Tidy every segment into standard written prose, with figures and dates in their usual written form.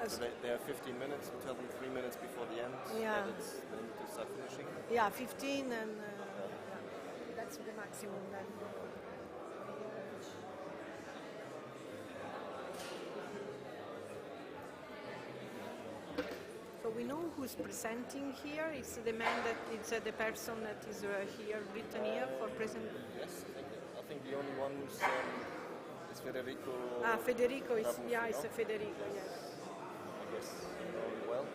So they have 15 minutes. We tell them 3 minutes before the end that they need to start finishing. Yeah, 15 and that's the maximum then. So we know who's presenting here. It's the man that it's the person that is here written here for present. Yes, I think the only one who's is Federico. Federico is Rabuffi, it's no? Federico. Yes. I guess you know him well.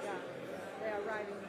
Yeah, they are arriving.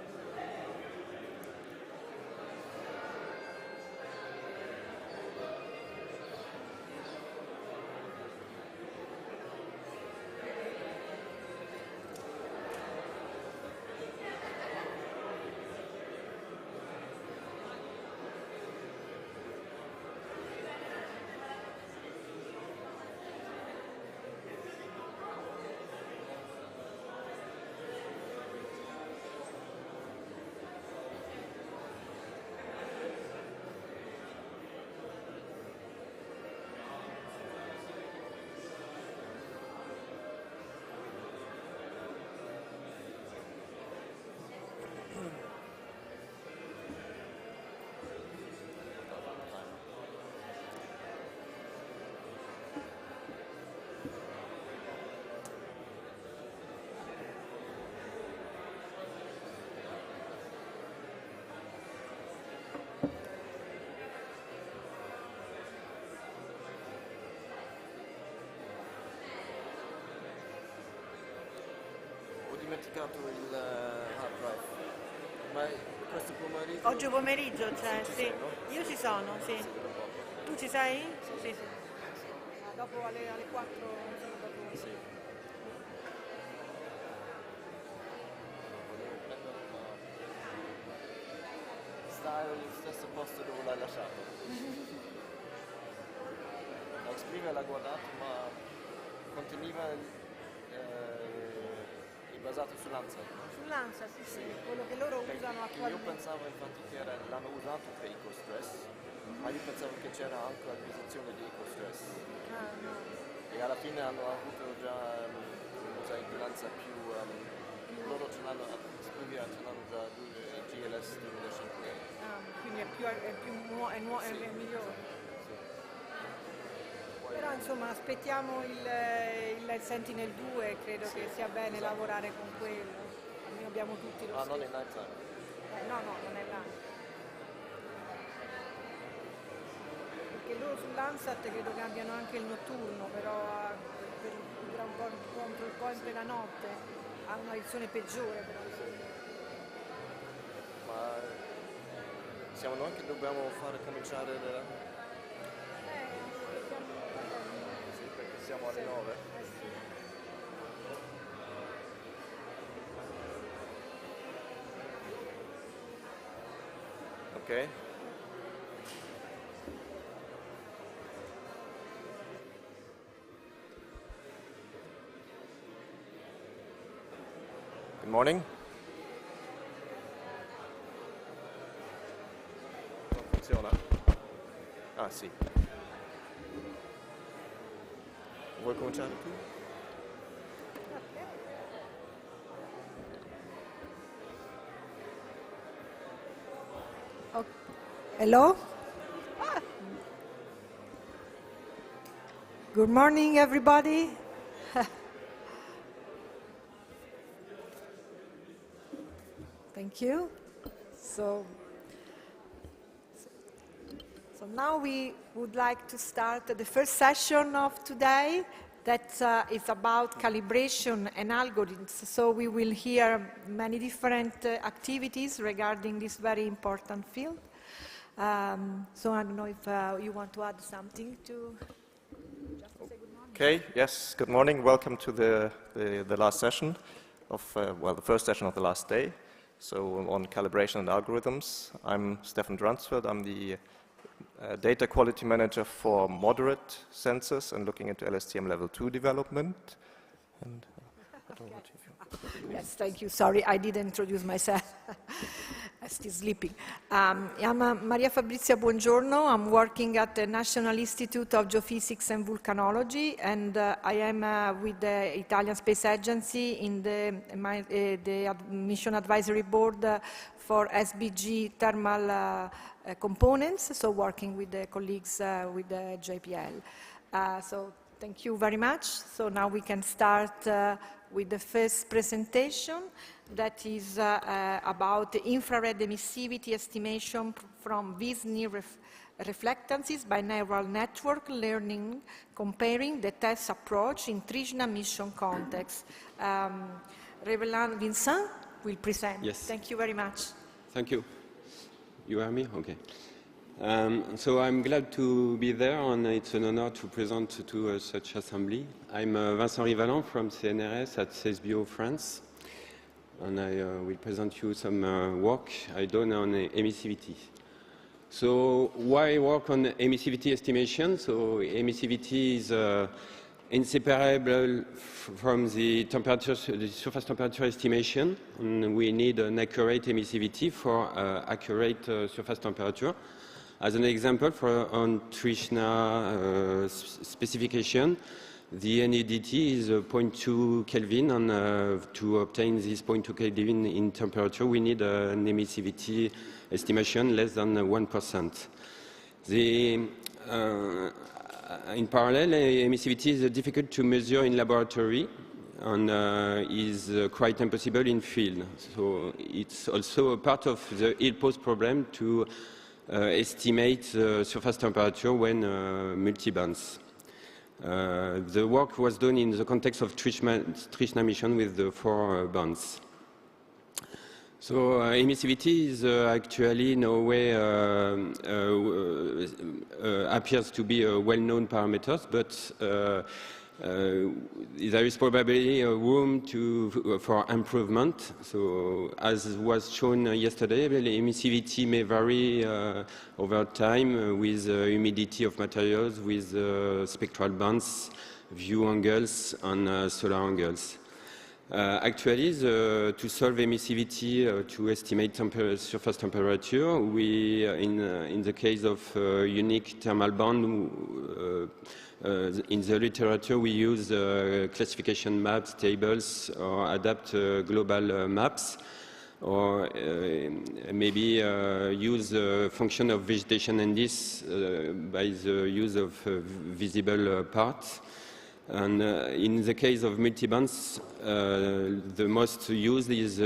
Ho dimenticato il hard drive. Ma questo pomeriggio. Oggi pomeriggio c'è, Ci sì. sei, no? Io ci sono, sì. Sì, tra poco. Tu ci sei? Sì, sì. Dopo alle 4 dopo. Sì. Volevo prendere sta allo stesso posto dove l'hai lasciato. La Xprime l'ha guardato, ma conteneva il basato sull'Ansa. Sull'ANSA, sì, sì, quello che loro usano Io attualmente. pensavo infatti che l'hanno usato per EcoStress, ma io pensavo che c'era anche l'acquisizione di EcoStress. Ah, no. E alla fine hanno avuto già un'inquinanza più. Loro ce l'hanno, Sprüngher ce l'hanno già GLS 2005. Quindi è migliore. Sì. Però insomma aspettiamo il Sentinel 2, credo che sia bene lavorare con quello. Noi abbiamo tutti lo Ah, stesso. non in nighttime. No, non è là. Perché loro sull'Ansat credo che abbiano anche il notturno, però per un po' contro il point della notte ha una versione peggiore però. Ma siamo noi che dobbiamo fare cominciare sì, perché siamo alle 9. Ok. Good morning. Non funziona? Ah sì. Vuoi cominciare tu? Hello? Good morning, everybody. Thank you. So now we would like to start the first session of today that is about calibration and algorithms. So we will hear many different activities regarding this very important field. So I don't know if you want to add something to just to say good morning. Okay, yes, good morning. Welcome to the last session of, the first session of the last day. So on calibration and algorithms. I'm Stefan Dransfeld. I'm the data quality manager for moderate sensors and looking into LSTM level 2 development. And I don't know what if you... Yes, thank you. Sorry, I didn't introduce myself. Still sleeping. I'm Maria Fabrizia Buongiorno. I'm working at the National Institute of Geophysics and Volcanology, and I am with the Italian Space Agency in the Mission Advisory Board for SBG thermal components, so working with the colleagues with the JPL. So thank you very much. So now we can start with the first presentation that is about the infrared emissivity estimation from VISNI reflectances by neural network learning, comparing the TESS approach in Trishna mission context. Revelan Vincent will present. Yes. Thank you very much. Thank you. You hear me? Okay. So I'm glad to be there, and it's an honor to present to such assembly. I'm Vincent Rivalan from CNRS at CESBio France, and I will present you some work I done on emissivity. So why work on emissivity estimation? So emissivity is inseparable from the temperature, the surface temperature estimation, and we need an accurate emissivity for accurate surface temperature. As an example, on Trishna specification, the NEDT is 0.2 Kelvin, and to obtain this 0.2 Kelvin in temperature, we need an emissivity estimation less than 1%. In parallel, emissivity is difficult to measure in laboratory and is quite impossible in field. So it's also a part of the ill-posed problem to estimate the surface temperature when multi-bands. The work was done in the context of Trishna mission with the 4 bands. So emissivity is actually in a way appears to be a well-known parameter, but there is probably a room for improvement. So as was shown yesterday, emissivity may vary over time with humidity of materials, with spectral bands, view angles, and solar angles. Actually, to solve emissivity to estimate surface temperature, we, in the case of unique thermal band, in the literature we use classification maps, tables, or adapt global maps, or maybe use a function of vegetation index by the use of visible parts. And in the case of multibands, the most used is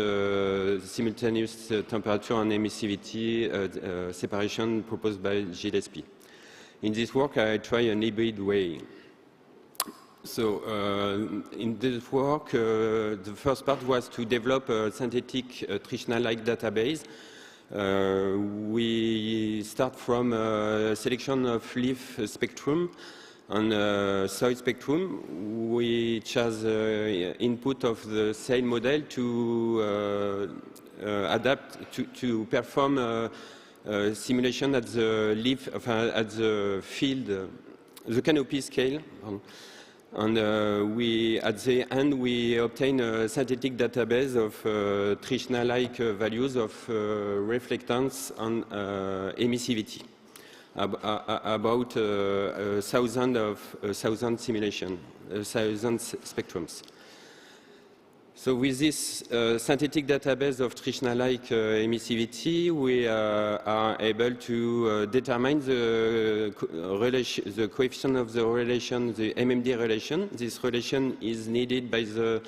simultaneous temperature and emissivity separation proposed by Gillespie. In this work, I try an hybrid way. So in this work, the first part was to develop a synthetic Trishna-like database. We start from a selection of leaf spectrum and soil spectrum, which has input of the sail model to adapt to perform simulation at the leaf, at the field, the canopy scale. And we, at the end, we obtain a synthetic database of Trishna-like values of reflectance and emissivity, about 1,000 simulation, 1,000 spectrums. So with this synthetic database of Trishna-like emissivity, we are able to determine the coefficient of the relation, the MMD relation. This relation is needed by the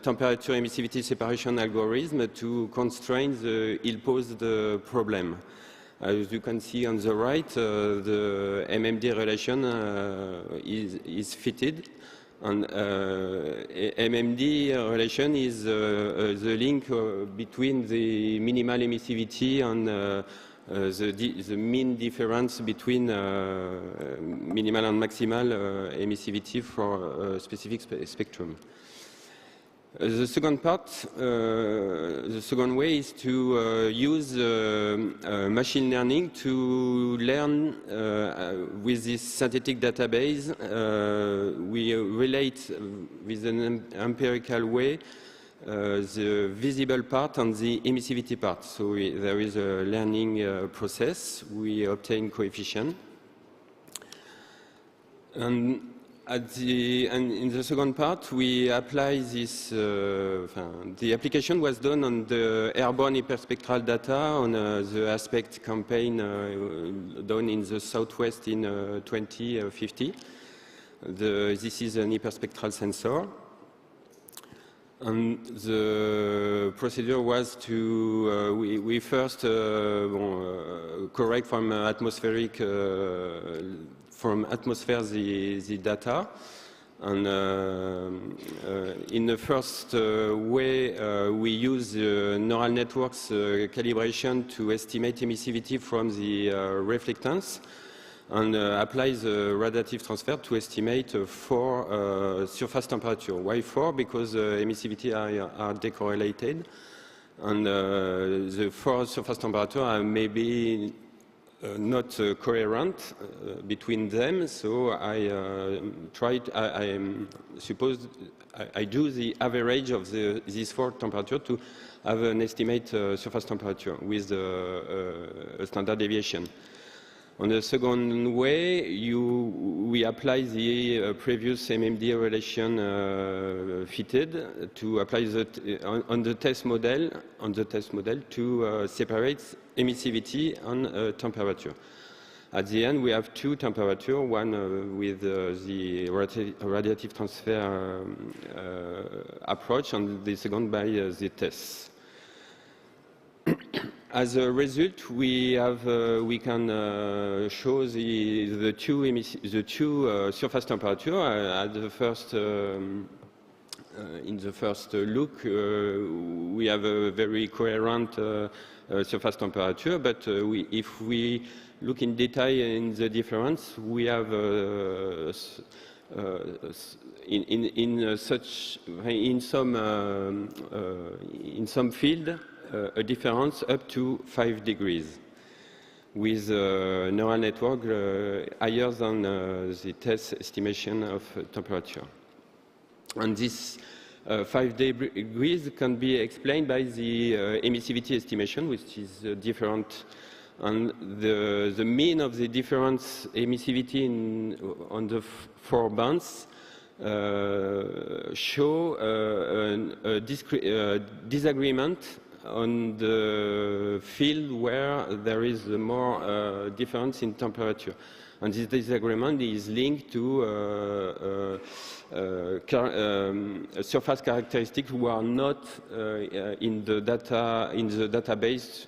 temperature emissivity separation algorithm to constrain the ill-posed problem. As you can see on the right, the MMD relation is fitted. And MMD relation is the link between the minimal emissivity and the mean difference between minimal and maximal emissivity for a specific spectrum. The second part, the second way is to use machine learning to learn with this synthetic database. We relate with an empirical way the visible part and the emissivity part. So there is a learning process. We obtain coefficient. And in the second part, we apply this, the application was done on the airborne hyperspectral data on the ASPECT campaign done in the Southwest in 2050. This is an hyperspectral sensor. And the procedure was to, we first correct from atmosphere the data. And in the first way, we use neural networks calibration to estimate emissivity from the reflectance and apply the radiative transfer to estimate 4 surface temperature. Why 4? Because emissivity are decorrelated, and the 4 surface temperature are maybe not coherent between them. So I do the average of these 4 temperatures to have an estimate surface temperature with a standard deviation. On the second way, we apply the previous MMD relation fitted to apply on the test model to separate emissivity and temperature. At the end, we have 2 temperatures, one with the radiative transfer approach, and the second by the test. As a result, we can show the two surface temperature. At the first, in the first look, we have a very coherent surface temperature. But if we look in detail in the difference, we have in some field. A difference up to 5 degrees with a neural network higher than the test estimation of temperature. And this 5 degrees can be explained by the emissivity estimation, which is different. And the mean of the difference emissivity on the 4 bands show a disagreement on the field where there is more difference in temperature. And this disagreement is linked to surface characteristics who are not in the database.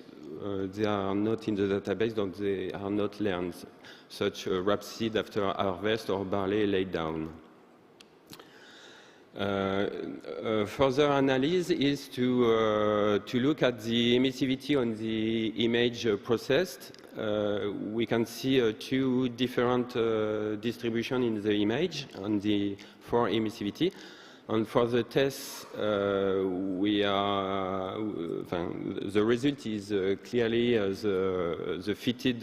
They are not in the database, donc they are not learned, such rapeseed after harvest or barley laid down. Further analysis is to look at the emissivity on the image processed. We can see 2 different distributions in the image on the 4 emissivity. And for the test, the result is clearly the fitted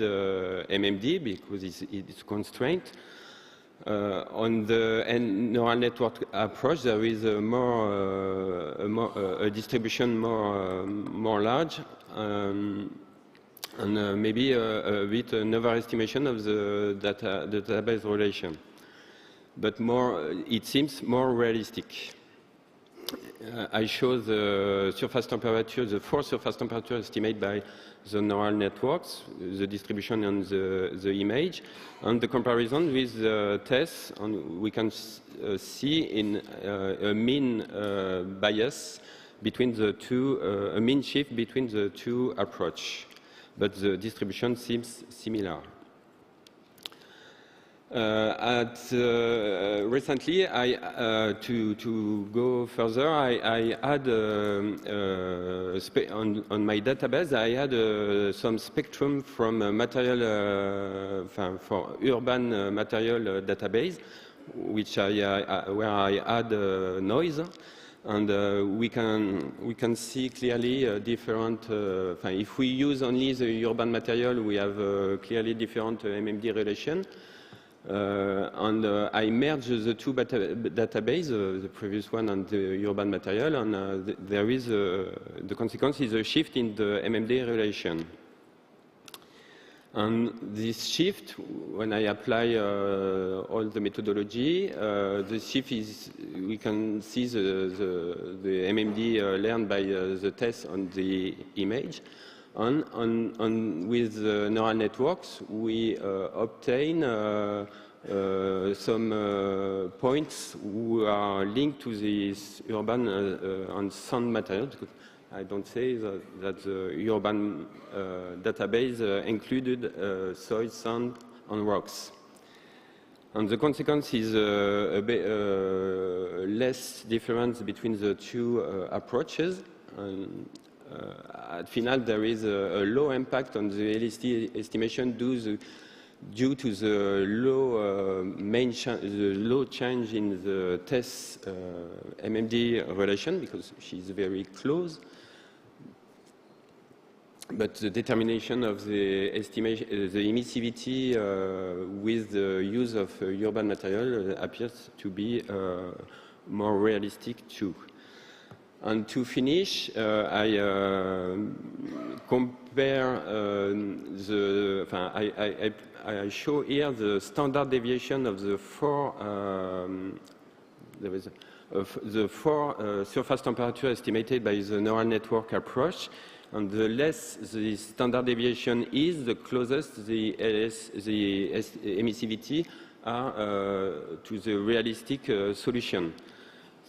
MMD because it's constrained. On the neural network approach, there is a distribution more large, and maybe a bit an overestimation of the database relation, but it seems more realistic. I show the surface temperature, the 4 surface temperature estimated by the neural networks, the distribution on the image, and the comparison with the tests. And we can see in a mean bias between the 2, a mean shift between the 2 approaches, but the distribution seems similar. Recently, to go further, I had on my database, I had some spectrum from material for urban material database, which where I add noise, and we can see clearly different. If we use only the urban material, we have clearly different MMD relation. I merged the two databases, the previous one and the urban material, and there is the consequence is a shift in the MMD relation. And this shift, when I apply all the methodology, the shift is, we can see the MMD learned by the test on the image. With neural networks, we obtain some points who are linked to this urban and sound material. I don't say that the urban database included soil, sand, and rocks. And the consequence is less difference between the two approaches. And, at final, there is a low impact on the LST estimation due to the low change in the test MMD relation, because she's very close. But the determination of the estimation, the emissivity with the use of urban material appears to be more realistic too. And to finish, I compare I show here the standard deviation of the four surface temperature estimated by the neural network approach. And the less the standard deviation is, the closest the emissivity are to the realistic solution.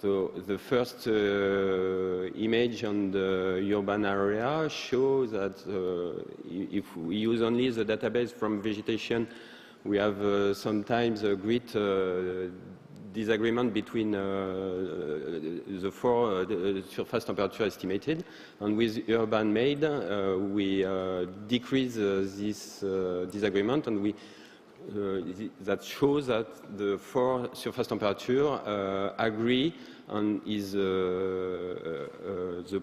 So the first image on the urban area shows that if we use only the database from vegetation, we have sometimes a great disagreement between the four surface temperature estimated. And with urban made, we decrease this disagreement, and we that shows that the four surface temperature agree, and is the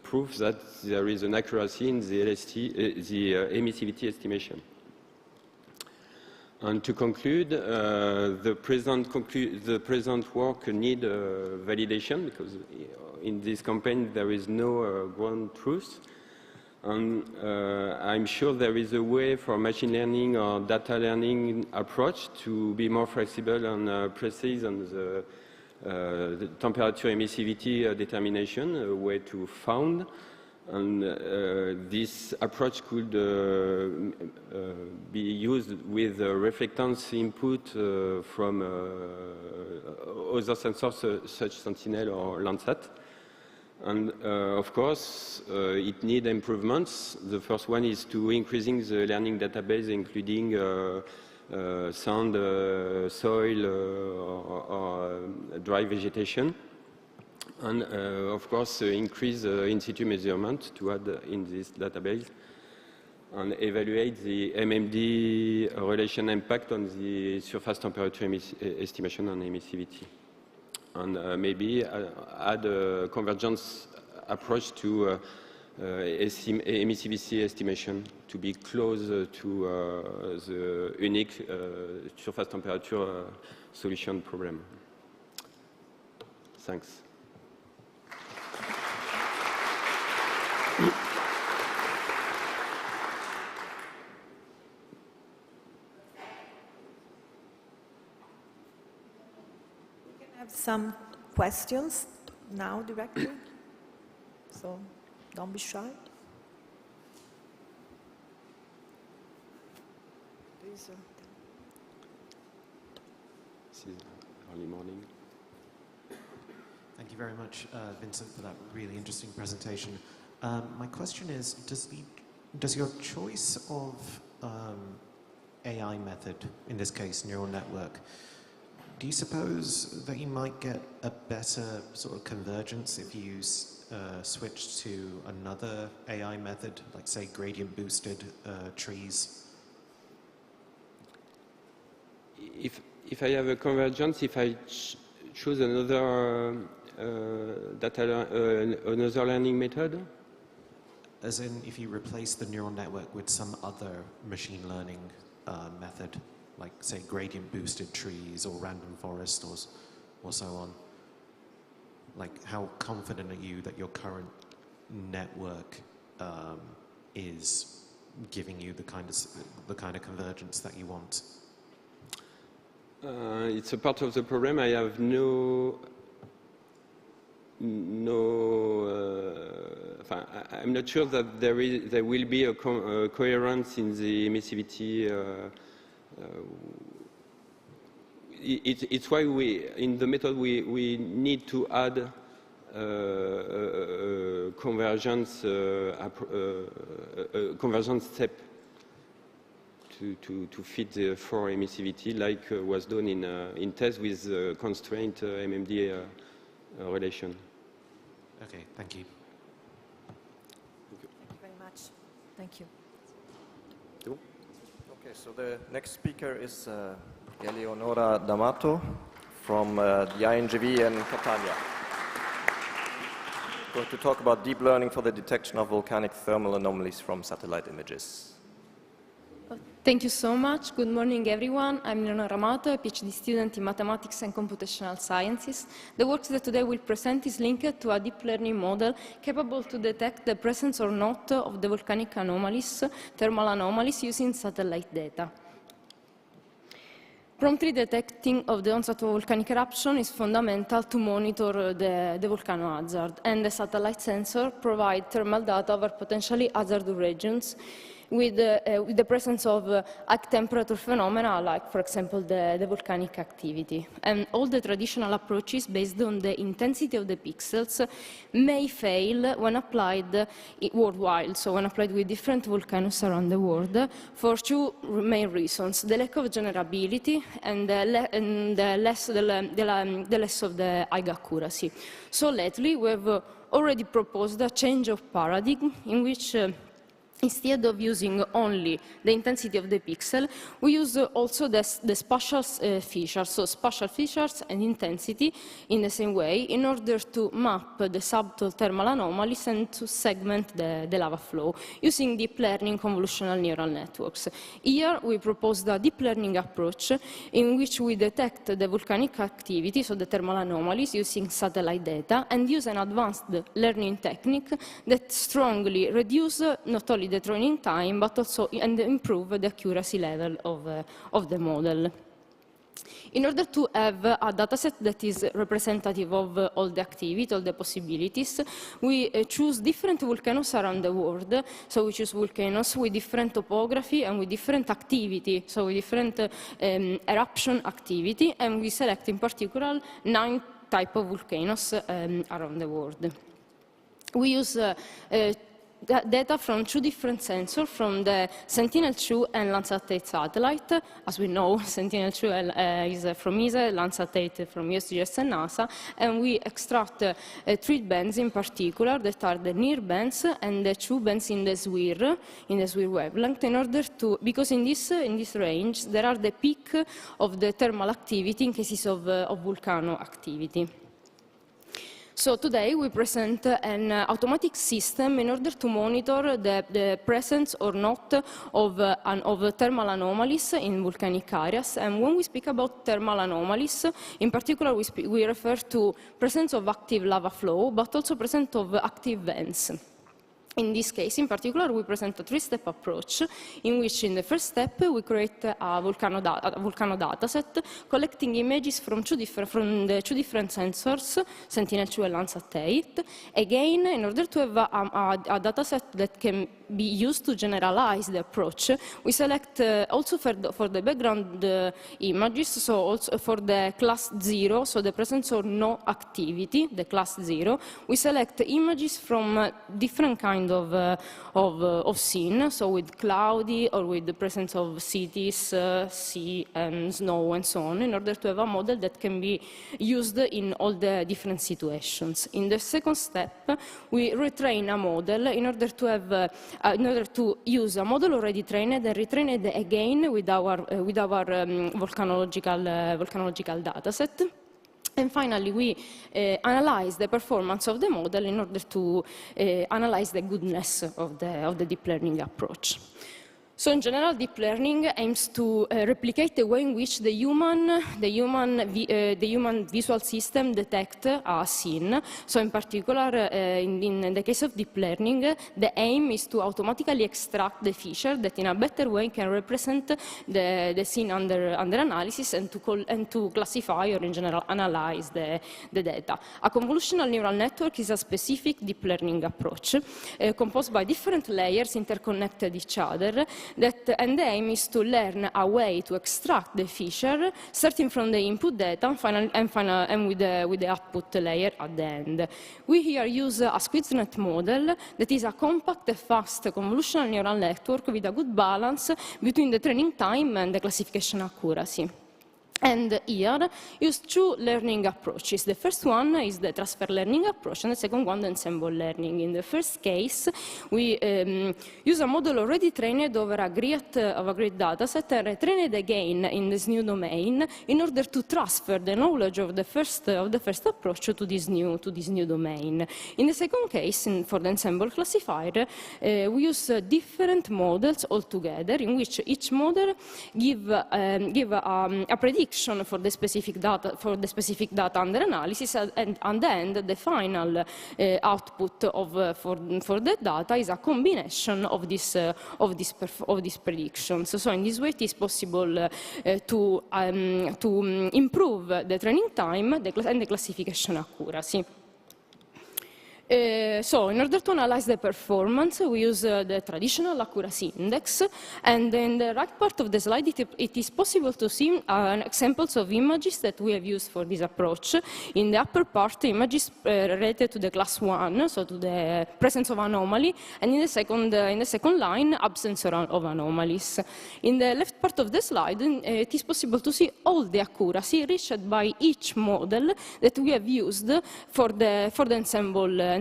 proof that there is an accuracy in the emissivity estimation. And to conclude, the present work need validation, because in this campaign there is no ground truth. And I'm sure there is a way for machine learning or data learning approach to be more flexible and precise on the temperature emissivity determination, a way to found. And this approach could be used with reflectance input from other sensors such Sentinel or Landsat. And of course, it needs improvements. The first one is to increasing the learning database, including sand, soil, or dry vegetation. And of course, increase in situ measurement to add in this database, and evaluate the MMD relation impact on the surface temperature estimation and emissivity. And maybe add a convergence approach to emissivity estimation to be close to the unique surface temperature solution problem. Thanks. Some questions now directly, so don't be shy. This is early morning. Thank you very much, Vincent, for that really interesting presentation. My question is, does your choice of AI method, in this case neural network, do you suppose that you might get a better sort of convergence if you switched to another AI method, like say gradient boosted trees? If I have a convergence, if I choose another another learning method? As in, if you replace the neural network with some other machine learning method, like say gradient boosted trees or random forest or so on. Like, how confident are you that your current network is giving you the kind of convergence that you want? It's a part of the problem. I have I'm not sure that there will be a coherence in the emissivity. It's why in the method we need to add convergence step to fit the for emissivity, like was done in TESS with constraint MMD relation. Okay, thank you. Thank you very much. Thank you. Okay, so the next speaker is Eleonora D'Amato from the INGV in Catania. Going to talk about deep learning for the detection of volcanic thermal anomalies from satellite images. Thank you so much. Good morning, everyone. I'm Eleonora D'Amato, a PhD student in mathematics and computational sciences. The work that today will present is linked to a deep learning model capable to detect the presence or not of the volcanic anomalies, thermal anomalies, using satellite data. Promptly detecting of the onset of volcanic eruption is fundamental to monitor the volcano hazard, and the satellite sensor provides thermal data over potentially hazardous regions with the presence of high temperature phenomena, like, for example, the volcanic activity. And all the traditional approaches based on the intensity of the pixels may fail when applied worldwide, so when applied with different volcanoes around the world, for two main reasons: the lack of generability and the less of the high accuracy. So lately, we have already proposed a change of paradigm in which instead of using only the intensity of the pixel, we use also the spatial features, so spatial features and intensity in the same way, in order to map the subtle thermal anomalies and to segment the lava flow using deep learning convolutional neural networks. Here we proposed a deep learning approach in which we detect the volcanic activity, so the thermal anomalies, using satellite data, and use an advanced learning technique that strongly reduces not only the training time, but also and improve the accuracy level of the model. In order to have a dataset that is representative of all the activity, all the possibilities, we choose different volcanoes around the world. So we choose volcanoes with different topography and with different activity, so with different eruption activity, and we select in particular 9 types of volcanoes around the world. We use data from 2 different sensors, from the Sentinel-2 and Landsat-8 satellite. As we know, Sentinel-2 is from ESA, Landsat-8 from USGS and NASA, and we extract 3 bands in particular that are the near bands and the 2 bands in the SWIR wavelength, in order to, because in this range there are the peak of the thermal activity in cases of volcano activity. So today we present an automatic system in order to monitor the presence or not of thermal anomalies in volcanic areas. And when we speak about thermal anomalies, in particular we refer to presence of active lava flow, but also presence of active vents. In this case, in particular, we present a 3-step approach in which, in the first step, we create a volcano dataset, collecting images from the 2 different sensors, Sentinel-2 and Landsat-8. Again, in order to have a dataset that can be used to generalize the approach, we select also for the background images, so also for the class 0, so the presence or no activity, the class 0, we select images from different kind of scene, so with cloudy or with the presence of cities, sea and snow and so on, in order to have a model that can be used in all the different situations. In the second step, we retrain a model in order to have in order to use a model already trained and retrain it again with our volcanological dataset. And finally, we analyze the performance of the model in order to analyze the goodness of the deep learning approach. So in general, deep learning aims to replicate the way in which the human visual system detect a scene. So in particular, in the case of deep learning, the aim is to automatically extract the feature that in a better way can represent the scene under analysis and to classify or in general analyze the data. A convolutional neural network is a specific deep learning approach composed by different layers interconnected each other, and the aim is to learn a way to extract the feature, starting from the input data and with the output layer at the end. We here use a SquidNet model that is a compact and fast convolutional neural network with a good balance between the training time and the classification accuracy. And here, use two learning approaches. The first one is the transfer learning approach, and the second one, the ensemble learning. In the first case, we use a model already trained over a great data set and retrain it again in this new domain in order to transfer the knowledge of the first approach to this new domain. In the second case, for the ensemble classifier, we use different models altogether, in which each model give a prediction for the specific data under analysis, and at the end, the final output for the data is a combination of these predictions. So in this way, it is possible to improve the training time and the classification accuracy. So in order to analyze the performance, we use the traditional accuracy index, and in the right part of the slide, it is possible to see examples of images that we have used for this approach. In the upper part, images related to the class 1, so to the presence of anomaly, and in the second line, absence of anomalies. In the left part of the slide, it is possible to see all the accuracy reached by each model that we have used for the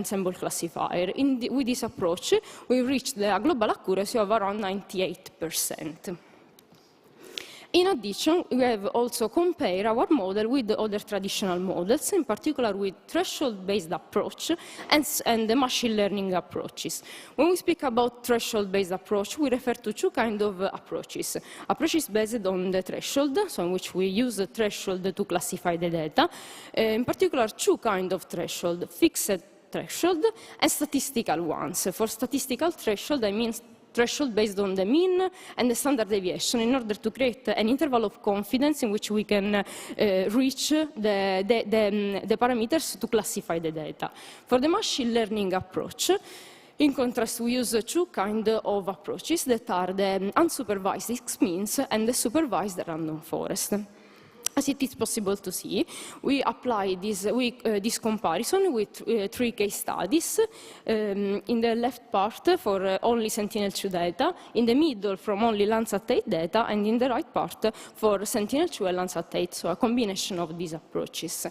ensemble classifier. With this approach, we reached a global accuracy of around 98%. In addition, we have also compared our model with the other traditional models, in particular with threshold-based approach and the machine learning approaches. When we speak about threshold-based approach, we refer to two kinds of approaches. Approaches based on the threshold, so in which we use the threshold to classify the data. In particular, two kinds of threshold: fixed threshold and statistical ones. For statistical threshold, I mean threshold based on the mean and the standard deviation in order to create an interval of confidence in which we can reach the parameters to classify the data. For the machine learning approach, in contrast, we use two kinds of approaches that are the unsupervised X-means and the supervised random forest. As it is possible to see, we apply this comparison with three case studies. In the left part for only Sentinel-2 data, in the middle from only Landsat 8 data, and in the right part for Sentinel-2 and Landsat 8, so a combination of these approaches.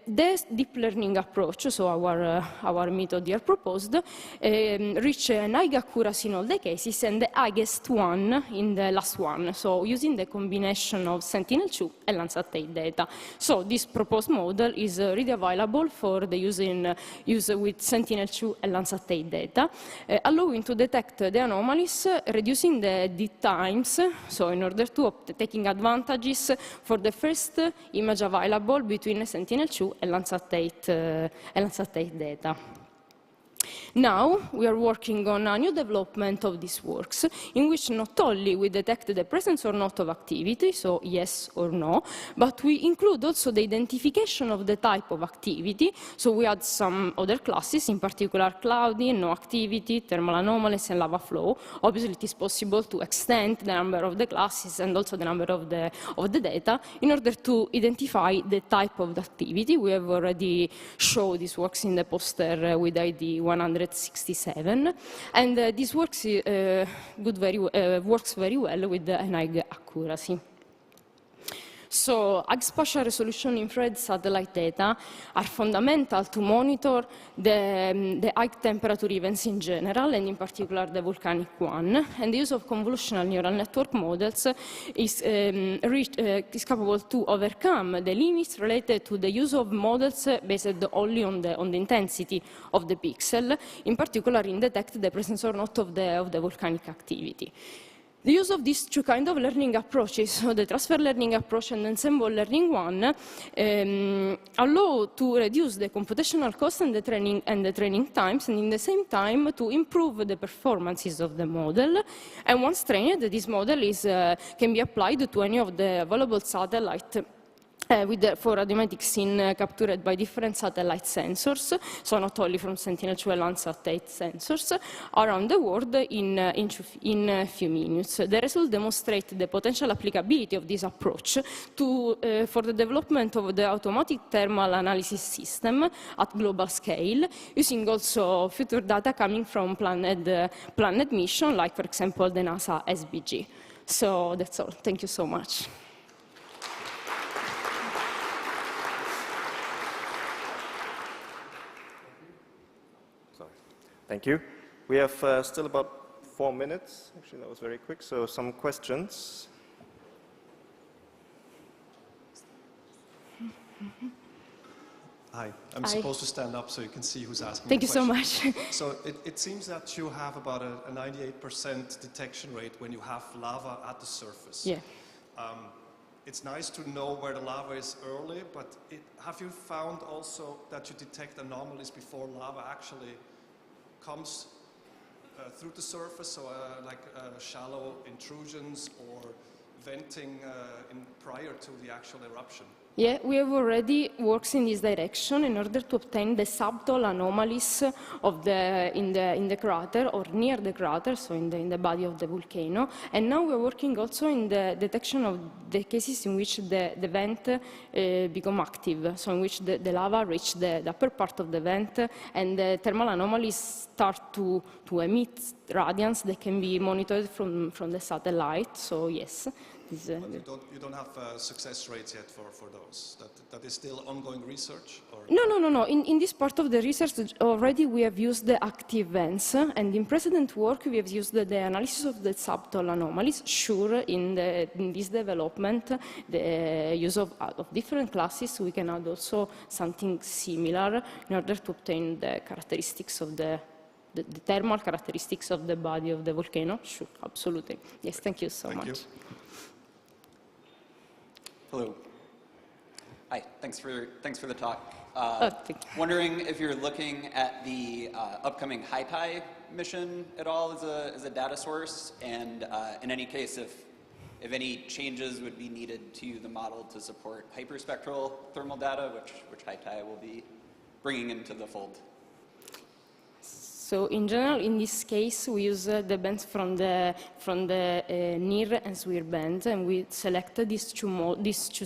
The deep learning approach, so our method here proposed, reach an high accuracy in all the cases and the highest one in the last one, so using the combination of Sentinel-2 and Landsat 8 data. So this proposed model is really available for the use with Sentinel-2 and Landsat 8 data, allowing to detect the anomalies, reducing the dead times, so in order to taking advantages for the first image available between Sentinel-2 and Landsat 8 data. Now, we are working on a new development of these works, in which not only we detect the presence or not of activity, so yes or no, but we include also the identification of the type of activity. So we add some other classes, in particular cloudy, no activity, thermal anomalies, and lava flow. Obviously, it is possible to extend the number of the classes and also the number of the data in order to identify the type of the activity. We have already showed these works in the poster with ID 167, and this works very well with an high accuracy. So high spatial resolution infrared satellite data are fundamental to monitor the high temperature events in general, and in particular the volcanic one. And the use of convolutional neural network models is capable to overcome the limits related to the use of models based only on the intensity of the pixel, in particular in detect the presence or not of the volcanic activity. The use of these two kinds of learning approaches, so the transfer learning approach and ensemble learning one, allow to reduce the computational cost and the training times, and in the same time to improve the performances of the model. And once trained, this model can be applied to any of the available satellites for radiometric scene captured by different satellite sensors, so not only from Sentinel-2 and Landsat 8 sensors, around the world in a few minutes. The results demonstrate the potential applicability of this approach for the development of the automatic thermal analysis system at global scale, using also future data coming from planned mission, like, for example, the NASA SBG. So that's all. Thank you so much. Thank you. We have still about 4 minutes. Actually, that was very quick. So some questions. Hi. I'm supposed to stand up so you can see who's asking Thank the you so question. much. So it seems that you have about a 98% detection rate when you have lava at the surface. Yeah. It's nice to know where the lava is early, but have you found also that you detect anomalies before lava actually comes through the surface, so like shallow intrusions or venting prior to the actual eruption? Yeah, we have already worked in this direction in order to obtain the subtle anomalies of in the crater or near the crater, so in the body of the volcano. And now we're working also in the detection of the cases in which the vent become active, so in which the lava reach the upper part of the vent and the thermal anomalies start to emit radiance that can be monitored from the satellite. So yes. But you don't have success rates yet for those? That is still ongoing research? Or? No. In this part of the research already we have used the active vents, and in precedent work we have used the analysis of the subtle anomalies. Sure, in this development, the use of different classes, we can add also something similar in order to obtain the characteristics of the thermal characteristics of the body of the volcano. Sure, absolutely. Yes, thank you so much. You. Hello. Hi, thanks for the talk. Thank you. Wondering if you're looking at the upcoming HiTi mission at all as a data source, and in any case, if any changes would be needed to the model to support hyperspectral thermal data, which HiTi will be bringing into the fold. So in general, in this case, we use the bands from the NIR and SWIR bands, and we selected these two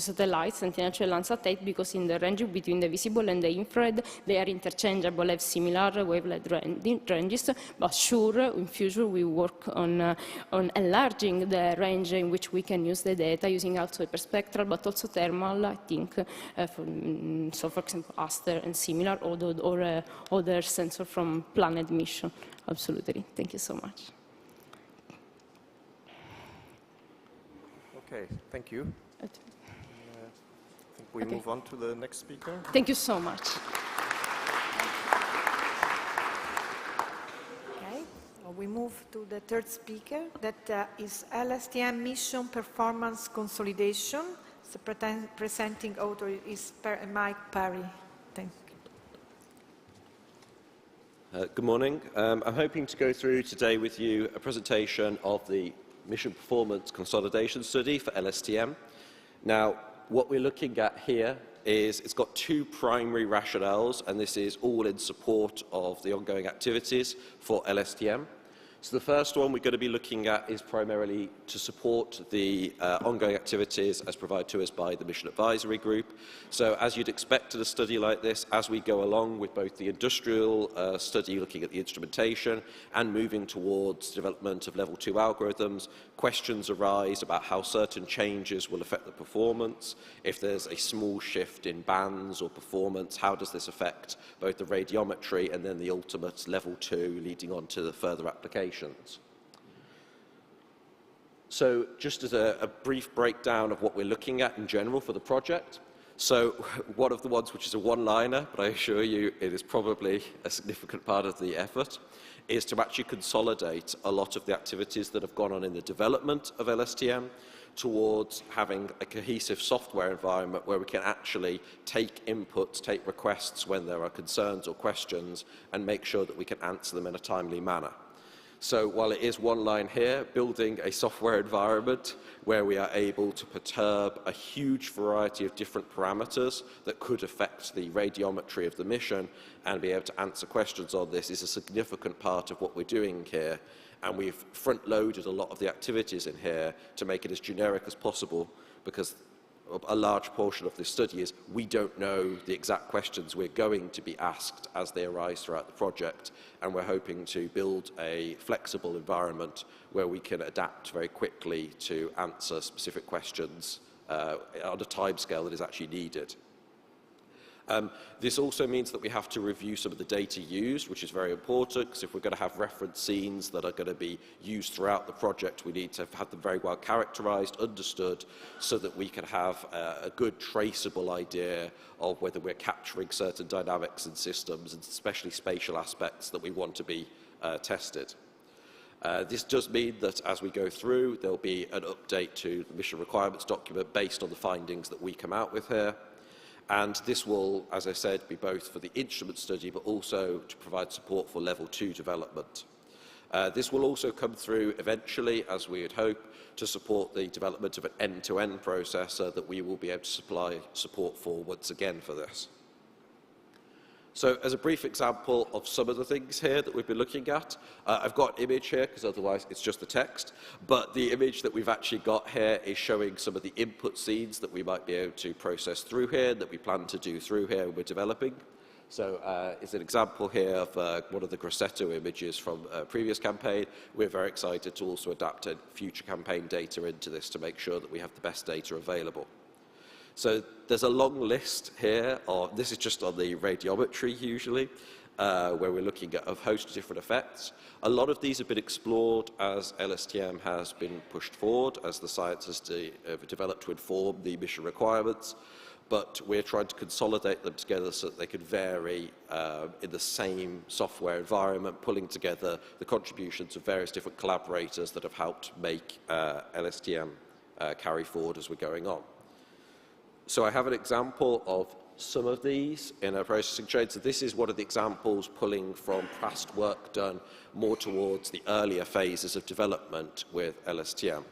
satellites, Sentinel-2 and Landsat 8, because in the range between the visible and the infrared, they are interchangeable, have similar wavelength ranges. But sure, in future, we work on enlarging the range in which we can use the data, using also hyperspectral, but also thermal, I think. So, for example, Aster and similar, or other sensor from Planet mission. Absolutely. Thank you so much. Okay, thank you. I think we move on to the next speaker. Thank you so much. Okay, well, we move to the third speaker, that is LSTM Mission Performance Consolidation. The presenting author is Mike Perry. Thank you. Good morning. I'm hoping to go through today with you a presentation of the Mission Performance Consolidation Study for LSTM. Now, what we're looking at here is it's got two primary rationales, and this is all in support of the ongoing activities for LSTM. So the first one we're going to be looking at is primarily to support the ongoing activities as provided to us by the Mission Advisory Group. So as you'd expect in a study like this, as we go along with both the industrial study looking at the instrumentation and moving towards development of level 2 algorithms, questions arise about how certain changes will affect the performance. If there's a small shift in bands or performance, how does this affect both the radiometry and then the ultimate level 2 leading on to the further applications. So just as a brief breakdown of what we're looking at in general for the project. So one of the ones which is a one-liner, but I assure you it is probably a significant part of the effort, is to actually consolidate a lot of the activities that have gone on in the development of LSTM towards having a cohesive software environment where we can actually take inputs, take requests when there are concerns or questions, and make sure that we can answer them in a timely manner. So while it is one line here, building a software environment where we are able to perturb a huge variety of different parameters that could affect the radiometry of the mission and be able to answer questions on this is a significant part of what we're doing here. And we've front-loaded a lot of the activities in here to make it as generic as possible, because a large portion of this study is we don't know the exact questions we're going to be asked as they arise throughout the project, and we're hoping to build a flexible environment where we can adapt very quickly to answer specific questions on a timescale that is actually needed. This also means that we have to review some of the data used, which is very important, because if we're going to have reference scenes that are going to be used throughout the project, we need to have them very well characterized, understood, so that we can have a good traceable idea of whether we're capturing certain dynamics and systems, and especially spatial aspects that we want to be tested. This does mean that as we go through, there'll be an update to the mission requirements document based on the findings that we come out with here. And this will, as I said, be both for the instrument study, but also to provide support for level 2 development. This will also come through eventually, as we would hope, to support the development of an end-to-end processor that we will be able to supply support for once again for this. So as a brief example of some of the things here that we've been looking at, I've got an image here because otherwise it's just the text, but the image that we've actually got here is showing some of the input scenes that we might be able to process through here, that we plan to do through here when we're developing. So it's an example here of one of the Grosseto images from a previous campaign. We're very excited to also adapt future campaign data into this to make sure that we have the best data available. So there's a long list here, this is just on the radiometry usually, where we're looking at a host of different effects. A lot of these have been explored as LSTM has been pushed forward, as the scientists have developed to inform the mission requirements, but we're trying to consolidate them together so that they can vary in the same software environment, pulling together the contributions of various different collaborators that have helped make LSTM carry forward as we're going on. So I have an example of some of these in a processing chain. So this is one of the examples pulling from past work done more towards the earlier phases of development with LSTM.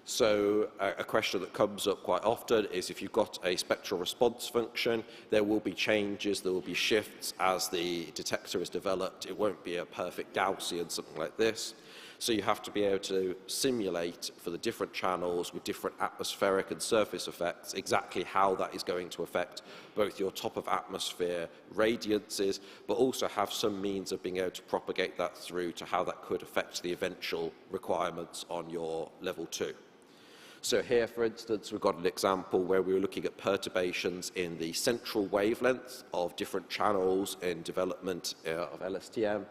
So a question that comes up quite often is if you've got a spectral response function, there will be changes, there will be shifts as the detector is developed. It won't be a perfect Gaussian, something like this. So you have to be able to simulate for the different channels with different atmospheric and surface effects exactly how that is going to affect both your top of atmosphere radiances, but also have some means of being able to propagate that through to how that could affect the eventual requirements on your level 2. So here, for instance, we've got an example where we were looking at perturbations in the central wavelength of different channels in development of LSTM.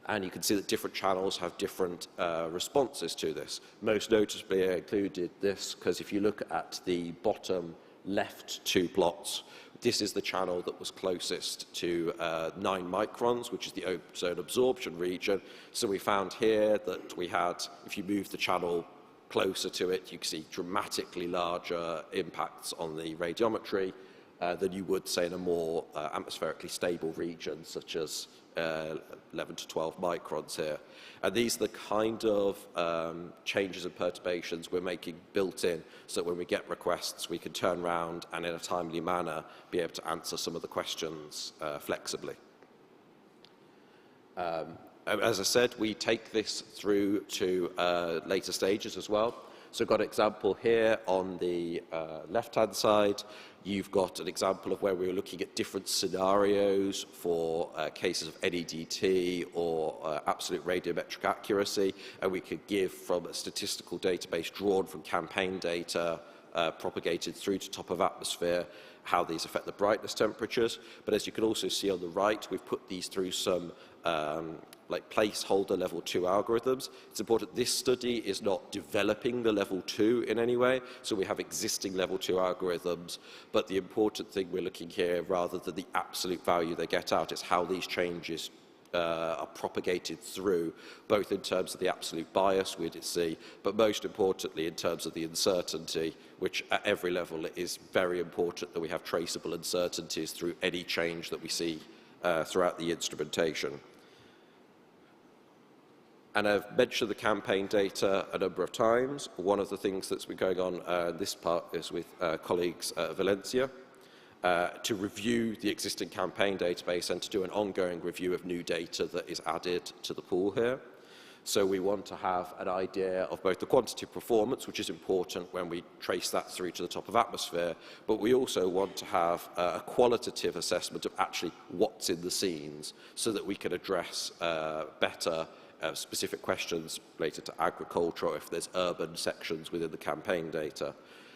And you can see that different channels have different responses to this. Most noticeably, I included this because if you look at the bottom left 2 plots, this is the channel that was closest to 9 microns, which is the ozone absorption region. So we found here that we had, if you move the channel closer to it, you can see dramatically larger impacts on the radiometry than you would, say, in a more atmospherically stable region, such as 11 to 12 microns here. And these are the kind of changes and perturbations we're making built in, so that when we get requests, we can turn around and in a timely manner be able to answer some of the questions flexibly. as I said, we take this through to later stages as well. So I've got an example here on the left-hand side. You've got an example of where we were looking at different scenarios for cases of NEDT or absolute radiometric accuracy, and we could give from a statistical database drawn from campaign data propagated through to top of atmosphere how these affect the brightness temperatures. But as you can also see on the right, we've put these through some like placeholder level 2 algorithms. It's important this study is not developing the level 2 in any way, so we have existing level 2 algorithms, but the important thing we're looking here, rather than the absolute value they get out, is how these changes are propagated through, both in terms of the absolute bias we'd see, but most importantly in terms of the uncertainty, which at every level it is very important that we have traceable uncertainties through any change that we see throughout the instrumentation. And I've mentioned the campaign data a number of times. One of the things that's been going on this part is with colleagues at Valencia to review the existing campaign database and to do an ongoing review of new data that is added to the pool here. So we want to have an idea of both the quantitative performance, which is important when we trace that through to the top of atmosphere, but we also want to have a qualitative assessment of actually what's in the scenes so that we can address better specific questions related to agriculture or if there's urban sections within the campaign data.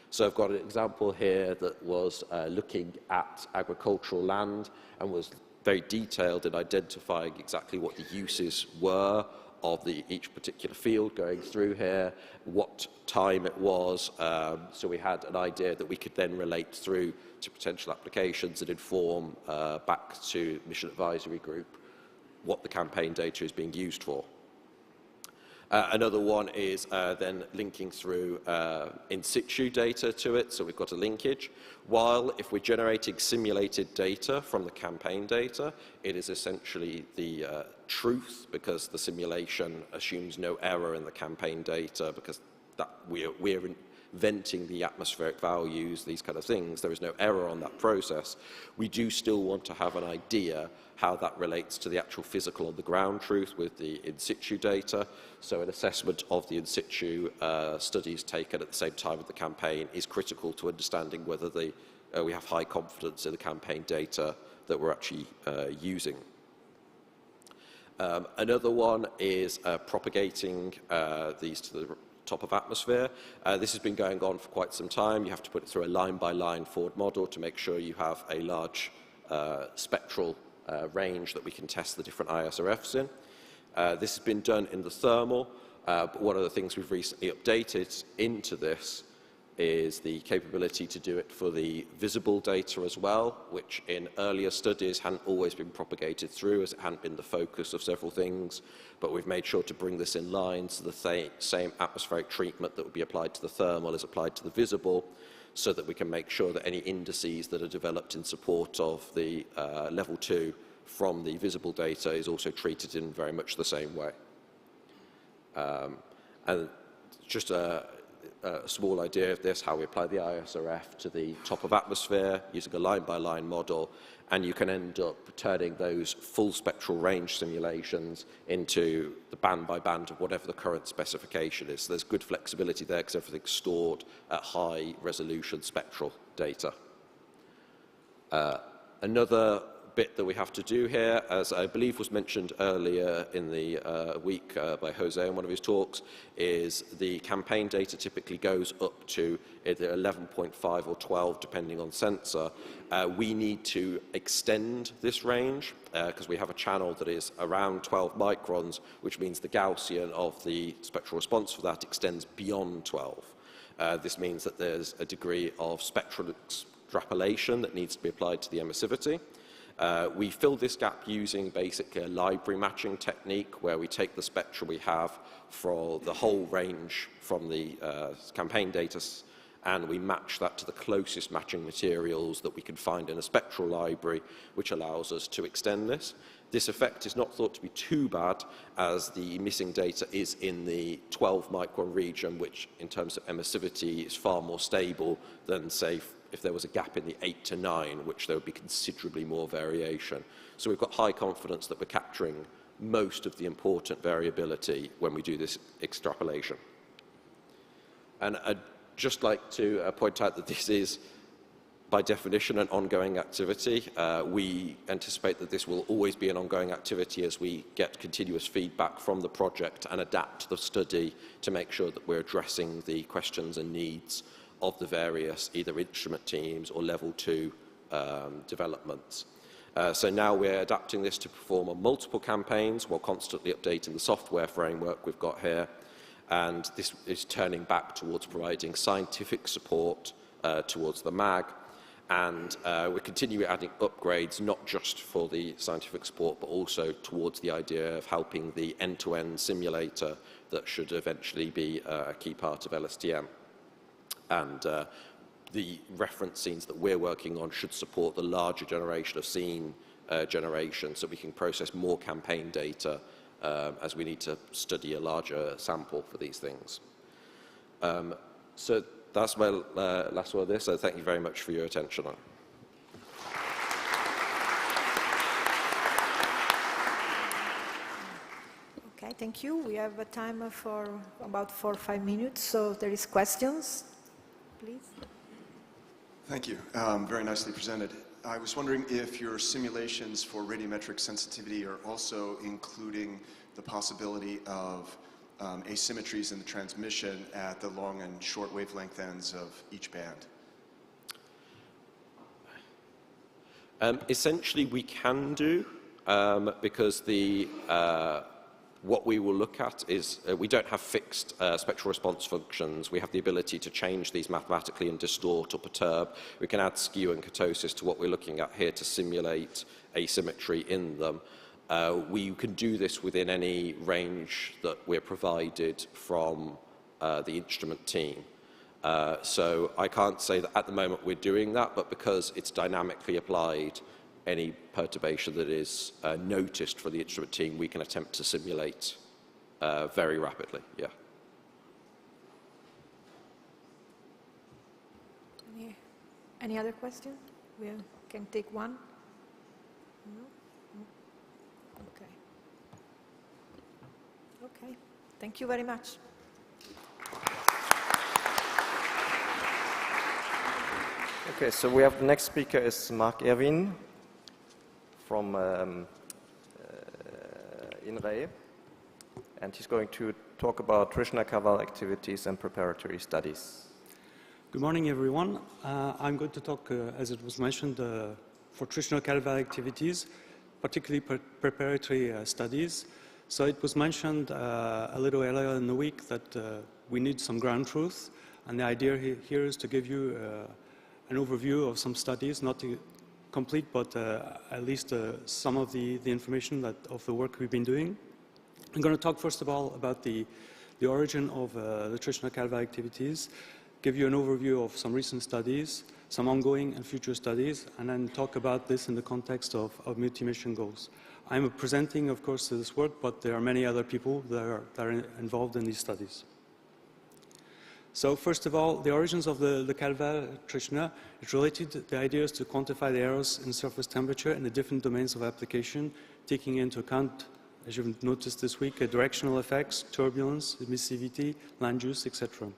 So I've got an example here that was looking at agricultural land and was very detailed in identifying exactly what the uses were of each particular field going through here, what time it was, so we had an idea that we could then relate through to potential applications and inform back to Mission Advisory Group what the campaign data is being used for. Another one is then linking through in situ data to it, so we've got a linkage. While if we're generating simulated data from the campaign data, it is essentially the truth, because the simulation assumes no error in the campaign data, because that we're inventing the atmospheric values, these kind of things. There is no error on that process. We do still want to have an idea how that relates to the actual physical on the ground truth with the in situ data. So an assessment of the in situ studies taken at the same time of the campaign is critical to understanding whether we have high confidence in the campaign data that we're actually using. Another one is propagating these to the top of atmosphere. This has been going on for quite some time. You have to put it through a line-by-line forward model to make sure you have a large spectral range that we can test the different ISRFs in. This has been done in the thermal, but one of the things we've recently updated into this is the capability to do it for the visible data as well, which in earlier studies hadn't always been propagated through, as it hadn't been the focus of several things, but we've made sure to bring this in line so the same atmospheric treatment that would be applied to the thermal is applied to the visible, so that we can make sure that any indices that are developed in support of the level 2 from the visible data is also treated in very much the same way. And just a small idea of this, how we apply the ISRF to the top of atmosphere using a line-by-line model, and you can end up turning those full spectral range simulations into the band-by-band of whatever the current specification is. So there's good flexibility there because everything's stored at high resolution spectral data. Another bit that we have to do here, as I believe was mentioned earlier in the week by Jose in one of his talks, is the campaign data typically goes up to either 11.5 or 12 depending on sensor. We need to extend this range because we have a channel that is around 12 microns, which means the Gaussian of the spectral response for that extends beyond 12. This means that there's a degree of spectral extrapolation that needs to be applied to the emissivity. We fill this gap using basically a library matching technique where we take the spectra we have for the whole range from the campaign data and we match that to the closest matching materials that we can find in a spectral library, which allows us to extend this. This effect is not thought to be too bad as the missing data is in the 12 micron region, which in terms of emissivity is far more stable than, say, if there was a gap in the 8 to 9, which there would be considerably more variation. So we've got high confidence that we're capturing most of the important variability when we do this extrapolation. And I'd just like to point out that this is, by definition, an ongoing activity. We anticipate that this will always be an ongoing activity as we get continuous feedback from the project and adapt the study to make sure that we're addressing the questions and needs of the various either instrument teams or level 2 developments. So now we're adapting this to perform on multiple campaigns while constantly updating the software framework we've got here. And this is turning back towards providing scientific support towards the MAG. And we're continuing adding upgrades, not just for the scientific support, but also towards the idea of helping the end-to-end simulator that should eventually be a key part of LSTM. And the reference scenes that we're working on should support the larger generation of scene generation, so we can process more campaign data as we need to study a larger sample for these things. So that's my last word there, so thank you very much for your attention. Okay, thank you. We have a time for about 4 or 5 minutes, so there is questions, please. Thank you. Very nicely presented. I was wondering if your simulations for radiometric sensitivity are also including the possibility of asymmetries in the transmission at the long and short wavelength ends of each band. Essentially, we can do, because the what we will look at is we don't have fixed spectral response functions. We have the ability to change these mathematically and distort or perturb. We can add skew and kurtosis to what we're looking at here to simulate asymmetry in them. We can do this within any range that we're provided from the instrument team. So I can't say that at the moment we're doing that, but because it's dynamically applied, any perturbation that is noticed for the instrument team, we can attempt to simulate very rapidly, yeah. Any other question? We can take one. No? Okay. Okay. Thank you very much. Okay, so we have the next speaker is Mark Erwin from INRAE, and he's going to talk about Trishna-Kawal activities and preparatory studies. Good morning, everyone. I'm going to talk, as it was mentioned, for Trishna-Kawal activities, particularly preparatory studies. So it was mentioned a little earlier in the week that we need some ground truth, and the idea here is to give you an overview of some studies, not complete, but at least some of the information of the work we've been doing. I'm going to talk first of all about the origin of the Trishna-Kawal activities, give you an overview of some recent studies, some ongoing and future studies, and then talk about this in the context of multi-mission goals. I'm presenting, of course, this work, but there are many other people that are involved in these studies. So first of all, the origins of the Kawal Trishna, it's related to the idea is to quantify the errors in surface temperature in the different domains of application, taking into account, as you've noticed this week, directional effects, turbulence, emissivity, land use, etc.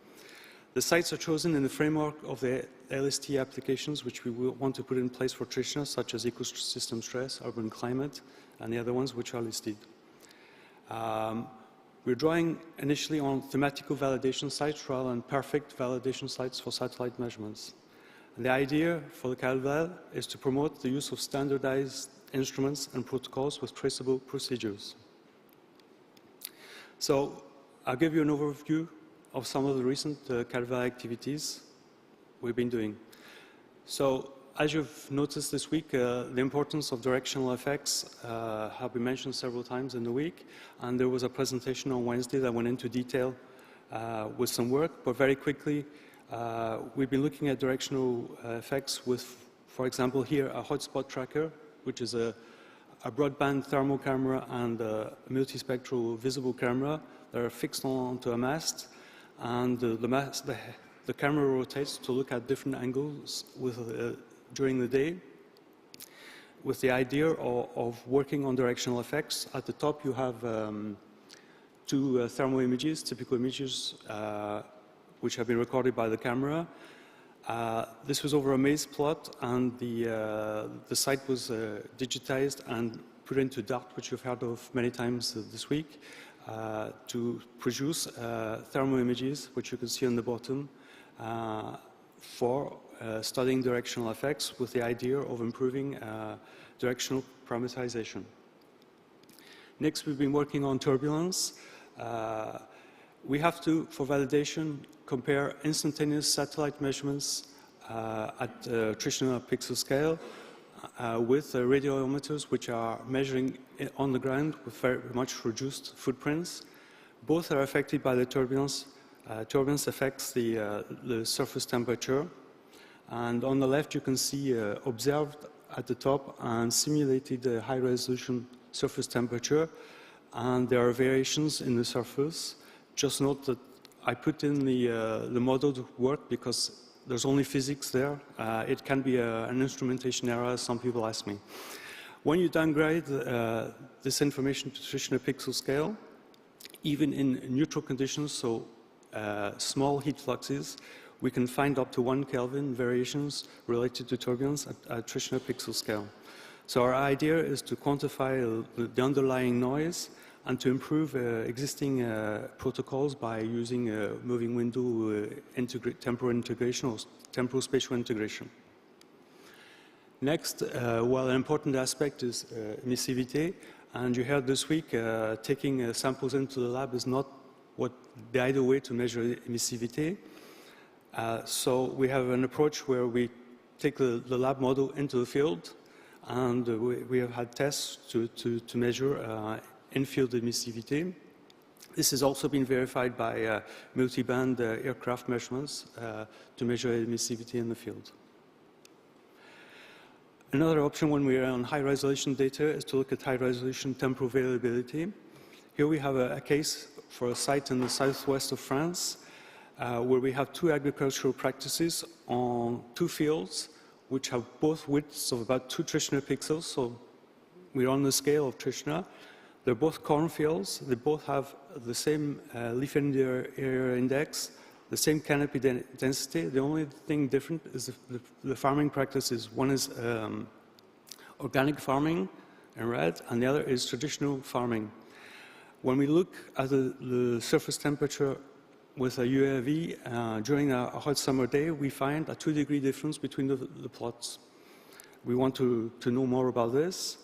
The sites are chosen in the framework of the LST applications, which we will want to put in place for Trishna, such as ecosystem stress, urban climate, and the other ones which are listed. We're drawing initially on thematical validation sites rather than perfect validation sites for satellite measurements. And the idea for the Kawal is to promote the use of standardized instruments and protocols with traceable procedures. So I'll give you an overview of some of the recent Kawal activities we've been doing. So as you've noticed this week, the importance of directional effects have been mentioned several times in the week, and there was a presentation on Wednesday that went into detail with some work, but very quickly, we've been looking at directional effects with, for example, here, a hotspot tracker, which is a broadband thermal camera and a multispectral visible camera that are fixed onto a mast, and the camera rotates to look at different angles during the day. with the idea of working on directional effects. At the top, you have two thermal images, typical images, which have been recorded by the camera. This was over a maze plot, and the site was digitized and put into Dart, which you've heard of many times this week, to produce thermal images, which you can see on the bottom, for studying directional effects with the idea of improving directional parameterization. Next, we've been working on turbulence. We have to, for validation, compare instantaneous satellite measurements at Trishna pixel scale with radiometers, which are measuring on the ground with very much reduced footprints. Both are affected by the turbulence. Turbulence affects the surface temperature. And on the left, you can see observed at the top and simulated high-resolution surface temperature. And there are variations in the surface. Just note that I put in the model to work because there's only physics there. It can be an instrumentation error, some people ask me. When you downgrade this information to Trishna pixel scale, even in neutral conditions, so small heat fluxes, we can find up to 1 Kelvin variations related to turbulence at Trishna pixel scale. So our idea is to quantify the underlying noise and to improve existing protocols by using moving window temporal integration or temporal spatial integration. Next, well, an important aspect is emissivity. And you heard this week, taking samples into the lab is not the ideal way to measure emissivity. So we have an approach where we take the lab model into the field, and we have had tests to measure in-field emissivity. This has also been verified by multi-band aircraft measurements to measure emissivity in the field. Another option when we are on high-resolution data is to look at high-resolution temporal variability. Here we have a case for a site in the southwest of France where we have two agricultural practices on two fields which have both widths of about 2 Trishna pixels, so we're on the scale of Trishna. They're both cornfields. They both have the same leaf area index, the same canopy density. The only thing different is the farming practices. One is organic farming in red, and the other is traditional farming. When we look at the surface temperature with a UAV during a hot summer day, we find a 2-degree difference between the plots. We want to know more about this.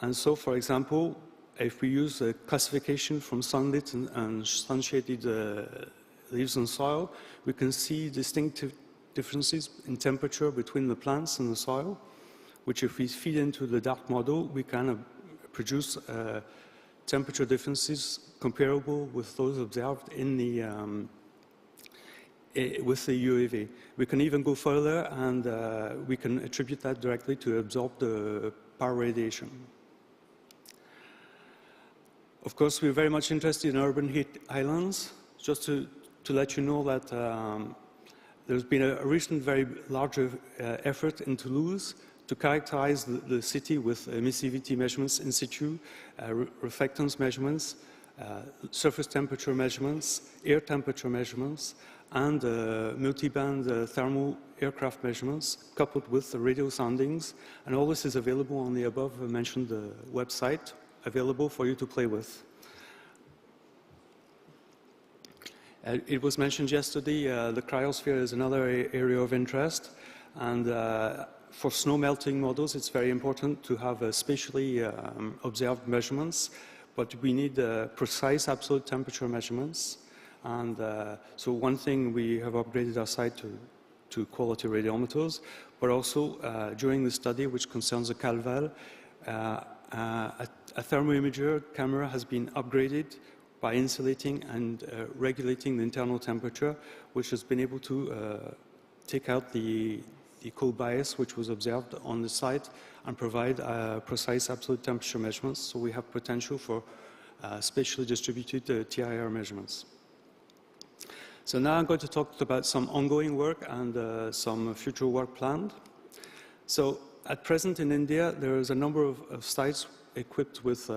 And so, for example, if we use a classification from sunlit and sun-shaded leaves and soil, we can see distinctive differences in temperature between the plants and the soil, which if we feed into the Dart model, we can produce temperature differences comparable with those observed in with the UAV. We can even go further, and we can attribute that directly to absorbed power radiation. Of course, we're very much interested in urban heat islands. Just to let you know that there's been a recent very large effort in Toulouse to characterize the city with emissivity measurements in situ, reflectance measurements, surface temperature measurements, air temperature measurements, and multi-band thermal aircraft measurements coupled with the radio soundings. And all this is available on the above mentioned website, available for you to play with. It was mentioned yesterday, the cryosphere is another area of interest. And for snow melting models, it's very important to have spatially observed measurements, but we need precise absolute temperature measurements. And so one thing, we have upgraded our site to quality radiometers, but also during the study, which concerns the CalVal, a thermal imager camera has been upgraded by insulating and regulating the internal temperature, which has been able to take out the cold bias which was observed on the site and provide precise absolute temperature measurements. So we have potential for spatially distributed TIR measurements. So now I'm going to talk about some ongoing work and some future work planned. So at present in India, there is a number of sites equipped with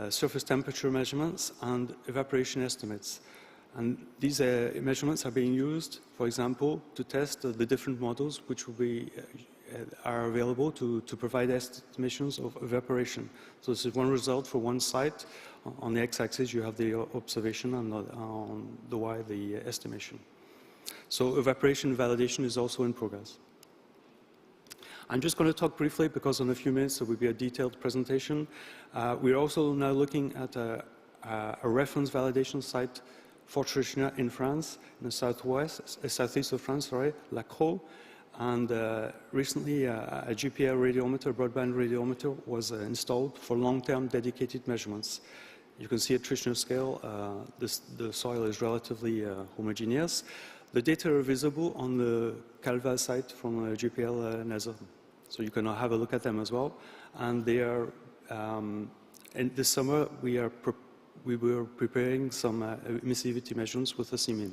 surface temperature measurements and evaporation estimates. And these measurements are being used, for example, to test the different models which will be, are available to provide estimations of evaporation. So this is one result for one site. On the x-axis, you have the observation, and on the y, the estimation. So evaporation validation is also in progress. I'm just going to talk briefly, because in a few minutes there will be a detailed presentation. We're also now looking at a reference validation site for Trichinat in France, in the southeast of France, La Crau. And recently a GPL radiometer, broadband radiometer, was installed for long-term dedicated measurements. You can see at Trichinat scale, the soil is relatively homogeneous. The data are visible on the Calva site from GPL Nazareth. So you can have a look at them as well. And they are, in this summer, we were preparing some emissivity measurements with the CMIN.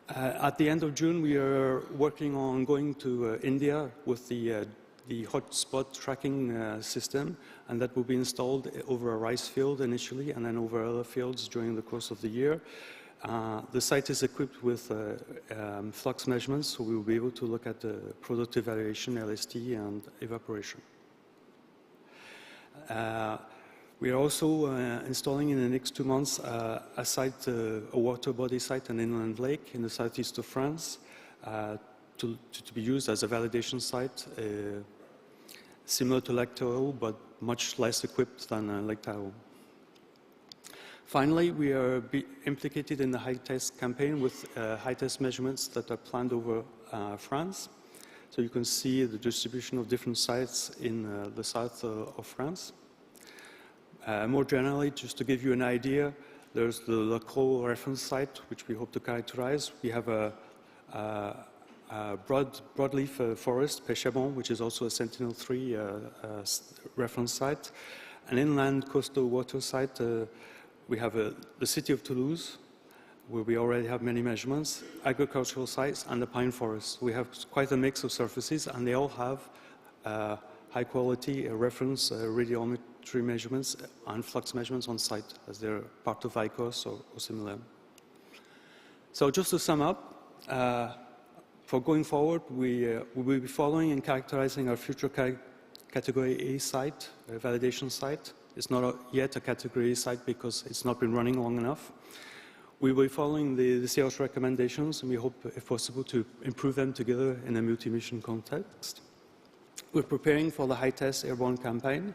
At the end of June, we are working on going to India with the hotspot tracking system, and that will be installed over a rice field initially, and then over other fields during the course of the year. The site is equipped with flux measurements, so we will be able to look at the product evaluation, LST, and evaporation. We are also installing in the next 2 months a site, a water body site, an inland lake in the southeast of France, to be used as a validation site, similar to Lake Tahoe, but much less equipped than Lake Tahoe. Finally, we are implicated in the HITEST campaign with HITEST measurements that are planned over France. So you can see the distribution of different sites in the south of France. More generally, just to give you an idea, there's the La Crau reference site, which we hope to characterize. We have a broadleaf forest, Pechabon, which is also a Sentinel-3 reference site. An inland coastal water site, we have the city of Toulouse, where we already have many measurements, agricultural sites, and the pine forest. We have quite a mix of surfaces, and they all have high-quality reference radiometry measurements and flux measurements on site, as they're part of ICOS or similar. So just to sum up, for going forward, we will be following and characterizing our future Category A site, a validation site. It's not yet a Category A site because it's not been running long enough. We will be following the CEO's recommendations, and we hope, if possible, to improve them together in a multi-mission context. We're preparing for the HITEST airborne campaign.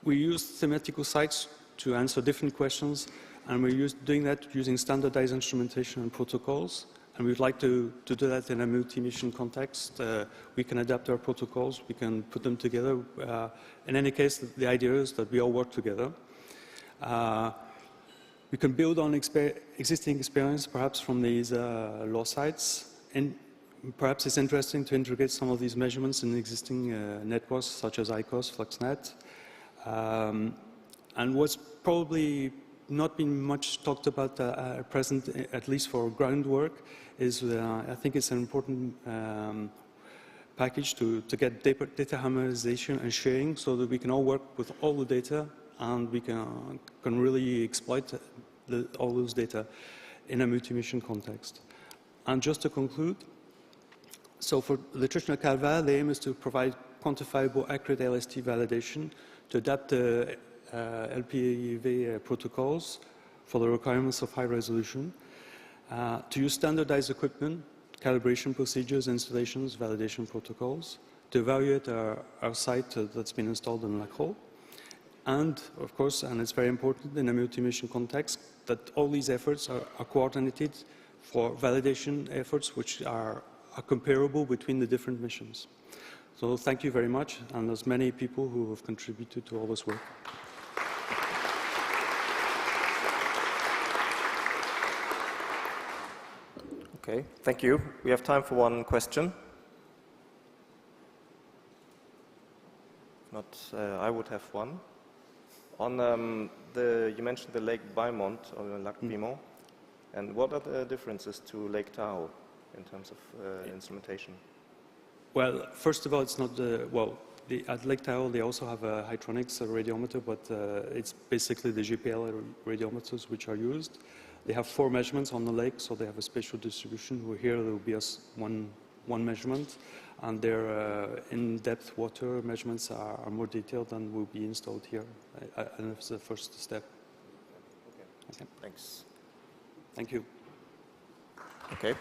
We use thematical sites to answer different questions, and we're doing that using standardized instrumentation and protocols. And we'd like to do that in a multi-mission context. We can adapt our protocols, we can put them together. In any case, the idea is that we all work together. We can build on existing experience, perhaps from these law sites. And perhaps it's interesting to integrate some of these measurements in existing networks, such as ICOS, FluxNet. And what's probably not been much talked about at present, at least for groundwork, is I think it's an important package to get data harmonization and sharing so that we can all work with all the data and we can really exploit all those data in a multi-mission context. And just to conclude, so for the Trichinat Calva, the aim is to provide quantifiable, accurate LST validation to adapt the LPV protocols for the requirements of high resolution, to use standardized equipment, calibration procedures, installations, validation protocols, to evaluate our site that's been installed in La Crau, and of course, and it's very important in a multi-mission context, that all these efforts are coordinated for validation efforts which are comparable between the different missions. So thank you very much, and there's many people who have contributed to all this work. Okay, thank you. We have time for one question. Not, I would have one. On you mentioned the Lake Biemont or Lac Biemont, and what are the differences to Lake Tahoe in terms of instrumentation? Well, first of all, it's not at Lake Tahoe, they also have a Hytronics radiometer, but it's basically the GPL radiometers which are used. They have 4 measurements on the lake, so they have a spatial distribution. Where here there will be one measurement, and their in-depth water measurements are more detailed and will be installed here. And it's the first step. Okay. Thanks. Thank you. Okay.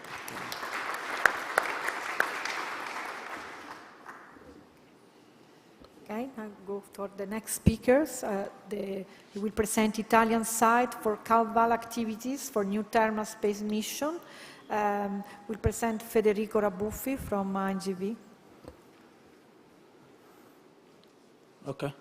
Okay, now go for the next speakers. We will present Italian site for CalVal activities for new thermal space mission. We'll present Federico Rabuffi from NGV. Okay.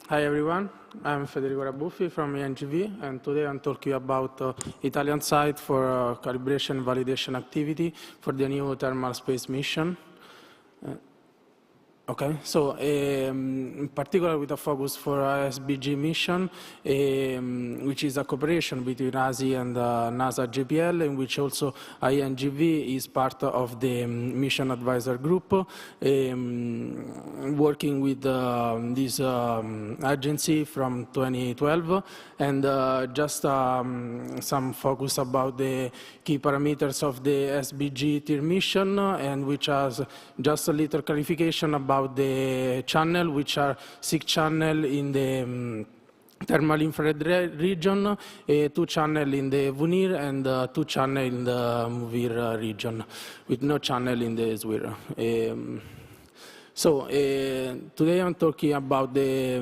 Hi everyone, I'm Federico Rabuffi from NGV, and today I'm talking about Italian site for calibration and validation activity for the new thermal space mission. Okay, so in particular with a focus for SBG mission, which is a cooperation between ASI and NASA JPL, in which also INGV is part of the mission advisor group, working with this agency from 2012, and just some focus about the key parameters of the SBG tier mission, and which has just a little clarification about the channel, which are 6 channels in the thermal infrared region, 2 channels in the VNIR, and 2 channels in the MUVIR region, with no channel in the SWIR. So today I'm talking about the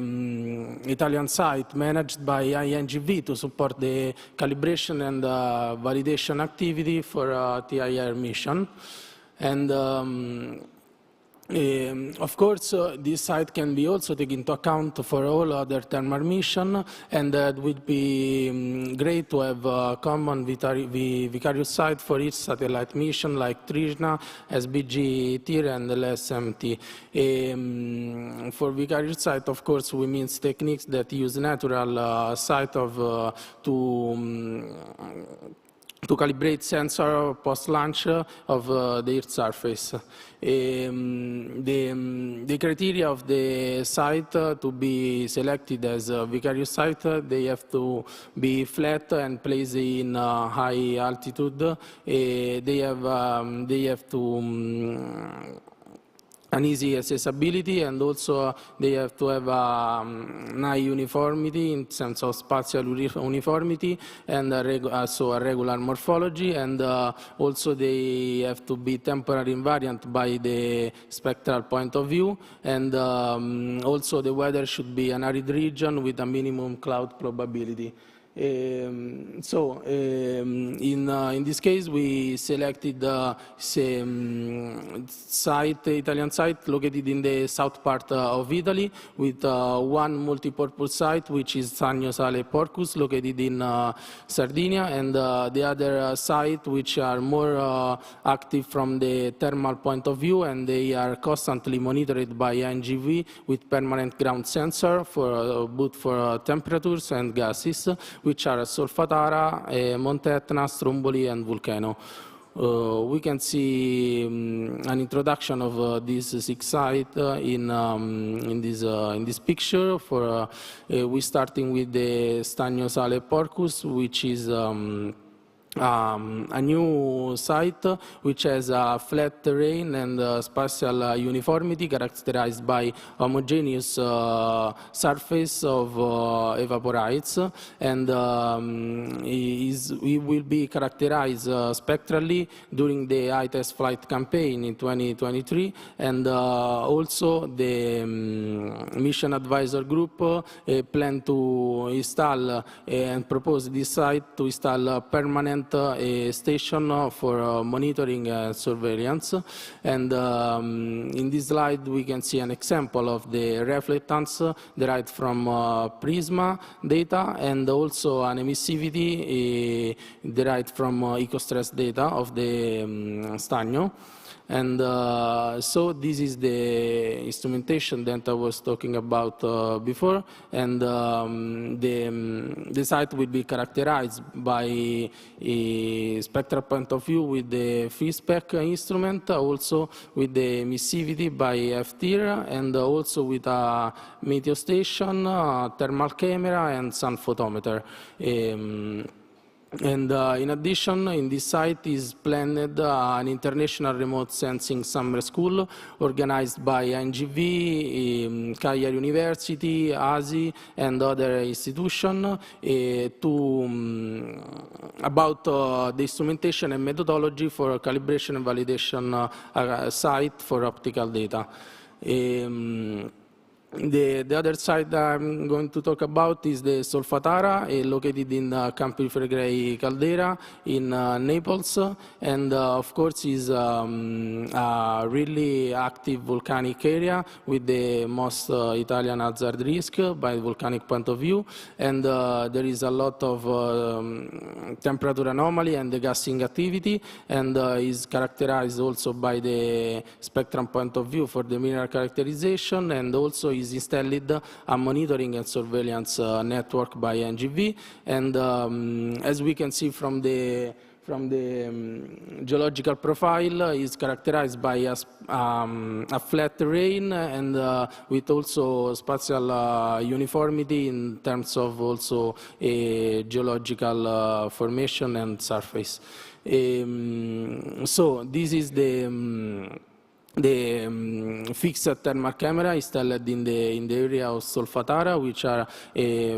Italian site managed by INGV to support the calibration and validation activity for TIR mission. And of course, this site can be also taken into account for all other thermal missions, and it would be great to have a common Vicarious site for each satellite mission, like Trishna, SBG TIR, and LSMT. For Vicarious site, of course, we mean techniques that use natural site of to calibrate sensor post-launch of the Earth's surface. The criteria of the site to be selected as a Vicarious site, they have to be flat and placed in high altitude. They have to an easy accessibility, and also they have to have a high uniformity in terms of spatial uniformity, and also a regular morphology, and also they have to be temporary invariant by the spectral point of view, and also the weather should be an arid region with a minimum cloud probability. In this case, we selected Italian site located in the south part of Italy, with one multi-purpose site, which is Sannio Sale Porcus, located in Sardinia, and the other site, which are more active from the thermal point of view, and they are constantly monitored by INGV with permanent ground sensor for both for temperatures and gases, which are Solfatara, Monte Etna, Stromboli, and Vulcano. We can see an introduction of these 6 sites in this picture. We're starting with the Stagno Sale Porcus, which is a new site which has a flat terrain and spatial uniformity characterized by homogeneous surface of evaporites, and it will be characterized spectrally during the ITES flight campaign in 2023, and also the mission advisor group plan to install and propose this site to install a permanent station for monitoring and surveillance. And in this slide we can see an example of the reflectance derived from Prisma data, and also an emissivity derived from ecostress data of the Stagno. And so this is the instrumentation that I was talking about before, and the site will be characterized by spectral point of view with the FISPEC instrument, also with the emissivity by FTIR, and also with a meteostation, thermal camera, and sun photometer. And in addition, in this site is planned an international remote sensing summer school organized by INGV, Cagliari University, ASI, and other institutions about the instrumentation and methodology for calibration and validation site for optical data. The other site I'm going to talk about is the Solfatara, located in Campi Flegrei Caldera in Naples, and of course is a really active volcanic area with the most Italian hazard risk by volcanic point of view, and there is a lot of temperature anomaly and degassing activity, and is characterized also by the spectrum point of view for the mineral characterization, and also is installed a monitoring and surveillance network by NGV. And as we can see from the geological profile, is characterized by a flat terrain and with also spatial uniformity in terms of also a geological formation and surface. So this is the fixed thermal camera installed in the area of Solfatara, which are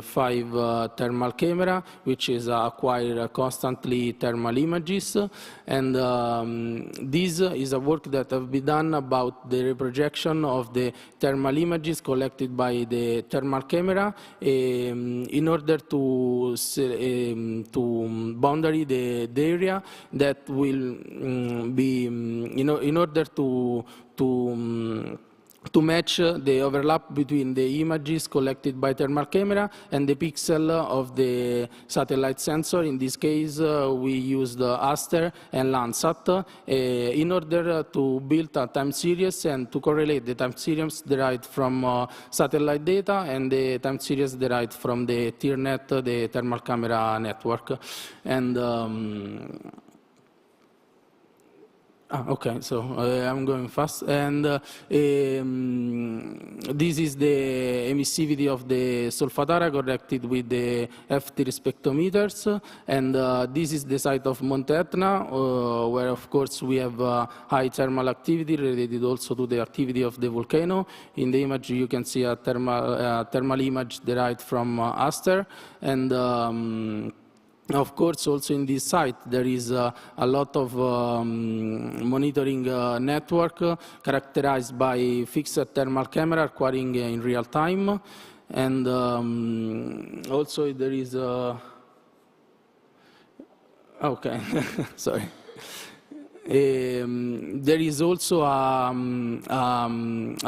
5 thermal camera, which is acquire constantly thermal images, and this is a work that have been done about the reprojection of the thermal images collected by the thermal camera in order to boundary the area that will be in order to match the overlap between the images collected by thermal camera and the pixel of the satellite sensor. In this case, we used Aster and Landsat in order to build a time series and to correlate the time series derived from satellite data and the time series derived from the TIRNet, the thermal camera network. And okay, so I'm going fast, and this is the emissivity of the Solfatara corrected with the FTIR spectrometers, and this is the site of Monte Etna, where of course we have high thermal activity related also to the activity of the volcano. In the image you can see a thermal image derived from Aster, and of course, also in this site, there is a lot of monitoring network characterized by fixed thermal camera acquiring in real time. And also there is okay, sorry. There is also a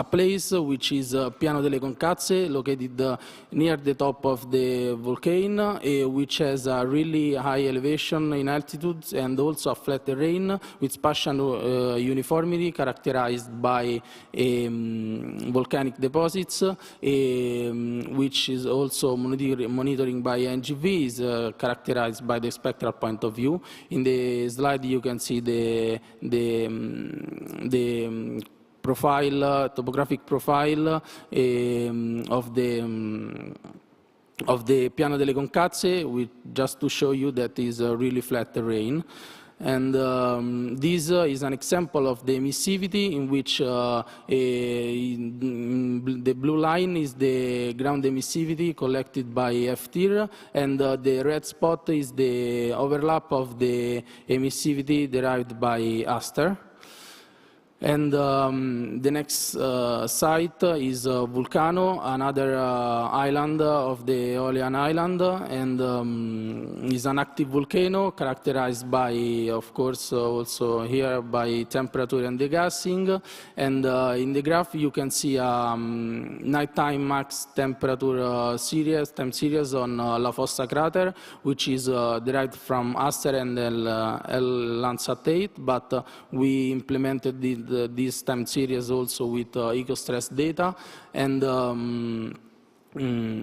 place which is Piano delle Concazze, located near the top of the volcano, which has a really high elevation in altitude and also a flat terrain with spatial uniformity characterized by volcanic deposits, which is also monitoring by NGV, is characterized by the spectral point of view. In the slide you can see the profile, topographic profile of the Piano delle Concazze, just to show you that is a really flat terrain. And this is an example of the emissivity in which the blue line is the ground emissivity collected by FTIR, and the red spot is the overlap of the emissivity derived by Aster. And the next site is Vulcano, another island of the Aeolian Island, and is an active volcano characterized by, of course, also here by temperature and degassing. And in the graph you can see nighttime max temperature time series on La Fossa crater, which is derived from Aster and Landsat 8, but we implemented this time series also with EcoStress data, and the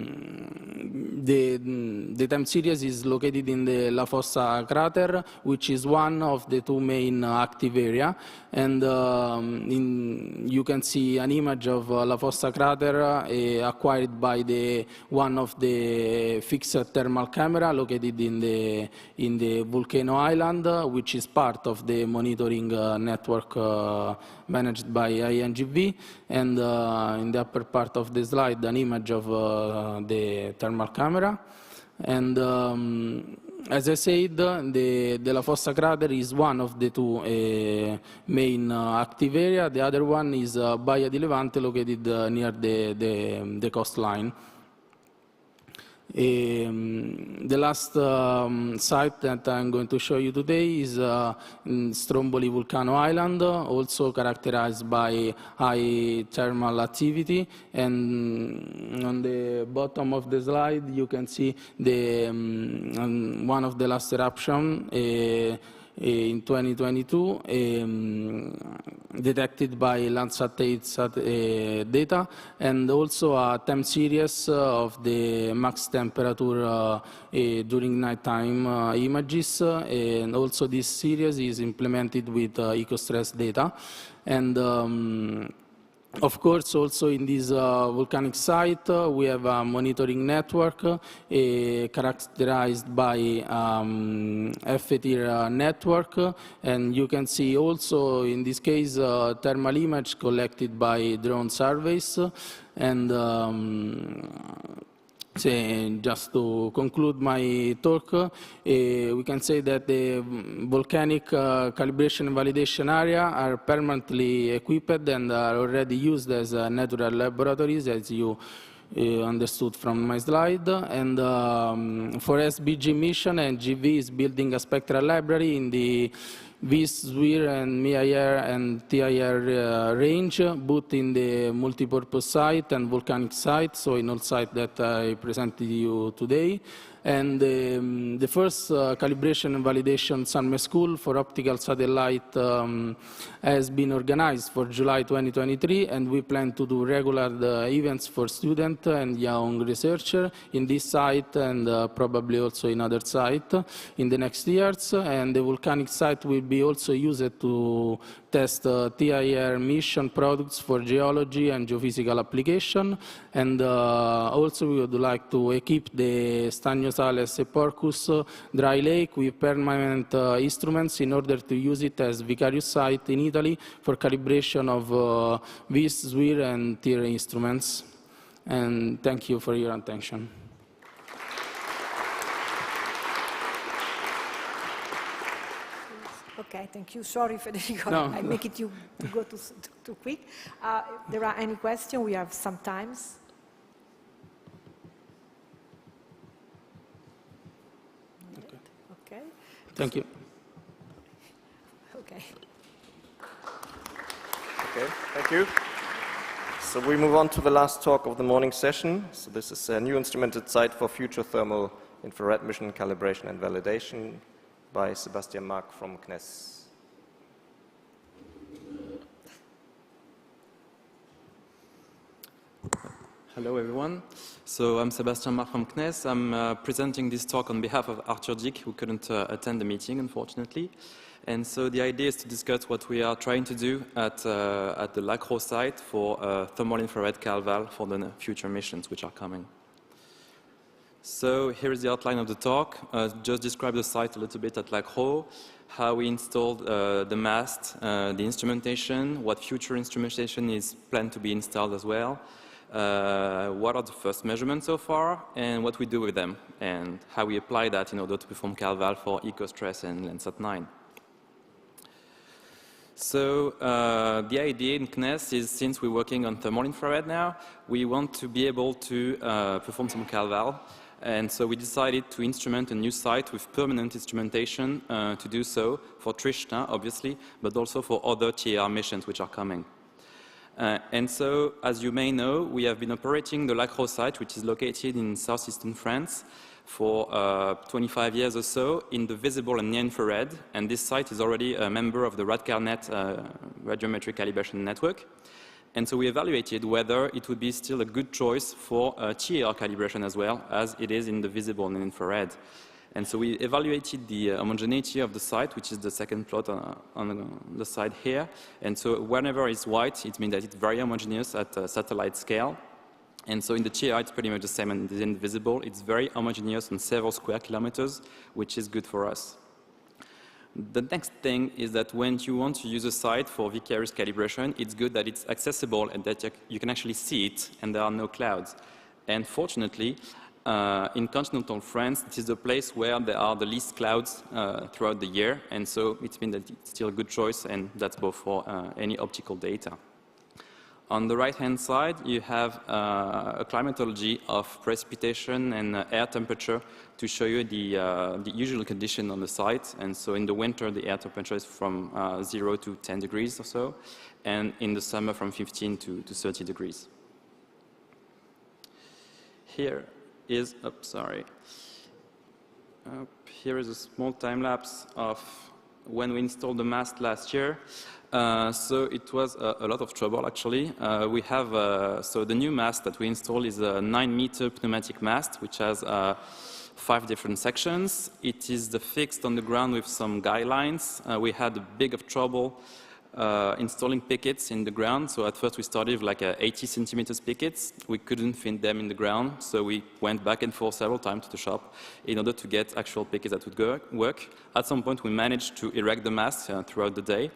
time series is located in the La Fossa crater, which is one of the two main active areas. And you can see an image of La Fossa crater acquired by one of the fixed thermal camera located in the Volcano Island, which is part of the monitoring network managed by INGV. And in the upper part of the slide, an image of the thermal camera. And as I said, the La Fossa crater is one of the two main active areas. The other one is Baia di Levante, located near the coastline. The last site that I'm going to show you today is Stromboli Volcano Island, also characterized by high thermal activity. And on the bottom of the slide, you can see one of the last eruptions in 2022, detected by Landsat 8 data, and also a time series of the max temperature during nighttime images. And also this series is implemented with EcoStress data. And of course, also in this volcanic site, we have a monitoring network characterized by FETIR network. And you can see also, in this case, thermal image collected by drone surveys. And just to conclude my talk, we can say that the volcanic calibration and validation area are permanently equipped and are already used as natural laboratories, as you understood from my slide. And for SBG mission, NGV is building a spectral library in the VIS, SWIR, and MIR and TIR range, both in the multipurpose site and volcanic site, so in all sites that I presented you today. And the first calibration and validation summer school for optical satellite has been organized for July 2023, and we plan to do regular events for students and young researchers in this site and probably also in other sites in the next years. And the volcanic site will be also used to test TIR mission products for geology and geophysical application. And also we would like to equip the Stagno Sales e Porcus dry lake with permanent instruments in order to use it as vicarious site in Italy for calibration of VIS, SWIR, and TIR instruments. And thank you for your attention. Okay, thank you. Sorry, Federico, No. I make it you go too quick. There are any questions? We have some times. Okay. Thank you. Okay. Okay, thank you. So we move on to the last talk of the morning session. So this is a new instrumented site for future thermal infrared mission calibration and validation by Sebastian Mark from CNES. Hello, everyone. So I'm Sebastian Mark from CNES. I'm presenting this talk on behalf of Arthur Dick, who couldn't attend the meeting, unfortunately. And so the idea is to discuss what we are trying to do at the Lacro site for thermal infrared CalVal for the future missions which are coming. So here is the outline of the talk. Just describe the site a little bit at Lacro, how we installed the mast, the instrumentation, what future instrumentation is planned to be installed as well, what are the first measurements so far, and what we do with them, and how we apply that in order to perform CalVal for EcoStress and Landsat 9. So the idea in CNES is, since we're working on thermal infrared now, we want to be able to perform some CalVal. And so we decided to instrument a new site with permanent instrumentation to do so for Trishna, obviously, but also for other TAR missions which are coming. And so, as you may know, we have been operating the Lacro site, which is located in southeastern France, for 25 years or so in the visible and near-infrared. And this site is already a member of the RadCalNet radiometric calibration network. And so we evaluated whether it would be still a good choice for TAR calibration as well, as it is in the visible and infrared. And so we evaluated the homogeneity of the site, which is the second plot on the side here. And so whenever it's white, it means that it's very homogeneous at satellite scale. And so in the TAR, it's pretty much the same, and in the visible, it's very homogeneous on several square kilometers, which is good for us. The next thing is that when you want to use a site for vicarious calibration, it's good that it's accessible and that you can actually see it and there are no clouds. And fortunately, in continental France, it is the place where there are the least clouds throughout the year, and so it means that it's still a good choice, and that's both for any optical data. On the right-hand side, you have a climatology of precipitation and air temperature to show you the usual condition on the site. And so in the winter, the air temperature is from 0 to 10 degrees or so, and in the summer from 15 to 30 degrees. Here is, here is a small time lapse of when we installed the mast last year. So it was a lot of trouble, actually. We have, so the new mast that we installed is a 9-meter pneumatic mast, which has 5 different sections. It is fixed on the ground with some guidelines. We had a big of trouble installing pickets in the ground. So at first we started with like 80 centimeters pickets. We couldn't fit them in the ground, so we went back and forth several times to the shop in order to get actual pickets that would work. At some point we managed to erect the mast throughout the day.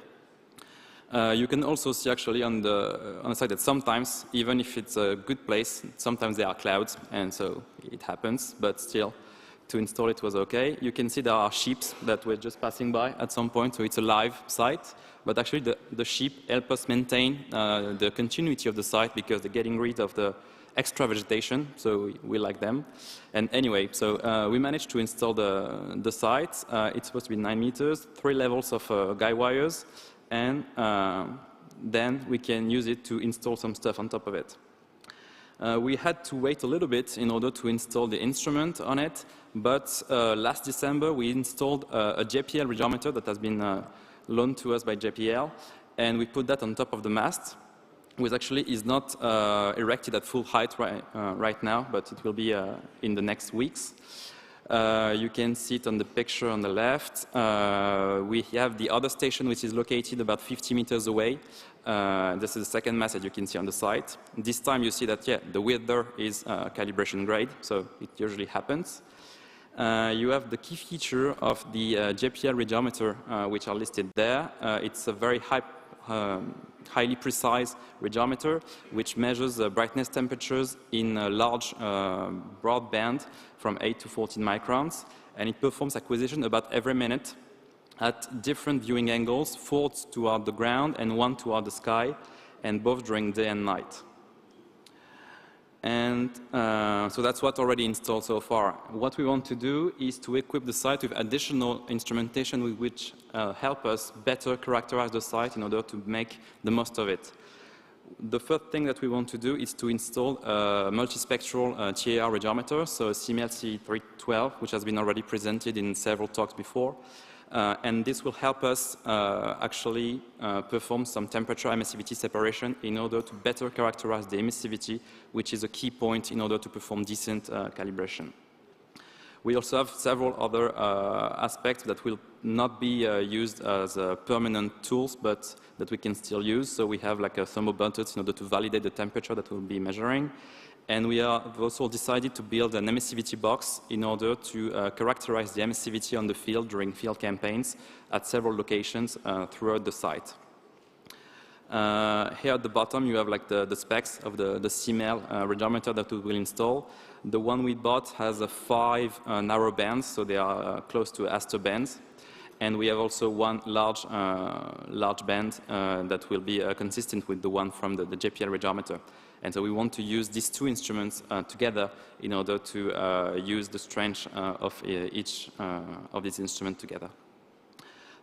You can also see actually on the side that sometimes, even if it's a good place, sometimes there are clouds, and so it happens, but still, to install it was okay. You can see there are sheep that were just passing by at some point, so it's a live site, but actually the sheep help us maintain the continuity of the site because they're getting rid of the extra vegetation, so we like them. And anyway, so we managed to install the site. It's supposed to be 9 meters, 3 levels of guy wires, and then we can use it to install some stuff on top of it. We had to wait a little bit in order to install the instrument on it, but last December we installed a JPL radiometer that has been loaned to us by JPL, and we put that on top of the mast, which actually is not erected at full height right now, but it will be in the next weeks. You can see it on the picture on the left. We have the other station, which is located about 50 meters away. This is the second mast that you can see on the site. This time you see that, yeah, the weather is calibration grade, so it usually happens. You have the key feature of the JPL radiometer, which are listed there. It's a very highly precise radiometer, which measures brightness temperatures in a large broad band from 8 to 14 microns, and it performs acquisition about every minute at different viewing angles, 4 toward the ground and 1 toward the sky, and both during day and night. And so that's what's already installed so far. What we want to do is to equip the site with additional instrumentation which help us better characterize the site in order to make the most of it. The first thing that we want to do is to install a multispectral TAR radiometer, so a CML C312, which has been already presented in several talks before. And this will help us actually perform some temperature emissivity separation in order to better characterize the emissivity, which is a key point in order to perform decent calibration. We also have several other aspects that will not be used as permanent tools, but that we can still use. So we have like a thermobuttons in order to validate the temperature that we'll be measuring. And we have also decided to build an emissivity box in order to characterize the emissivity on the field during field campaigns at several locations throughout the site. Here at the bottom you have like the specs of the CML radiometer that we will install. The one we bought has 5 narrow bands, so they are close to Astor bands. And we have also one large band that will be consistent with the one from the JPL radiometer. And so we want to use these 2 instruments together in order to use the strength of each of these instruments together.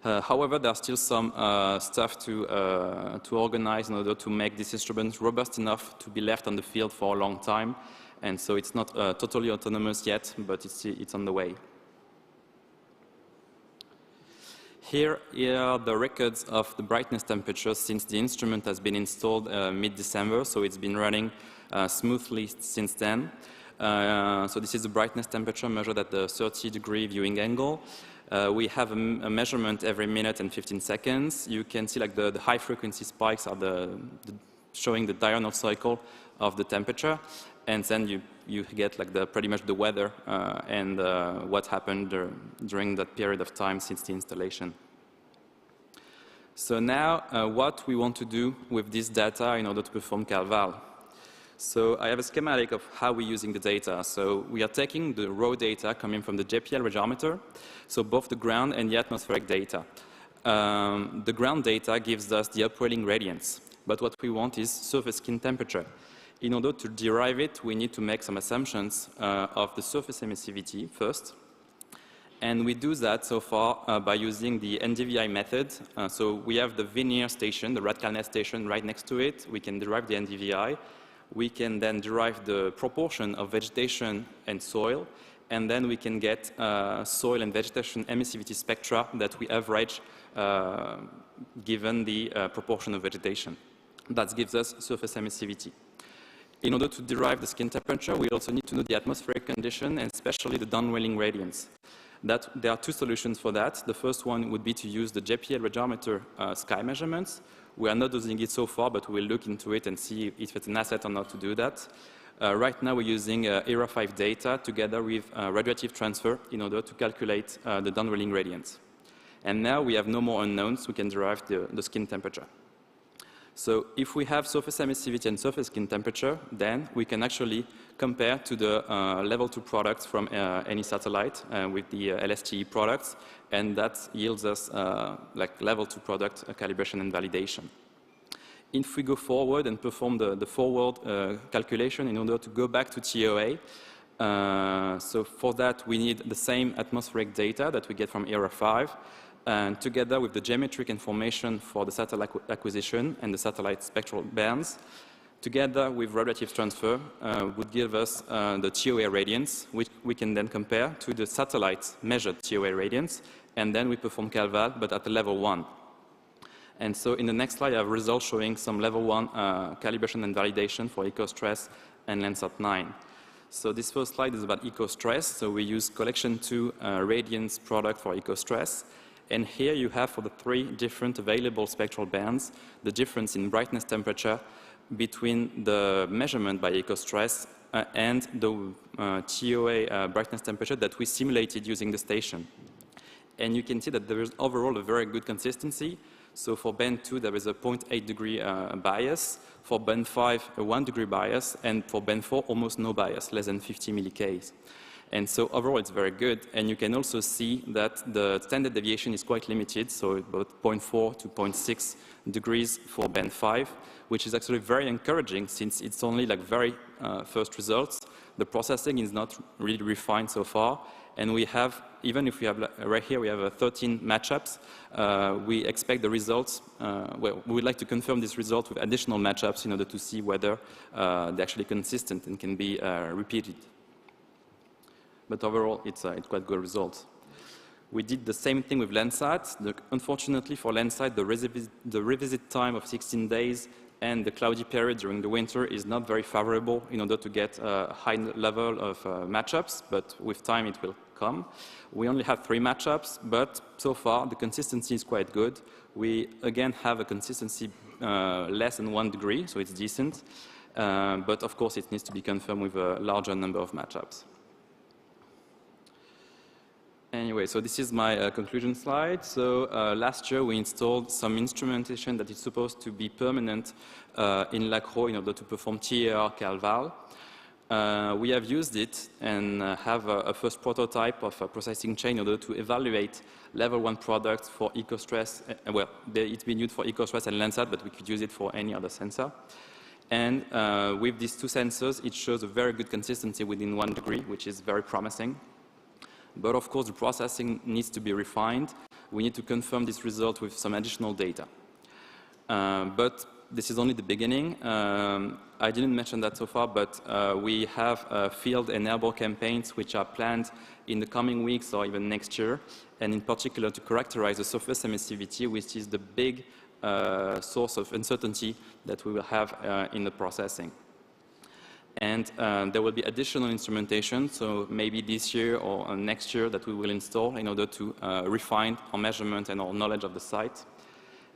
However, there are still some stuff to organize in order to make this instrument robust enough to be left on the field for a long time. And so it's not totally autonomous yet, but it's on the way. Here are the records of the brightness temperature since the instrument has been installed mid-December, so it's been running smoothly since then. So this is the brightness temperature measured at the 30-degree viewing angle. We have a measurement every minute and 15 seconds. You can see like the high-frequency spikes are showing the diurnal cycle of the temperature, and then you get like pretty much the weather and what happened during that period of time since the installation. So now what we want to do with this data in order to perform CalVal. So I have a schematic of how we're using the data. So we are taking the raw data coming from the JPL radiometer, so both the ground and the atmospheric data. The ground data gives us the upwelling radiance, but what we want is surface skin temperature. In order to derive it, we need to make some assumptions of the surface emissivity first. And we do that so far by using the NDVI method. So we have the Vernier station, the RadCalNet station right next to it. We can derive the NDVI. We can then derive the proportion of vegetation and soil, and then we can get soil and vegetation emissivity spectra that we average given the proportion of vegetation. That gives us surface emissivity. In order to derive the skin temperature, we also need to know the atmospheric condition and especially the downwelling radiance. There are two solutions for that. The first one would be to use the JPL radiometer sky measurements. We are not using it so far, but we'll look into it and see if it's an asset or not to do that. Right now, we're using ERA5 data together with radioactive transfer in order to calculate the downwelling radiance. And now we have no more unknowns. We can derive the skin temperature. So if we have surface emissivity and surface skin temperature, then we can actually compare to the level 2 products from any satellite with the LSTE products, and that yields us like level 2 product calibration and validation. If we go forward and perform the forward calculation in order to go back to TOA, so for that we need the same atmospheric data that we get from ERA5, and together with the geometric information for the satellite acquisition and the satellite spectral bands, together with radioactive transfer, would give us the TOA radiance, which we can then compare to the satellite measured TOA radiance, and then we perform CalVal, but at the level 1. And so in the next slide, I have results showing some level 1 calibration and validation for EcoStress and Landsat 9. So this first slide is about EcoStress. So we use Collection 2 radiance product for EcoStress. And here you have, for the 3 different available spectral bands, the difference in brightness temperature between the measurement by EcoStress and the TOA brightness temperature that we simulated using the station. And you can see that there is overall a very good consistency. So for band 2, there is a 0.8 degree bias. For band 5, a 1 degree bias. And for band 4, almost no bias, less than 50 millik's. And so overall, it's very good. And you can also see that the standard deviation is quite limited, so about 0.4 to 0.6 degrees for band 5, which is actually very encouraging since it's only like very first results. The processing is not really refined so far. And we have, even if we have, right here, we have 13 matchups, we expect the results, well, we would like to confirm this result with additional matchups in order to see whether they're actually consistent and can be repeated. But overall, it's quite good results. We did the same thing with Landsat. Unfortunately for Landsat, the revisit time of 16 days and the cloudy period during the winter is not very favorable in order to get a high level of matchups, but with time it will come. We only have 3 matchups, but so far the consistency is quite good. We again have a consistency less than 1 degree, so it's decent. But of course it needs to be confirmed with a larger number of matchups. Anyway, so this is my conclusion slide. So last year we installed some instrumentation that is supposed to be permanent in LACRO in order to perform TAR CalVal. We have used it and have a first prototype of a processing chain in order to evaluate level 1 products for EcoStress. Well, it's been used for EcoStress and Landsat, but we could use it for any other sensor. And with these 2 sensors, it shows a very good consistency within 1 degree, which is very promising. But of course, the processing needs to be refined. We need to confirm this result with some additional data. But this is only the beginning. I didn't mention that so far, but we have field and airborne campaigns which are planned in the coming weeks or even next year, and in particular to characterize the surface emissivity, which is the big source of uncertainty that we will have in the processing. And there will be additional instrumentation, so maybe this year or next year, that we will install in order to refine our measurement and our knowledge of the site.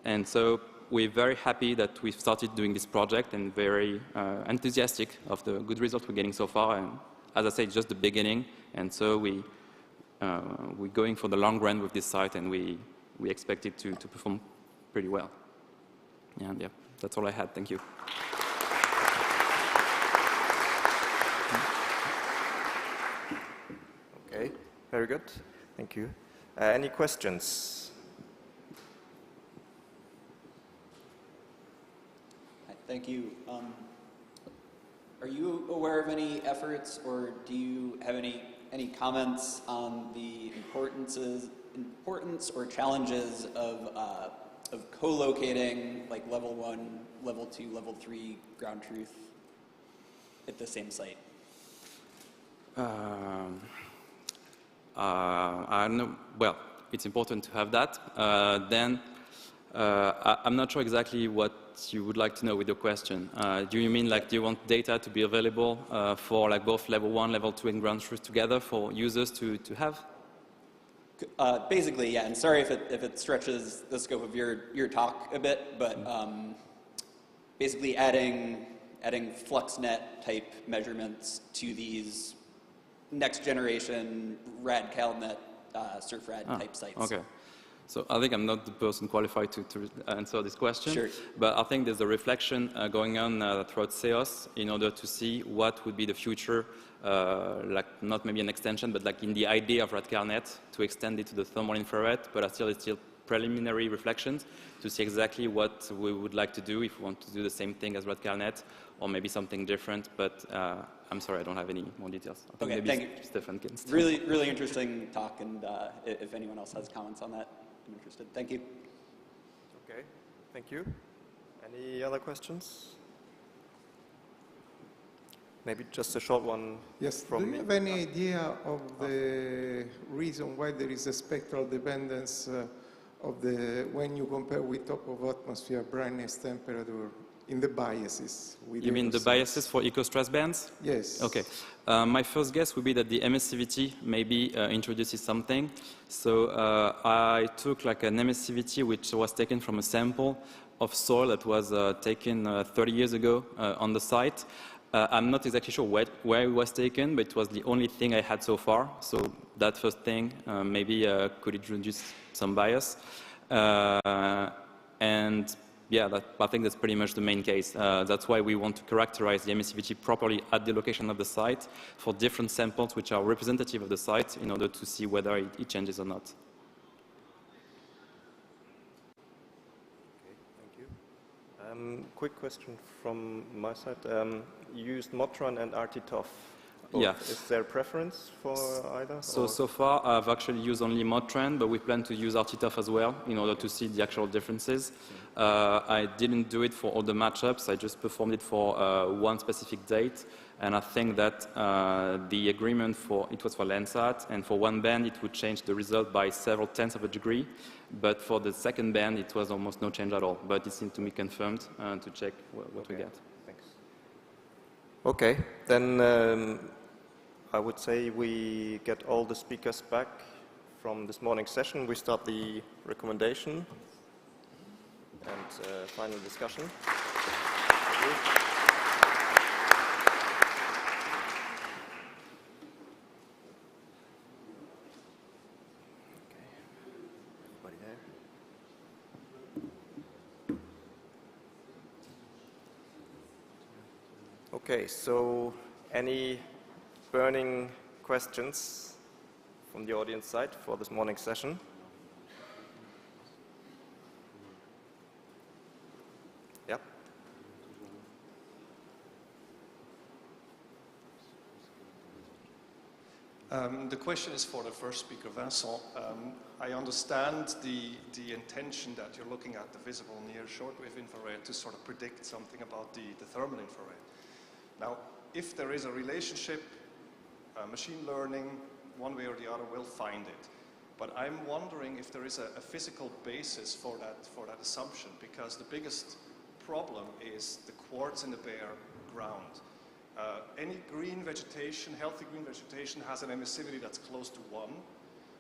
And so we're very happy that we've started doing this project and very enthusiastic of the good results we're getting so far. And as I said, it's just the beginning. And so we're going for the long run with this site, and we expect it to perform pretty well. And yeah, that's all I had. Thank you. Okay, very good. Thank you. Any questions? Thank you. Are you aware of any efforts, or do you have any comments on the importance or challenges of co-locating like level 1, level 2, level 3 ground truth at the same site? I don't know. Well, it's important to have that. I'm not sure exactly what you would like to know with your question. Do you mean like, do you want data to be available for like both level 1, level 2 and ground truth together for users to have? Basically, yeah. And sorry if it stretches the scope of your talk a bit, but basically adding FluxNet type measurements to these next generation RadCalNet SurfRad type sites. Okay. So I think I'm not the person qualified to answer this question. Sure. But I think there's a reflection going on throughout SEOS in order to see what would be the future, like not maybe an extension, but like in the idea of RadCalNet to extend it to the thermal infrared, but it's still preliminary reflections to see exactly what we would like to do, if we want to do the same thing as RadCalNet or maybe something different. But I'm sorry, I don't have any more details. I think Okay, maybe thank you. Stefan can still. Really interesting talk, and if anyone else has comments on that, I'm interested. Thank you. Okay, thank you. Any other questions? Maybe just a short one. Yes, from do you me. have any idea of the reason why there is a spectral dependence of when you compare with top of atmosphere brightness temperature in the biases? You mean the biases for eco-stress bands? Yes. Okay. My first guess would be that the emissivity maybe introduces something. So I took like an emissivity which was taken from a sample of soil that was taken 30 years ago on the site. I'm not exactly sure where it was taken, but it was the only thing I had so far. So that first thing maybe could introduce some bias. And yeah, I think that's pretty much the main case. That's why we want to characterize the emissivity properly at the location of the site for different samples which are representative of the site in order to see whether it changes or not. Okay, thank you. Quick question from my side. You used Motron and RTTOF. Yeah. Is there a preference for either? So far, I've actually used only Motron, but we plan to use RTTOF as well in order to see the actual differences. I didn't do it for all the matchups. I just performed it for one specific date. And I think that the agreement it was for Landsat, and for one band, it would change the result by several tenths of a degree. But for the second band, it was almost no change at all. But it seemed to be confirmed to check what we get. Thanks. Okay, then I would say we get all the speakers back from this morning's session. We start the recommendation and final discussion. Okay, so any burning questions from the audience side for this morning's session? Yeah. The question is for the first speaker, Vincent. I understand the intention that you're looking at the visible near shortwave infrared to sort of predict something about the thermal infrared. Now, if there is a relationship, machine learning, one way or the other, will find it. But I'm wondering if there is a physical basis for that assumption, because the biggest problem is the quartz in the bare ground. Any green vegetation, healthy green vegetation, has an emissivity that's close to 1,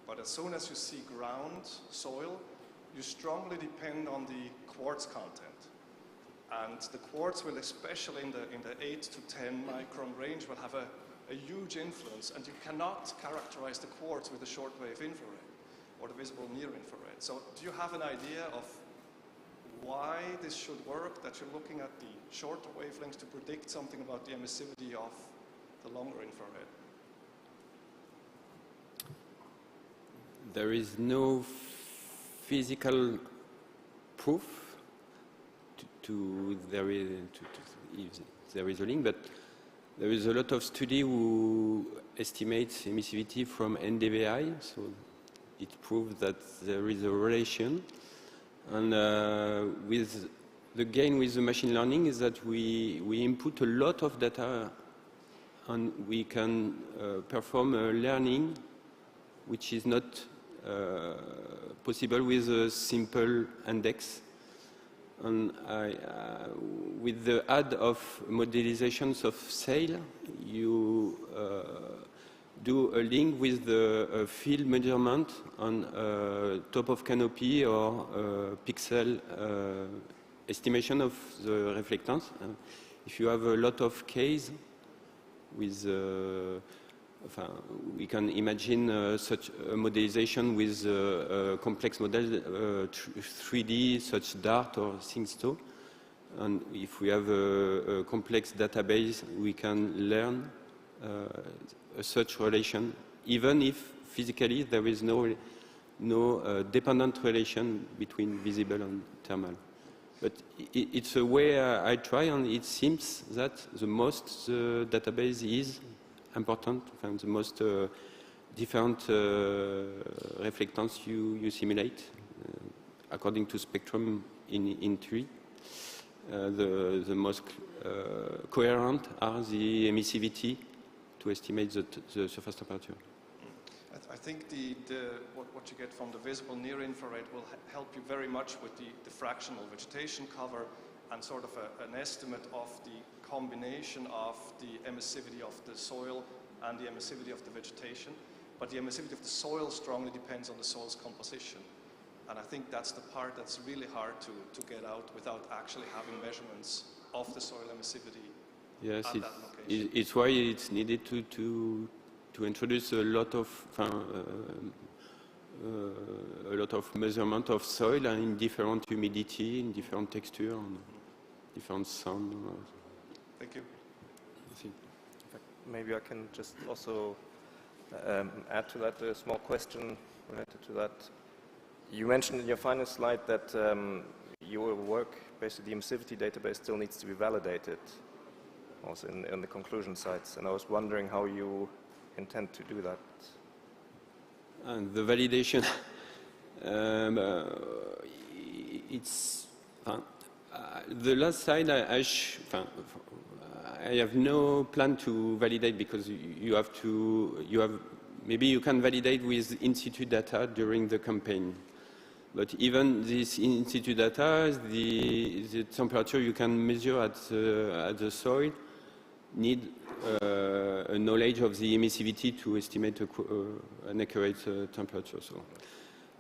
but as soon as you see ground, soil, you strongly depend on the quartz content. And the quartz will, especially in the 8 to 10 micron range, will have a huge influence, and you cannot characterize the quartz with the shortwave infrared or the visible near infrared. So do you have an idea of why this should work, that you're looking at the shorter wavelengths to predict something about the emissivity of the longer infrared? There is no physical proof if there is a link, but there is a lot of study who estimates emissivity from NDVI, so it proves that there is a relation. And with the gain with the machine learning is that we input a lot of data and we can perform a learning which is not possible with a simple index. And with the add of modelizations of sail, you do a link with the field measurement on top of canopy or pixel estimation of the reflectance. If you have a lot of case with, we can imagine such a modelization with a complex model, 3D, such Dart or Thingsto. And if we have a complex database, we can learn such relation, even if physically there is no dependent relation between visible and thermal. But it's a way I try, and it seems that the most the database is important, and the most different reflectance you simulate, according to spectrum in tree. The most coherent are the emissivity to estimate the surface temperature. I think what you get from the visible near infrared will help you very much with the fractional vegetation cover and sort of an estimate of the combination of the emissivity of the soil and the emissivity of the vegetation. But the emissivity of the soil strongly depends on the soil's composition. And I think that's the part that's really hard to get out without actually having measurements of the soil emissivity. Yes, it's why it's needed to introduce a lot of measurement of soil and in different humidity, in different texture, and different sound. Thank you. Maybe I can just also add to that a small question related to that. You mentioned in your final slide that your work, basically the emissivity database, still needs to be validated, also in the conclusion sites. And I was wondering how you intend to do that. And the validation, it's the last slide. I have no plan to validate, because maybe you can validate with in situ data during the campaign. But even this in situ data, the temperature you can measure at the soil need a knowledge of the emissivity to estimate an accurate temperature. So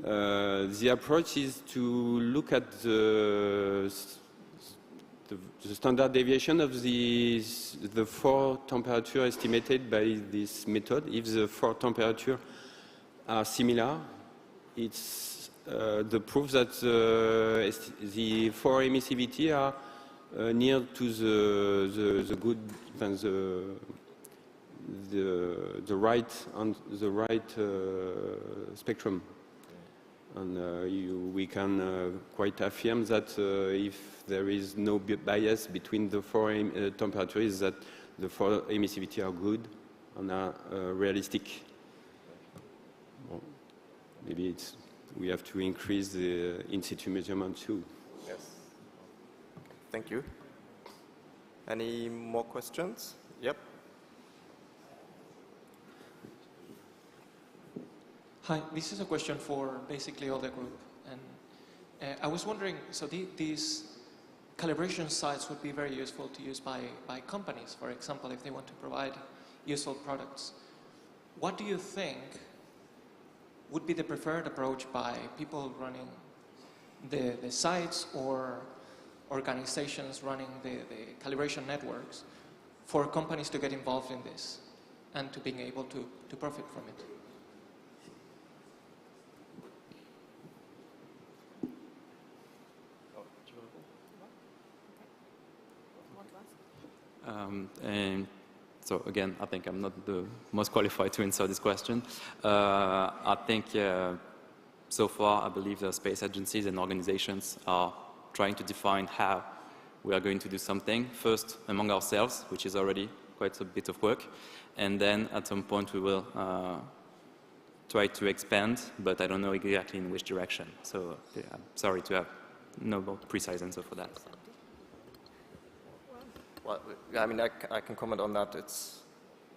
the approach is to look at the standard deviation of the 4 temperature estimated by this method. If the 4 temperature are similar, it's the proof that the 4 emissivity are near to the good, the right spectrum, and we can quite affirm that if there is no bias between the 4 temperatures, that the 4 emissivity are good and are realistic. maybe we have to increase the in-situ measurement too. Yes. Thank you. Any more questions? Yep. Hi, this is a question for basically all the group. And I was wondering, so these calibration sites would be very useful to use by companies, for example, if they want to provide useful products. What do you think would be the preferred approach by people running the sites or organizations running the calibration networks for companies to get involved in this and to being able to profit from it? And so again, I think I'm not the most qualified to answer this question. I think so far, I believe the space agencies and organizations are trying to define how we are going to do something, first among ourselves, which is already quite a bit of work, and then at some point we will try to expand, but I don't know exactly in which direction. So yeah, I'm sorry to have no precise answer for that. Well, I mean, I can comment on that. It's,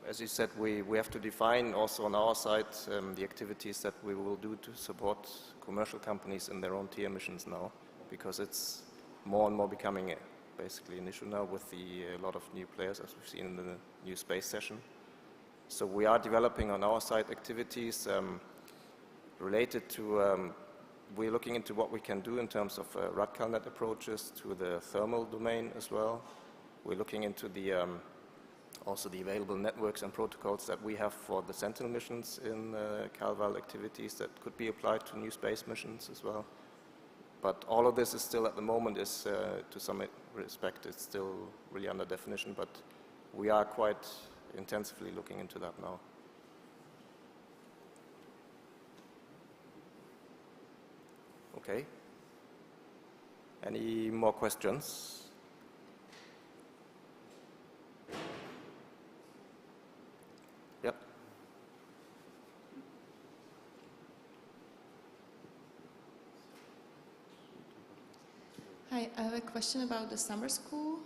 as you said, we have to define also on our side the activities that we will do to support commercial companies in their own TIA missions now, because it's more and more becoming basically an issue now with a lot of new players, as we've seen in the new space session. So we are developing on our side activities related to, we're looking into what we can do in terms of RadCalNet approaches to the thermal domain as well. We're looking into the also the available networks and protocols that we have for the Sentinel missions in CalVal activities that could be applied to new space missions as well. But all of this is still at the moment is, to some respect, it's still really under definition, but we are quite intensively looking into that now. Okay. Any more questions? Yep. Hi, I have a question about the summer school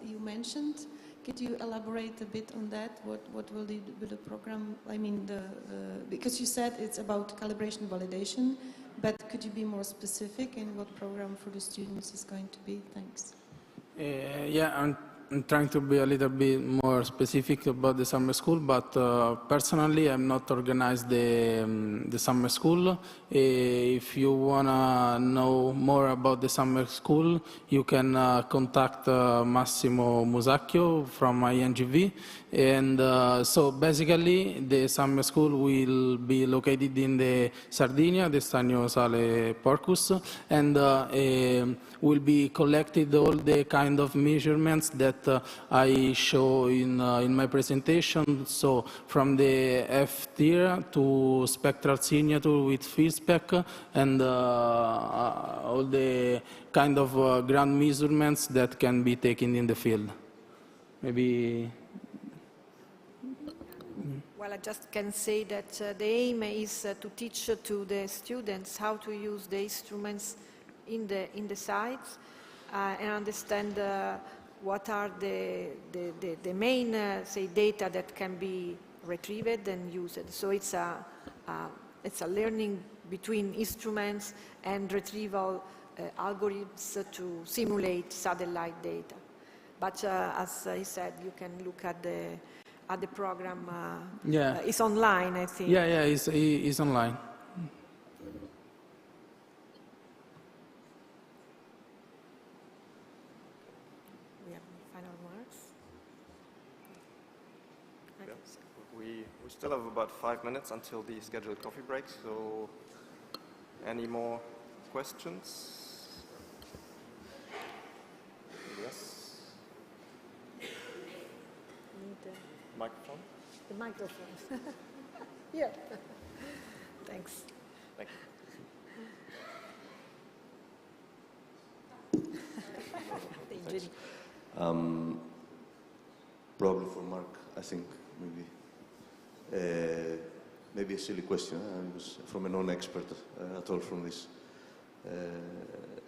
you mentioned. Could you elaborate a bit on that? What will be the program? I mean, because you said it's about calibration validation, but could you be more specific in what program for the students is going to be? Thanks. Yeah, I'm trying to be a little bit more specific about the summer school, but personally, I'm not organized the summer school. If you wanna know more about the summer school, you can contact Massimo Musacchio from INGV. And so basically, the summer school will be located in the Sardinia, the Stagno Sale Porcus, and will be collected all the kind of measurements that I show in my presentation. So from the F-tier to spectral signature with field spec and all the kind of ground measurements that can be taken in the field. Maybe. Well, I just can say that the aim is to teach to the students how to use the instruments in the sites and understand what are the main say data that can be retrieved and used. So it's a learning between instruments and retrieval algorithms to simulate satellite data. But as I said, you can look at the program. Yeah, it's online, I think. Yeah, it's online. We have final remarks. Yeah. We still have about 5 minutes until the scheduled coffee break, so any more questions? Yes. Microphone? The microphone. Yeah. Thanks. Thank you. Probably for Mark, I think, maybe. maybe a silly question. I was from a non-expert at all from this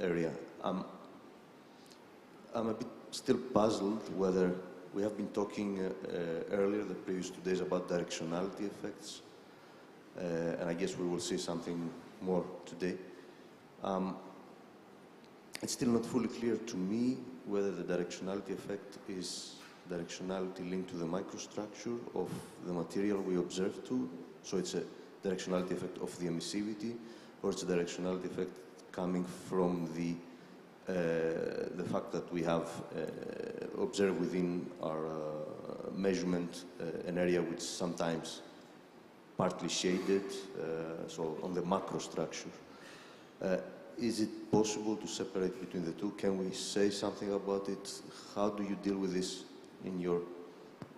area. I'm a bit still puzzled whether we have been talking earlier, the previous 2 days, about directionality effects, and I guess we will see something more today. It's still not fully clear to me whether the directionality effect is directionality linked to the microstructure of the material we observe to, so it's a directionality effect of the emissivity, or it's a directionality effect coming from the fact that we have observed within our measurement an area which is sometimes partly shaded, so on the macrostructure. Is it possible to separate between the two? Can we say something about it? How do you deal with this in your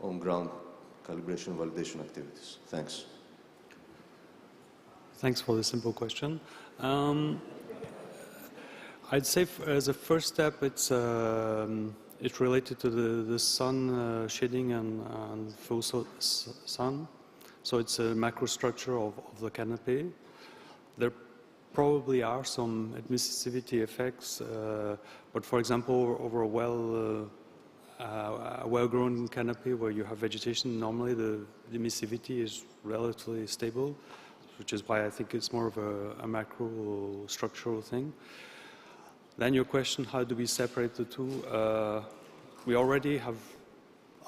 on-ground calibration validation activities? Thanks. Thanks for the simple question. I'd say as a first step, it's related to the sun shading and full sun. So it's a macrostructure of the canopy. There probably are some emissivity effects, but for example, over a well-grown canopy where you have vegetation, normally the emissivity is relatively stable, which is why I think it's more of a macro structural thing. Then your question, how do we separate the two? We already have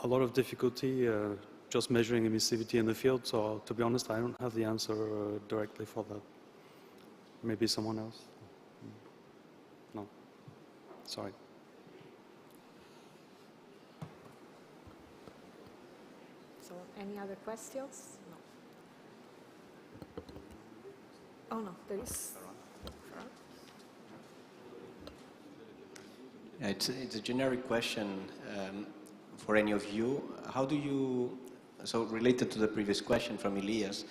a lot of difficulty just measuring emissivity in the field, so to be honest, I don't have the answer directly for that. Maybe someone else? No. Sorry. So, any other questions? No. Oh no, there is. It's a generic question for any of you. How do you, so related to the previous question from Elias,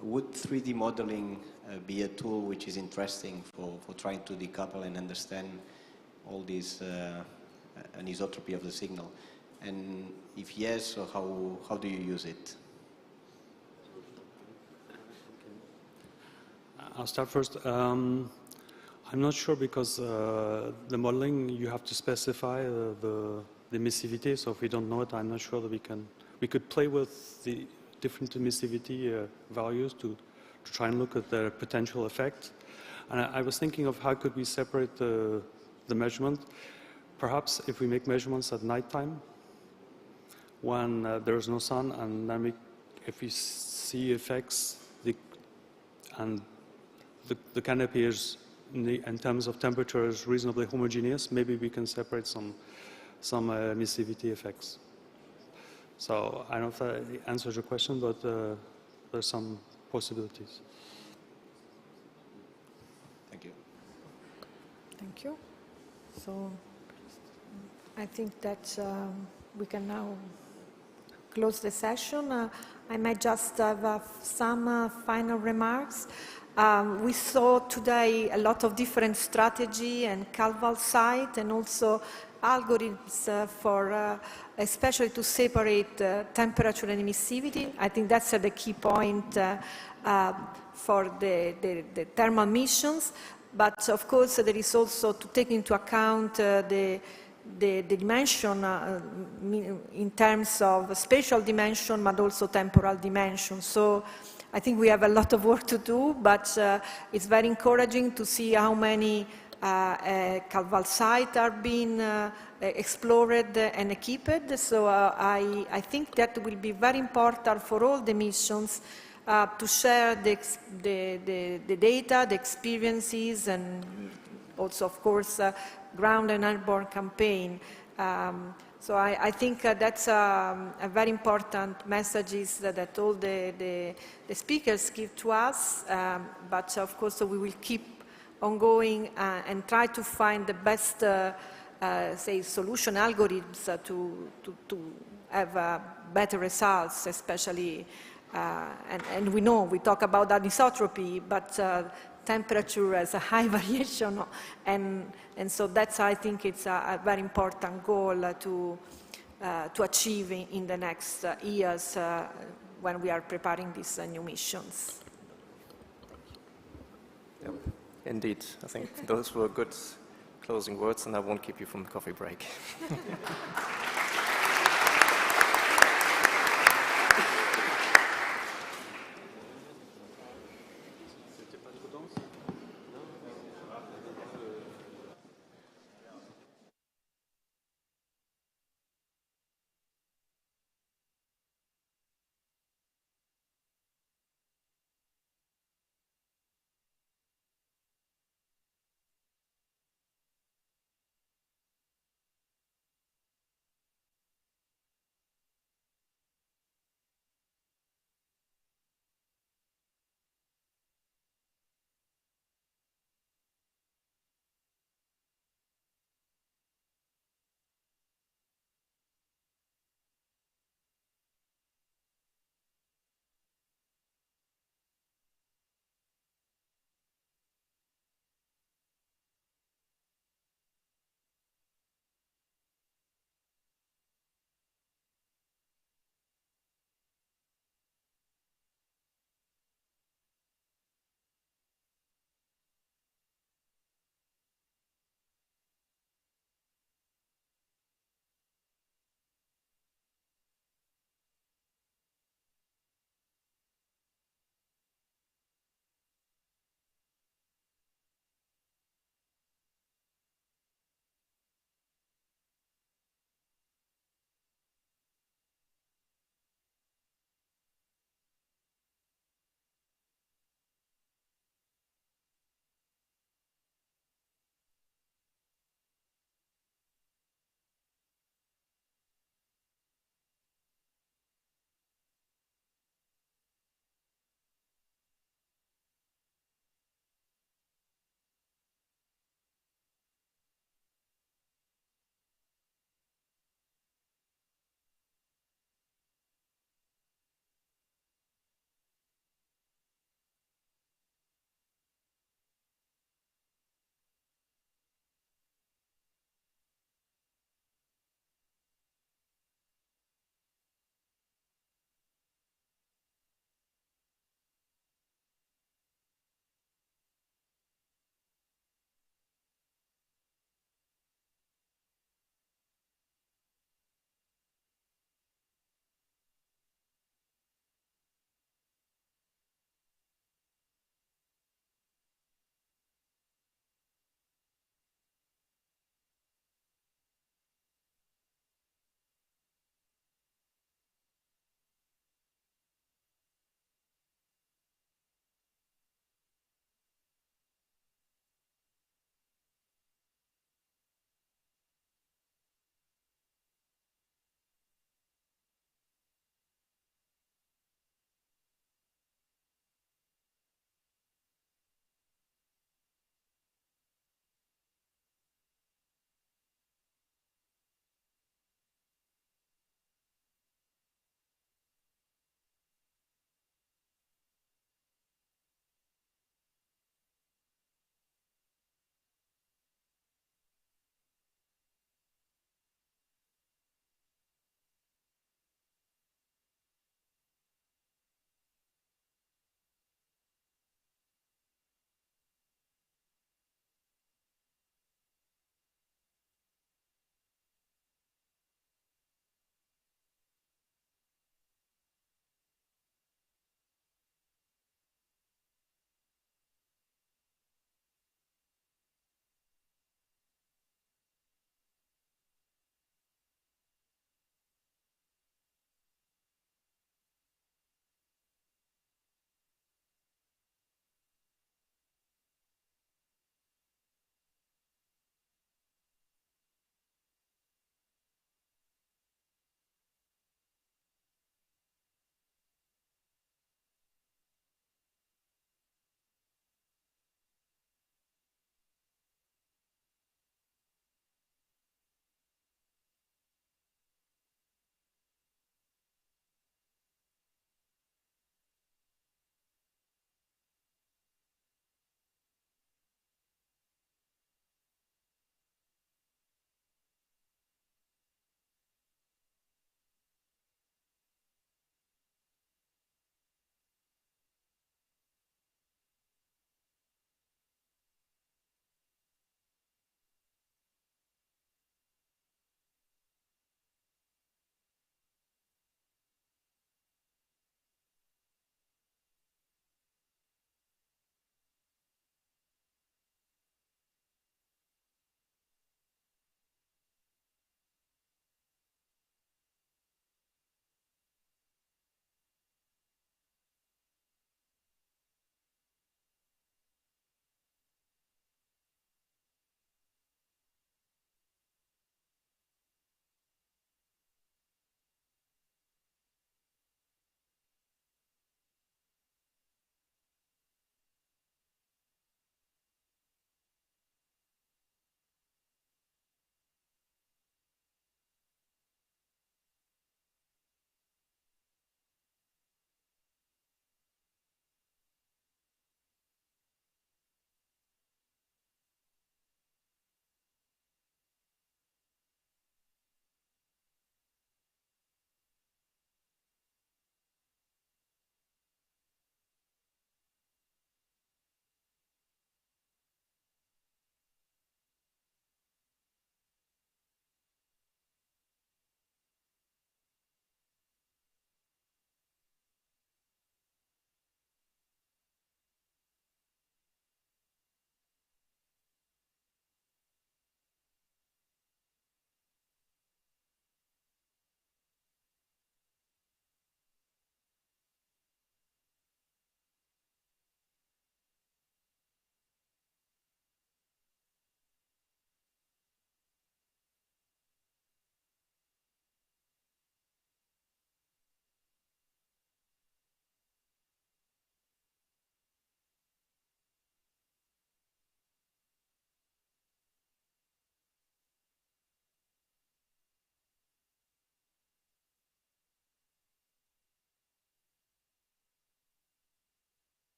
would 3D modeling be a tool which is interesting for trying to decouple and understand all these anisotropy of the signal? And if yes, so how do you use it? I'll start first. I'm not sure because the modeling, you have to specify the emissivity, so if we don't know it, I'm not sure that we could play with the different emissivity values to try and look at their potential effect. And I was thinking of how could we separate the measurement. Perhaps if we make measurements at nighttime, when there's no sun, and then if we see effects, and the canopy is, in terms of temperature, is reasonably homogeneous, maybe we can separate some emissivity effects. So I don't know if that answers your question, but there's some possibilities. Thank you. Thank you. So I think that we can now close the session. I might just have some final remarks. We saw today a lot of different strategy and Calval site and also algorithms for especially to separate temperature and emissivity. I think that's the key point for the thermal missions. But of course, there is also to take into account the dimension in terms of spatial dimension, but also temporal dimension. So I think we have a lot of work to do, but it's very encouraging to see how many Calval sites are being explored and equipped. So I think that will be very important for all the missions to share the data, the experiences, and also, of course, ground and airborne campaign. So I think that's a very important message that all the speakers give to us, but of course we will keep on going and try to find the best, say, solution algorithms to have better results, especially, and we know, we talk about anisotropy, but temperature has a high variation, and so that's, I think, it's a very important goal to achieve in the next years when we are preparing these new missions. Yep. Indeed, I think those were good closing words, and I won't keep you from the coffee break.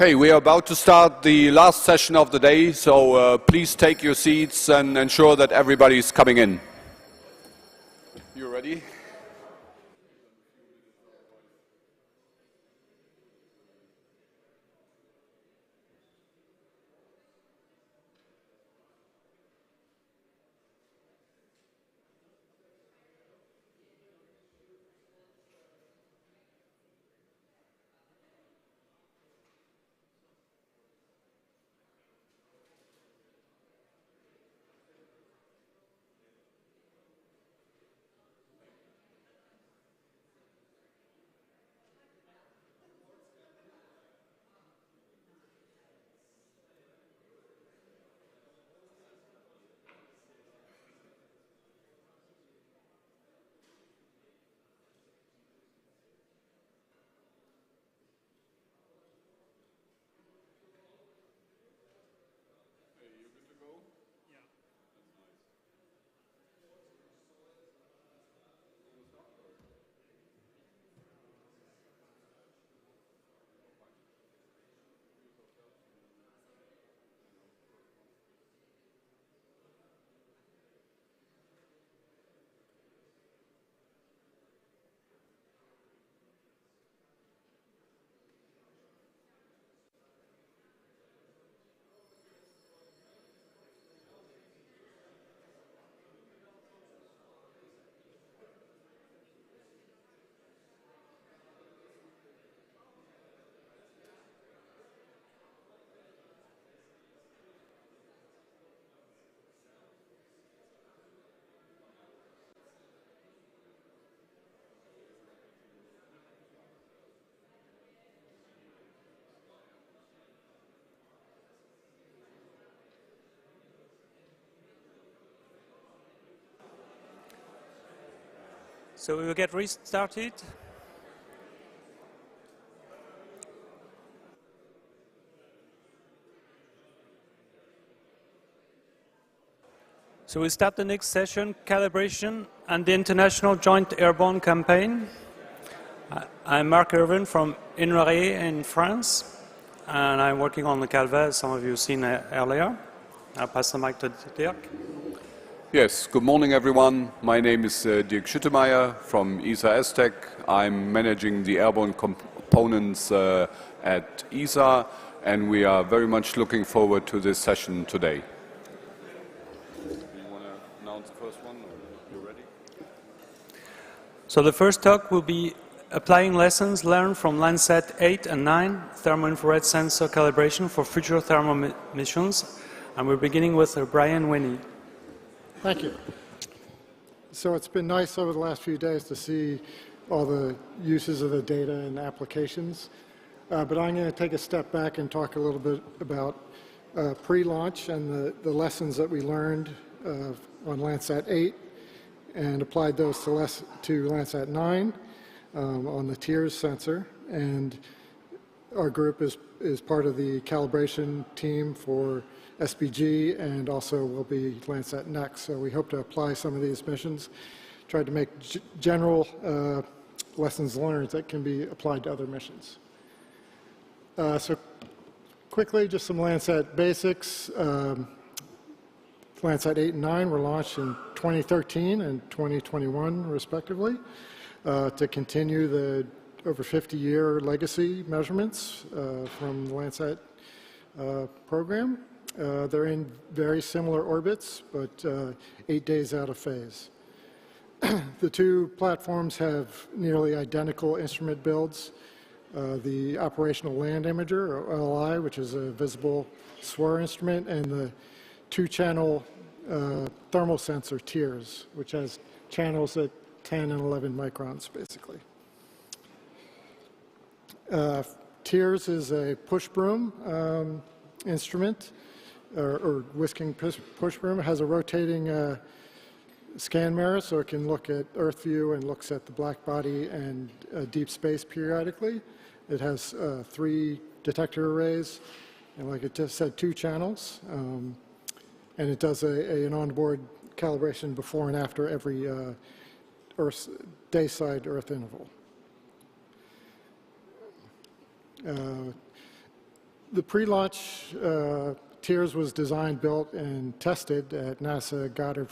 Okay, we are about to start the last session of the day, so please take your seats and ensure that everybody is coming in. You ready? So we will get restarted. So we start the next session, Calibration and the International Joint Airborne Campaign. I'm Marc Irvin from INRAE in France, and I'm working on the Calva, as some of you have seen earlier. I'll pass the mic to Dirk. Yes, good morning everyone. My name is Dirk Schüttemeyer from ESA ESTEC. I'm managing the airborne components at ESA, and we are very much looking forward to this session today. You want to announce the first one, or you ready? So the first talk will be applying lessons learned from Landsat 8 and 9, thermo-infrared sensor calibration for future thermal missions. And we're beginning with Brian Winnie. Thank you. So it's been nice over the last few days to see all the uses of the data and applications. But I'm going to take a step back and talk a little bit about pre-launch and the lessons that we learned on Landsat 8 and applied those to Landsat 9 on the TIRS sensor. And our group is part of the calibration team for SBG and also will be Landsat Next. So we hope to apply some of these missions, try to make general lessons learned that can be applied to other missions. So quickly, just some Landsat basics. Landsat 8 and 9 were launched in 2013 and 2021, respectively, to continue the over 50-year legacy measurements from the Landsat program. They're in very similar orbits, but 8 days out of phase. The two platforms have nearly identical instrument builds. The Operational Land Imager, or OLI, which is a visible SWIR instrument, and the two-channel thermal sensor, TIRS, which has channels at 10 and 11 microns, basically. TIRS is a push broom instrument, or whisking push broom. It has a rotating scan mirror, so it can look at Earth view and looks at the black body and deep space periodically. It has 3 detector arrays, and like it just said, 2 channels. And it does an onboard calibration before and after every day-side Earth interval. The pre-launch TIRS was designed, built, and tested at NASA Goddard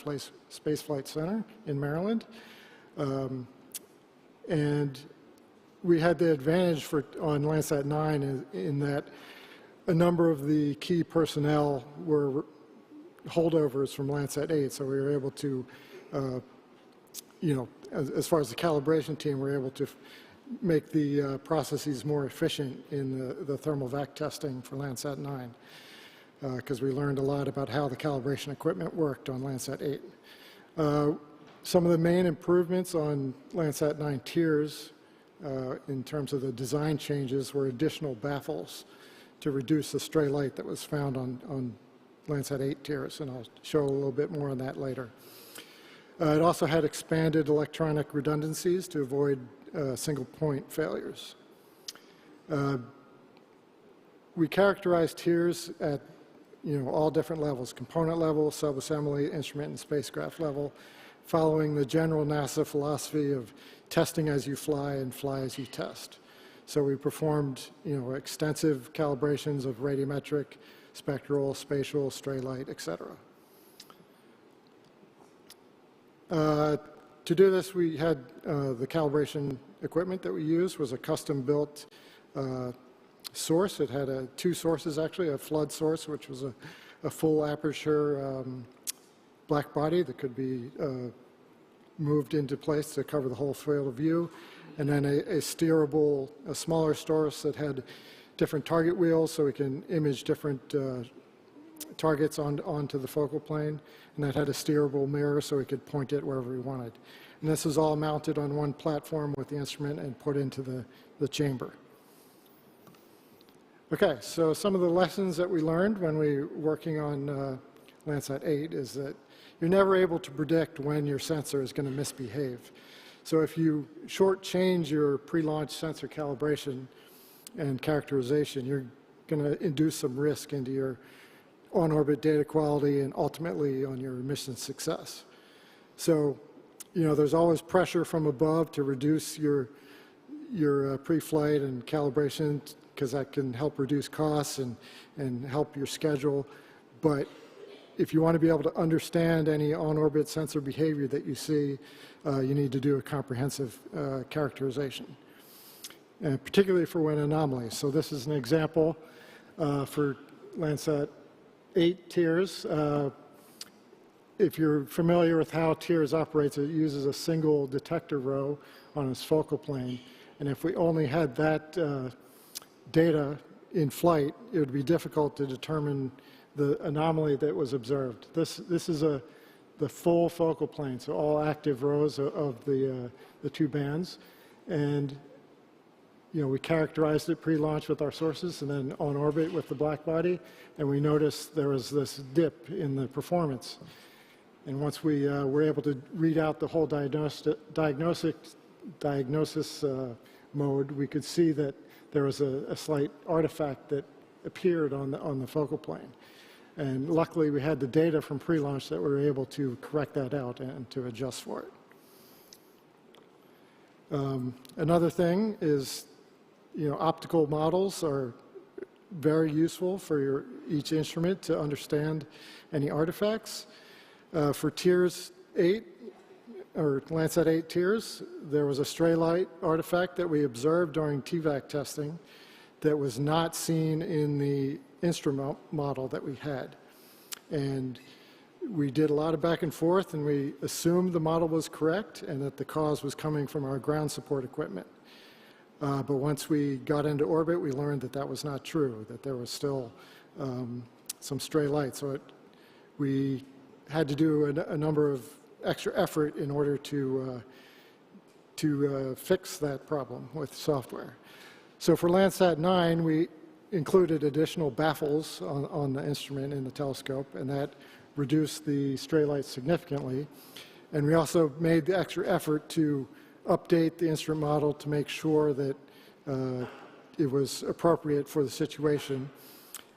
Space Flight Center in Maryland. And we had the advantage on Landsat 9 in that a number of the key personnel were holdovers from Landsat 8, so we were able to, as far as the calibration team, we were able to make the processes more efficient in the thermal vac testing for Landsat 9, because we learned a lot about how the calibration equipment worked on Landsat 8. Some of the main improvements on Landsat 9 TIRS in terms of the design changes were additional baffles to reduce the stray light that was found on Landsat 8 TIRS, and I'll show a little bit more on that later. It also had expanded electronic redundancies to avoid single point failures. We characterized TIRS at all different levels: component level, subassembly, instrument, and spacecraft level, following the general NASA philosophy of testing as you fly and fly as you test. So we performed extensive calibrations of radiometric, spectral, spatial, stray light, etc. To do this, we had the calibration equipment that we used was a custom-built source. It had two sources, actually, a flood source, which was a full aperture black body that could be moved into place to cover the whole field of view, and then a steerable, a smaller source that had different target wheels so we can image different targets onto the focal plane, and that had a steerable mirror so we could point it wherever we wanted. And this was all mounted on one platform with the instrument and put into the chamber. Okay, so some of the lessons that we learned when we were working on Landsat 8 is that you're never able to predict when your sensor is going to misbehave. So if you shortchange your pre-launch sensor calibration and characterization, you're going to induce some risk into your on-orbit data quality and ultimately on your mission success. So, there's always pressure from above to reduce your pre-flight and calibration, because that can help reduce costs and help your schedule. But if you want to be able to understand any on-orbit sensor behavior that you see, you need to do a comprehensive characterization, and particularly for when anomalies. So this is an example for Landsat 8 TIRS. If you're familiar with how TIRS operates, it uses a single detector row on its focal plane. And if we only had that data in flight, it would be difficult to determine the anomaly that was observed. This is the full focal plane, so all active rows of the two bands. And we characterized it pre-launch with our sources and then on orbit with the black body, and we noticed there was this dip in the performance. And once we were able to read out the whole diagnosis mode, we could see that there was a slight artifact that appeared on the focal plane. And luckily, we had the data from pre-launch that we were able to correct that out and to adjust for it. Another thing is, optical models are very useful for each instrument to understand any artifacts. For TIRS 8, or Landsat 8 TIRS, there was a stray light artifact that we observed during TVAC testing that was not seen in the instrument model that we had. And we did a lot of back and forth, and we assumed the model was correct and that the cause was coming from our ground support equipment. But once we got into orbit, we learned that that was not true, that there was still some stray light. So we had to do a number of extra effort in order to fix that problem with software. So for Landsat 9, we included additional baffles on the instrument in the telescope, and that reduced the stray light significantly. And we also made the extra effort to update the instrument model to make sure that it was appropriate for the situation.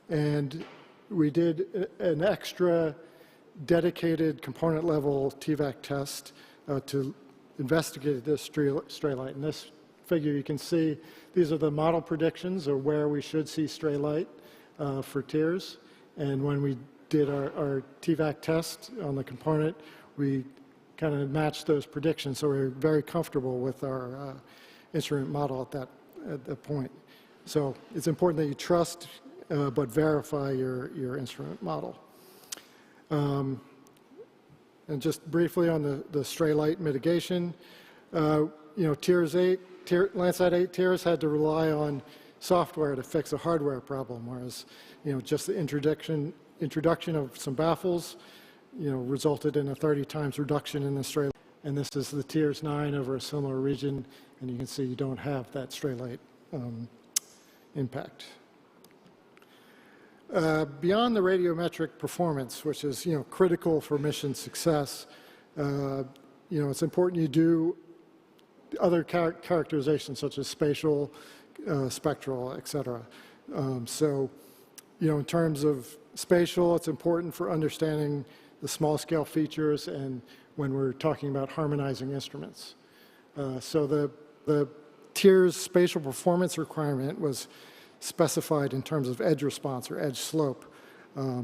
And we did an extra dedicated component level TVAC test to investigate this stray light. In this figure, you can see these are the model predictions of where we should see stray light for TIRS. And when we did our TVAC test on the component, we kind of matched those predictions. So we were very comfortable with our instrument model at that point. So it's important that you trust but verify your instrument model. And just briefly on the stray light mitigation, TIRS 8, Landsat 8 TIRS had to rely on software to fix a hardware problem, whereas just the introduction of some baffles resulted in a 30 times reduction in the stray light. And this is the TIRS 9 over a similar region, and you can see you don't have that stray light impact. Beyond the radiometric performance, which is critical for mission success, it's important you do other characterizations such as spatial, spectral, etc. In terms of spatial, it's important for understanding the small-scale features and when we're talking about harmonizing instruments. So the TIRS spatial performance requirement was specified in terms of edge response or edge slope.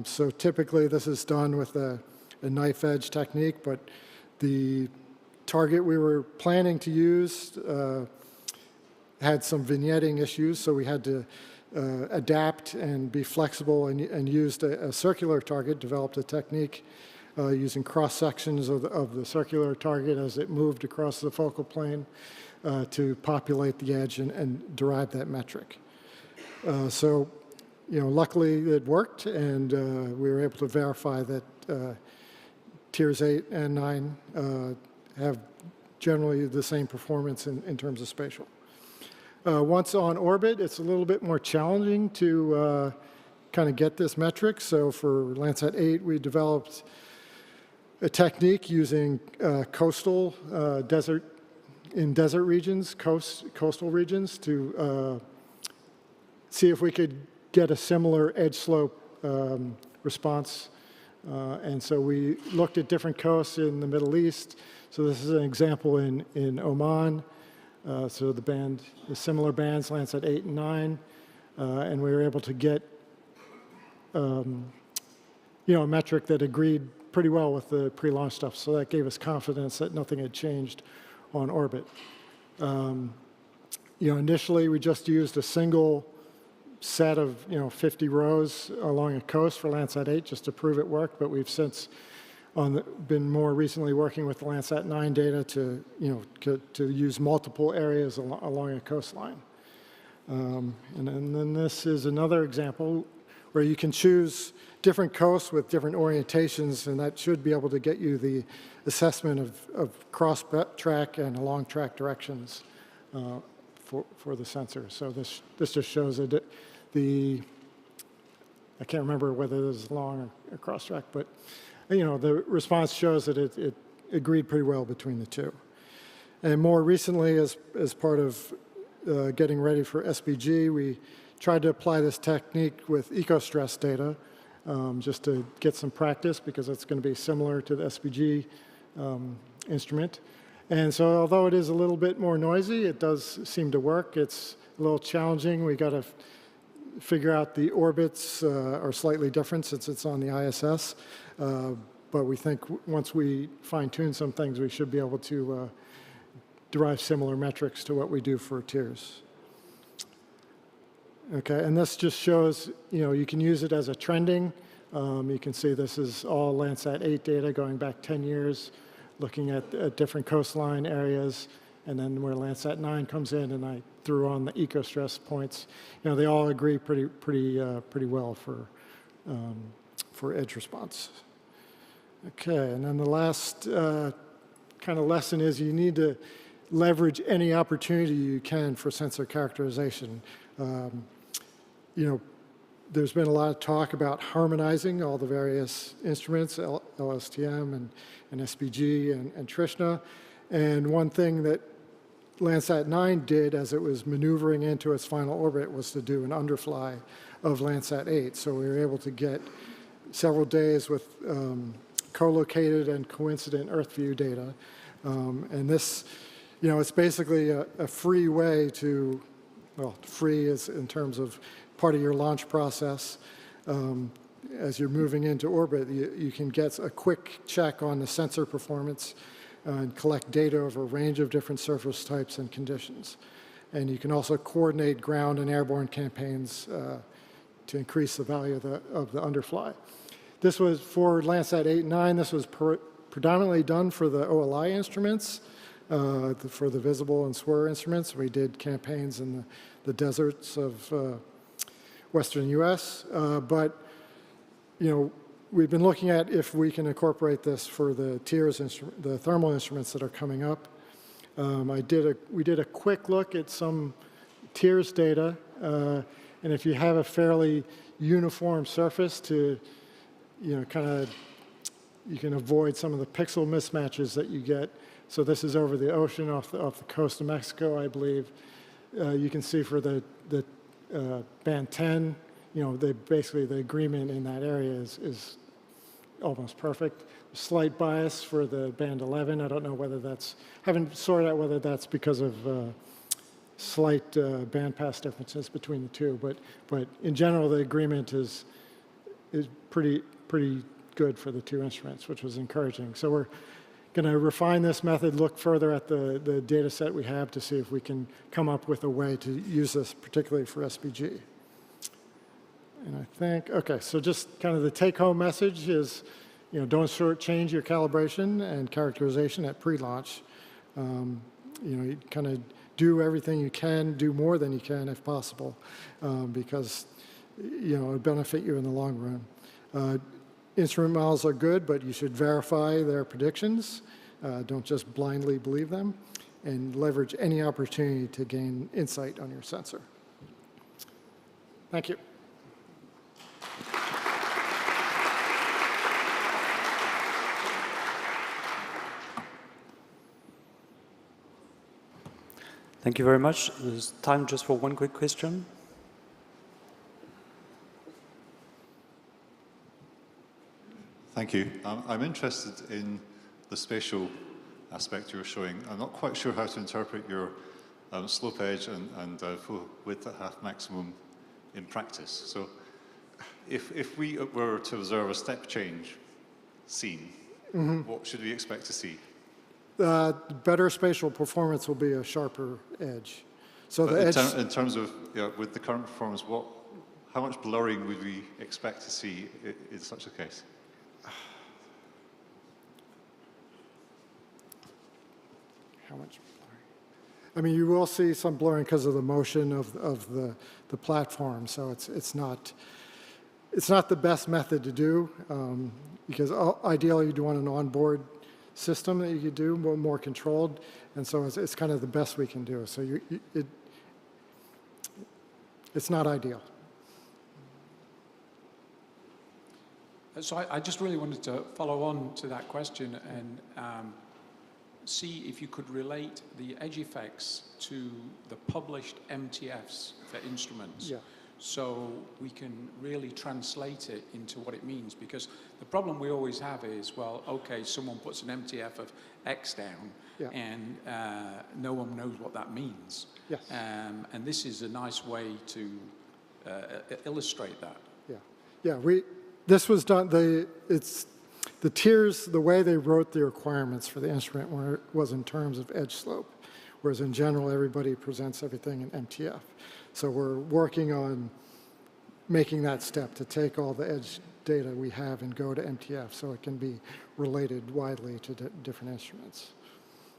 So typically this is done with a knife edge technique, but the target we were planning to use had some vignetting issues, so we had to adapt and be flexible and used a circular target, developed a technique using cross-sections of the circular target as it moved across the focal plane to populate the edge and derive that metric. Luckily it worked, and we were able to verify that TIRS 8 and 9 have generally the same performance in terms of spatial. Once on orbit, it's a little bit more challenging to kind of get this metric. So for Landsat 8, we developed a technique using coastal desert regions, coastal regions, to see if we could get a similar edge slope response. And so we looked at different coasts in the Middle East. So this is an example in Oman. So the similar bands, Landsat 8 and 9, and we were able to get a metric that agreed pretty well with the pre-launch stuff. So that gave us confidence that nothing had changed on orbit. Initially we just used a single set of 50 rows along a coast for Landsat 8 just to prove it worked, but we've since been more recently working with the Landsat 9 data to use multiple areas along a coastline. And then this is another example where you can choose different coasts with different orientations, and that should be able to get you the assessment of cross-track and along-track directions for the sensor. So this just shows that I can't remember whether this is long or cross-track, but the response shows that it agreed pretty well between the two. And more recently, as part of getting ready for SBG, we tried to apply this technique with ecostress data just to get some practice, because it's going to be similar to the SBG instrument. And so although it is a little bit more noisy, it does seem to work. It's a little challenging. We got to figure out the orbits are slightly different since it's on the ISS. But we think once we fine-tune some things, we should be able to derive similar metrics to what we do for TIRS. Okay, and this just shows, you can use it as a trending. You can see this is all Landsat 8 data going back 10 years, looking at different coastline areas, and then where Landsat 9 comes in, and I threw on the ecostress points. They all agree pretty well for edge response. Okay, and then the last kind of lesson is you need to leverage any opportunity you can for sensor characterization. There's been a lot of talk about harmonizing all the various instruments, LSTM and SBG and Trishna. And one thing that Landsat 9 did as it was maneuvering into its final orbit was to do an underfly of Landsat 8. So we were able to get several days with co-located and coincident Earth view data. And this, it's basically a free way to, well, free is in terms of part of your launch process. As you're moving into orbit, you can get a quick check on the sensor performance and collect data over a range of different surface types and conditions. And you can also coordinate ground and airborne campaigns to increase the value of the underfly. This was for Landsat 8 and 9. This was predominantly done for the OLI instruments, for the visible and SWIR instruments. We did campaigns in the deserts of western U.S. But we've been looking at if we can incorporate this for the TIRS the thermal instruments that are coming up. We did a quick look at some TIRS data, and if you have a fairly uniform surface to, you can avoid some of the pixel mismatches that you get. So this is over the ocean off the coast of Mexico, I believe. You can see for the band 10, basically the agreement in that area is almost perfect. Slight bias for the band 11. I don't know whether haven't sorted out whether that's because of slight bandpass differences between the two, but in general the agreement is pretty good for the two instruments, which was encouraging. So we're going to refine this method, look further at the data set we have to see if we can come up with a way to use this particularly for SPG. And I think, okay, so just kind of the take-home message is, don't shortchange your calibration and characterization at pre-launch. You kind of do everything you can, do more than you can if possible, because it'll benefit you in the long run. Instrument models are good, but you should verify their predictions. Don't just blindly believe them, and leverage any opportunity to gain insight on your sensor. Thank you. Thank you very much. There's time just for one quick question. Thank you. I'm interested in the spatial aspect you were showing. I'm not quite sure how to interpret your slope edge and full width at half maximum in practice. So if we were to observe a step change scene, what should we expect to see? Better spatial performance will be a sharper edge. So the edge, in terms of, with the current performance, how much blurring would we expect to see in such a case? How much blurring? I mean, you will see some blurring because of the motion of the platform. So it's not the best method to do because ideally you'd want an onboard system that you could do more controlled, and so it's kind of the best we can do. So it's not ideal. So I just really wanted to follow on to that question and see if you could relate the edge effects to the published MTFs for instruments. Yeah. So we can really translate it into what it means, because the problem we always have is, well, okay, someone puts an MTF of X down, yeah, and no one knows what that means. Yes. And this is a nice way to illustrate that. Yeah, yeah. This was done. The TIRS, the way they wrote the requirements for the instrument was in terms of edge slope, whereas in general everybody presents everything in MTF. So we're working on making that step to take all the edge data we have and go to MTF so it can be related widely to different instruments.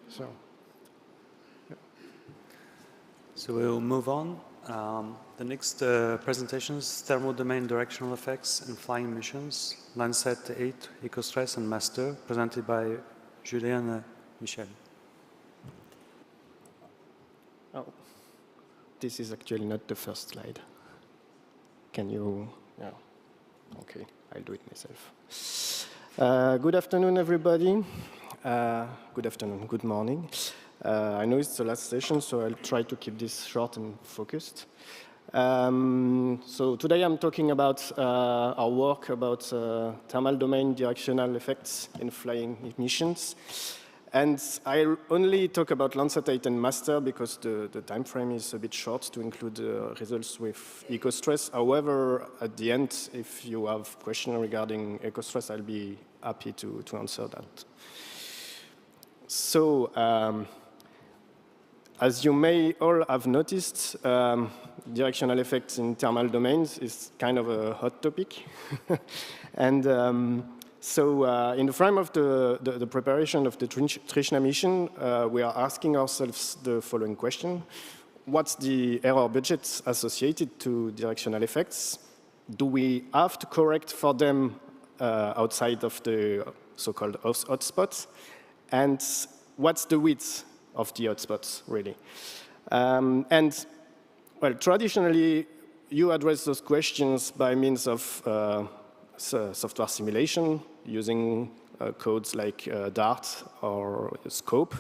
So, yeah. So we'll move on. The next presentation is Thermal Domain Directional Effects in Flying Missions, Landsat 8, EcoStress, and Master, presented by Julien Michel. Oh, this is actually not the first slide. Can you, yeah, okay, I'll do it myself. Good afternoon, everybody. Good afternoon, good morning. I know it's the last session, so I'll try to keep this short and focused. So today I'm talking about our work about thermal domain directional effects in flying missions. And I only talk about Landsat 8 and master because the time frame is a bit short to include results with EcoStress. However, at the end, if you have questions regarding EcoStress, I'll be happy to answer that. So, as you may all have noticed, directional effects in thermal domains is kind of a hot topic. And so in the frame of the preparation of the Trishna mission, we are asking ourselves the following question. What's the error budget associated to directional effects? Do we have to correct for them outside of the so-called hotspots? And what's the width of the hotspots, really? And, well, traditionally, you address those questions by means of software simulation using codes like Dart or Scope.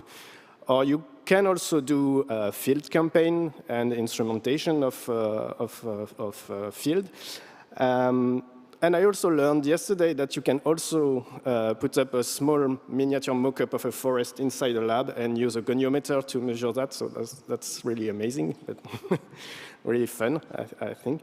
Or you can also do a field campaign and instrumentation of field. And I also learned yesterday that you can also put up a small miniature mock-up of a forest inside a lab and use a goniometer to measure that. So that's really amazing, but really fun, I think.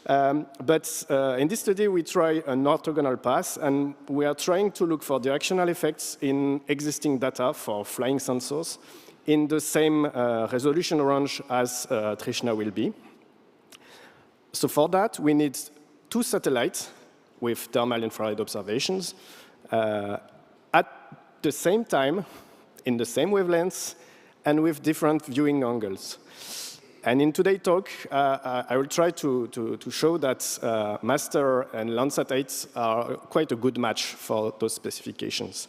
But in this study, we try an orthogonal path, and we are trying to look for directional effects in existing data for flying sensors in the same resolution range as Trishna will be. So for that, we need 2 satellites with thermal infrared observations at the same time, in the same wavelengths, and with different viewing angles. And in today's talk, I will try to show that Master and Landsat 8 are quite a good match for those specifications.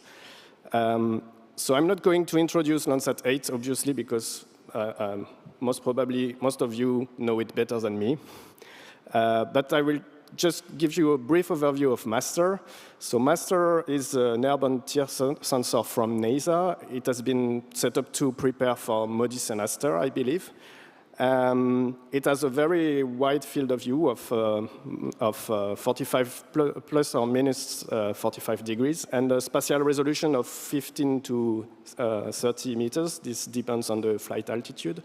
So I'm not going to introduce Landsat 8, obviously, because most probably most of you know it better than me. But I will just give you a brief overview of Master. So Master is an airborne tear sensor from NASA. It has been set up to prepare for MODIS and ASTER, I believe. It has a very wide field of view of 45 plus or minus 45 degrees and a spatial resolution of 15 to 30 meters. This depends on the flight altitude.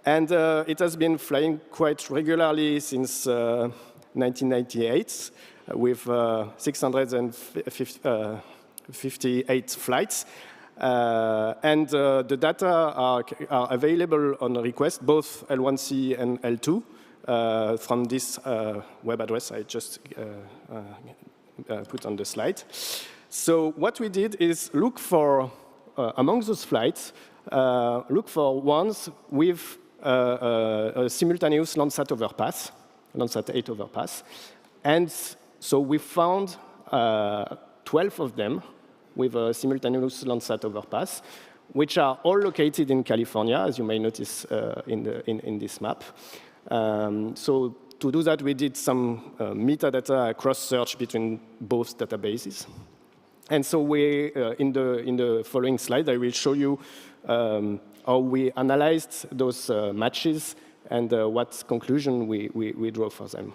And it has been flying quite regularly since 1998 with 658 flights. And the data are available on request, both L1C and L2, from this web address I just put on the slide. So what we did is look for, among those flights, look for ones with a simultaneous Landsat overpass, Landsat 8 overpass. And so we found 12 of them with a simultaneous Landsat overpass, which are all located in California, as you may notice in this map. So to do that, we did some metadata cross-search between both databases. And so we, in the following slide, I will show you how we analyzed those matches and what conclusion we draw from them.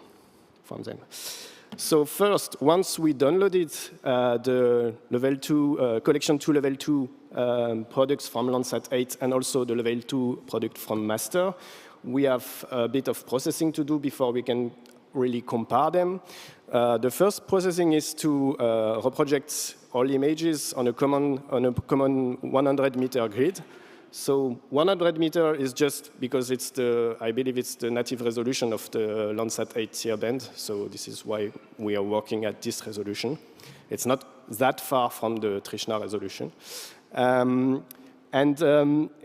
So first, once we downloaded the level 2, collection 2 level 2 products from Landsat 8 and also the level 2 product from Master, we have a bit of processing to do before we can really compare them. The first processing is to reproject all images on a common 100-meter grid. So 100 meter is just because it's I believe it's the native resolution of the Landsat 8 tier band. So this is why we are working at this resolution. It's not that far from the Trishna resolution.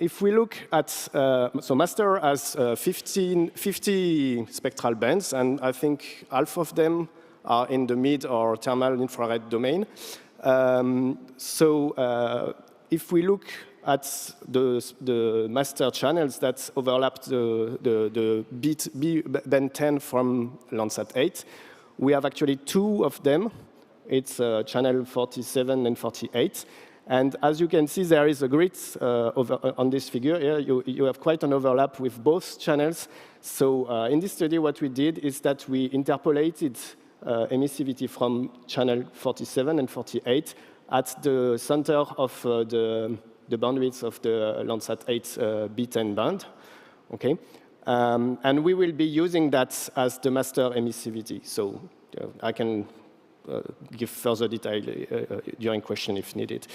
If we look at, so Master has 50 spectral bands, and I think half of them are in the mid or thermal infrared domain. If we look at the Master channels that overlap the band 10 from Landsat 8, we have actually 2 of them. It's channel 47 and 48. And as you can see, there is a grid on this figure here. You have quite an overlap with both channels. So in this study, what we did is that we interpolated emissivity from channel 47 and 48 at the center of the bandwidth of the Landsat 8 B10 band. Okay, and we will be using that as the master emissivity. So I can give further detail during question if needed.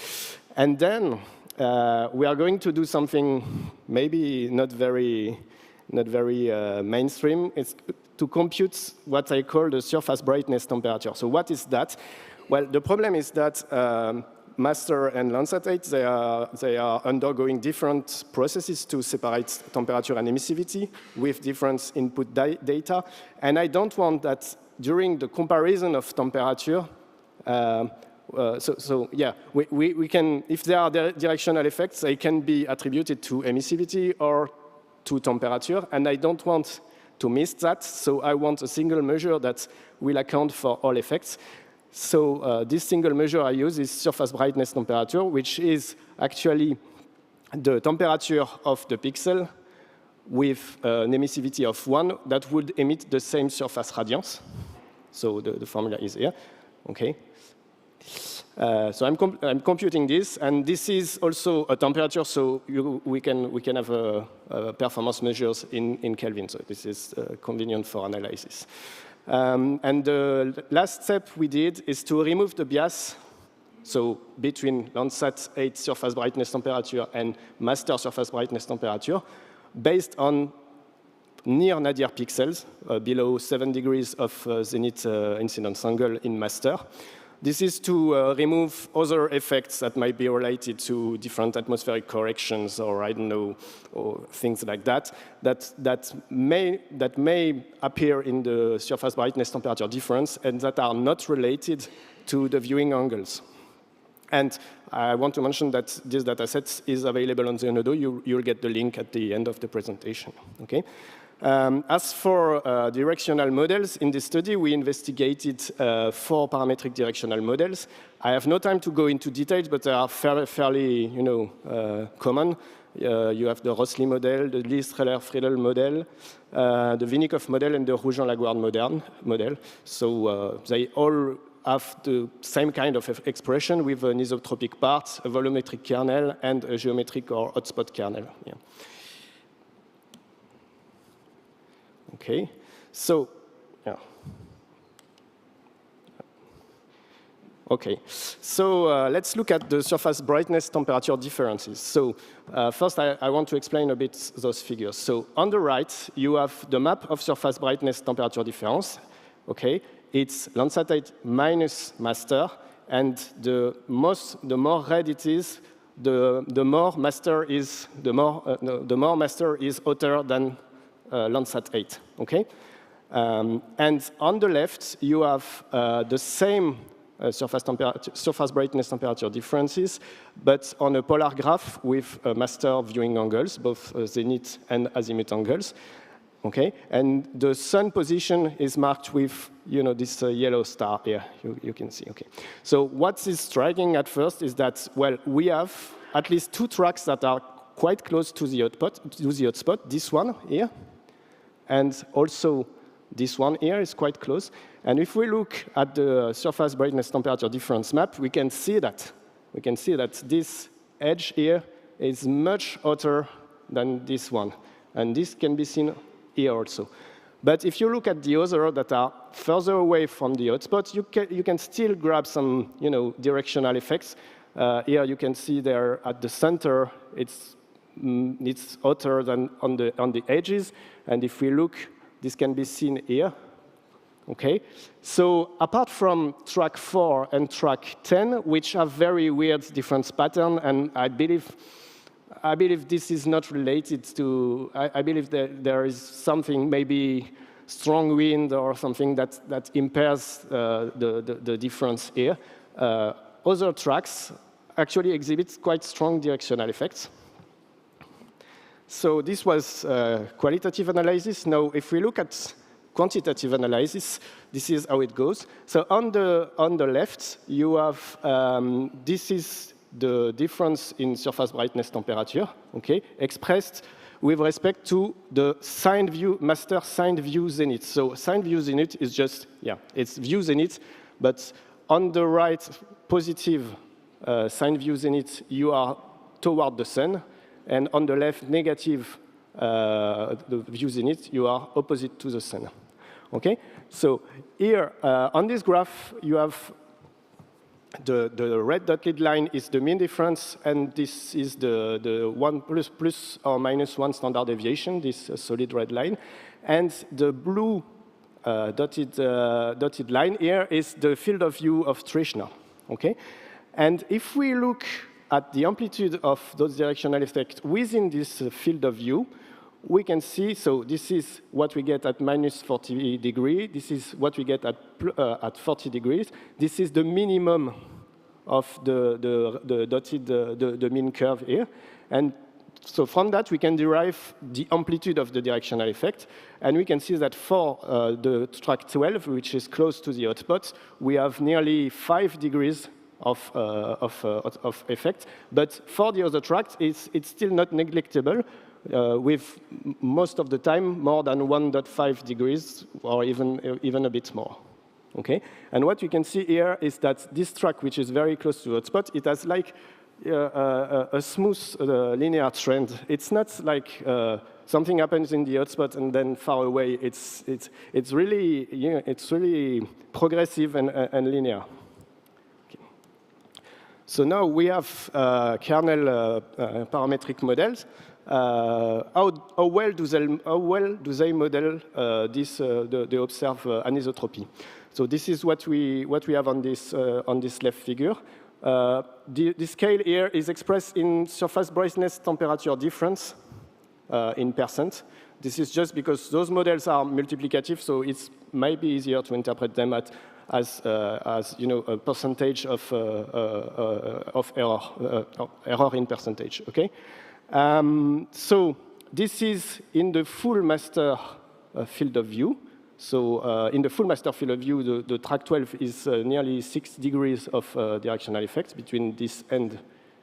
And then we are going to do something maybe not very mainstream. It's to compute what I call the surface brightness temperature. So what is that? Well, the problem is that Master and Landsat 8, they are undergoing different processes to separate temperature and emissivity with different input data. And I don't want that during the comparison of temperature, we can, if there are directional effects, they can be attributed to emissivity or to temperature, and I don't want to miss that, so I want a single measure that will account for all effects. So this single measure I use is surface brightness temperature, which is actually the temperature of the pixel with an emissivity of 1 that would emit the same surface radiance. So the formula is here, okay? So I'm computing this, and this is also a temperature, so we can have performance measures in Kelvin, so this is convenient for analysis. And the last step we did is to remove the bias, so between Landsat 8 surface brightness temperature and master surface brightness temperature, based on near nadir pixels, below 7 degrees of zenith incidence angle in master. This is to remove other effects that might be related to different atmospheric corrections, or I don't know, or things like that, that may appear in the surface brightness temperature difference and that are not related to the viewing angles. And I want to mention that this dataset is available on Zenodo. You'll get the link at the end of the presentation. Okay. As for directional models, in this study, we investigated 4 parametric directional models. I have no time to go into details, but they are fairly common. You have the Rossley model, the Lee Streller-Friedel model, the Vinnikov model, and the Rougeant-Laguarde model. So they all have the same kind of expression with an isotropic part, a volumetric kernel, and a geometric or hotspot kernel. Yeah. Okay, so, yeah. Okay, so let's look at the surface brightness temperature differences. So first I want to explain a bit those figures. So on the right, you have the map of surface brightness temperature difference. Okay, it's Landsat 8 minus master, and the more red it is, the more master is hotter than Landsat 8, okay? And on the left, you have the same surface brightness temperature differences, but on a polar graph with master viewing angles, both zenith and azimuth angles, okay? And the sun position is marked with, this yellow star here, you can see, okay? So what is striking at first is that, well, we have at least 2 tracks that are quite close to the hotspot, this one here, and also this one here is quite close. And if we look at the surface brightness temperature difference map, we can see that this edge here is much hotter than this one. And this can be seen here also. But if you look at the other that are further away from the hotspot, you can still grab some directional effects. Here you can see there at the center, it's hotter than on the edges, and if we look, this can be seen here. Okay, so apart from track 4 and track 10, which have very weird difference pattern, and I believe this is not related to. I believe that there is something, maybe strong wind or something that impairs the difference here. Other tracks actually exhibit quite strong directional effects. So this was qualitative analysis. Now, if we look at quantitative analysis, this is how it goes. So on the left, you have, this is the difference in surface brightness temperature, okay, expressed with respect to the signed view, master signed view zenith. So signed view zenith is just, it's view zenith, but on the right, positive sine view zenith, you are toward the sun, and on the left, negative the view zenith, you are opposite to the sun. Okay? So here, on this graph, you have the red dotted line is the mean difference, and this is the 1 plus or minus 1 standard deviation, this solid red line. And the blue dotted line here is the field of view of Trishna. Okay? And if we look at the amplitude of those directional effects within this field of view, we can see, so this is what we get at minus 40 degrees. This is what we get at 40 degrees. This is the minimum of the dotted, the mean curve here. And so from that, we can derive the amplitude of the directional effect. And we can see that for the track 12, which is close to the hotspot, we have nearly 5 degrees of effect. But for the other tracks, it's still not neglectable. With most of the time more than 1.5 degrees or even a bit more. Okay? And what you can see here is that this track, which is very close to hotspot, it has like a smooth linear trend. It's not like something happens in the hotspot and then far away. It's really, you know, it's really progressive and linear. Okay. So now we have kernel parametric models. How well do they model the observed anisotropy? So this is what we have on this left figure. The scale here is expressed in surface brightness temperature difference in %. This is just because those models are multiplicative, so it might be easier to interpret them as you know, a percentage of error in percentage. Okay. So this is in the full master field of view. So in the full master field of view, the track 12 is nearly 6 degrees of directional effect between this end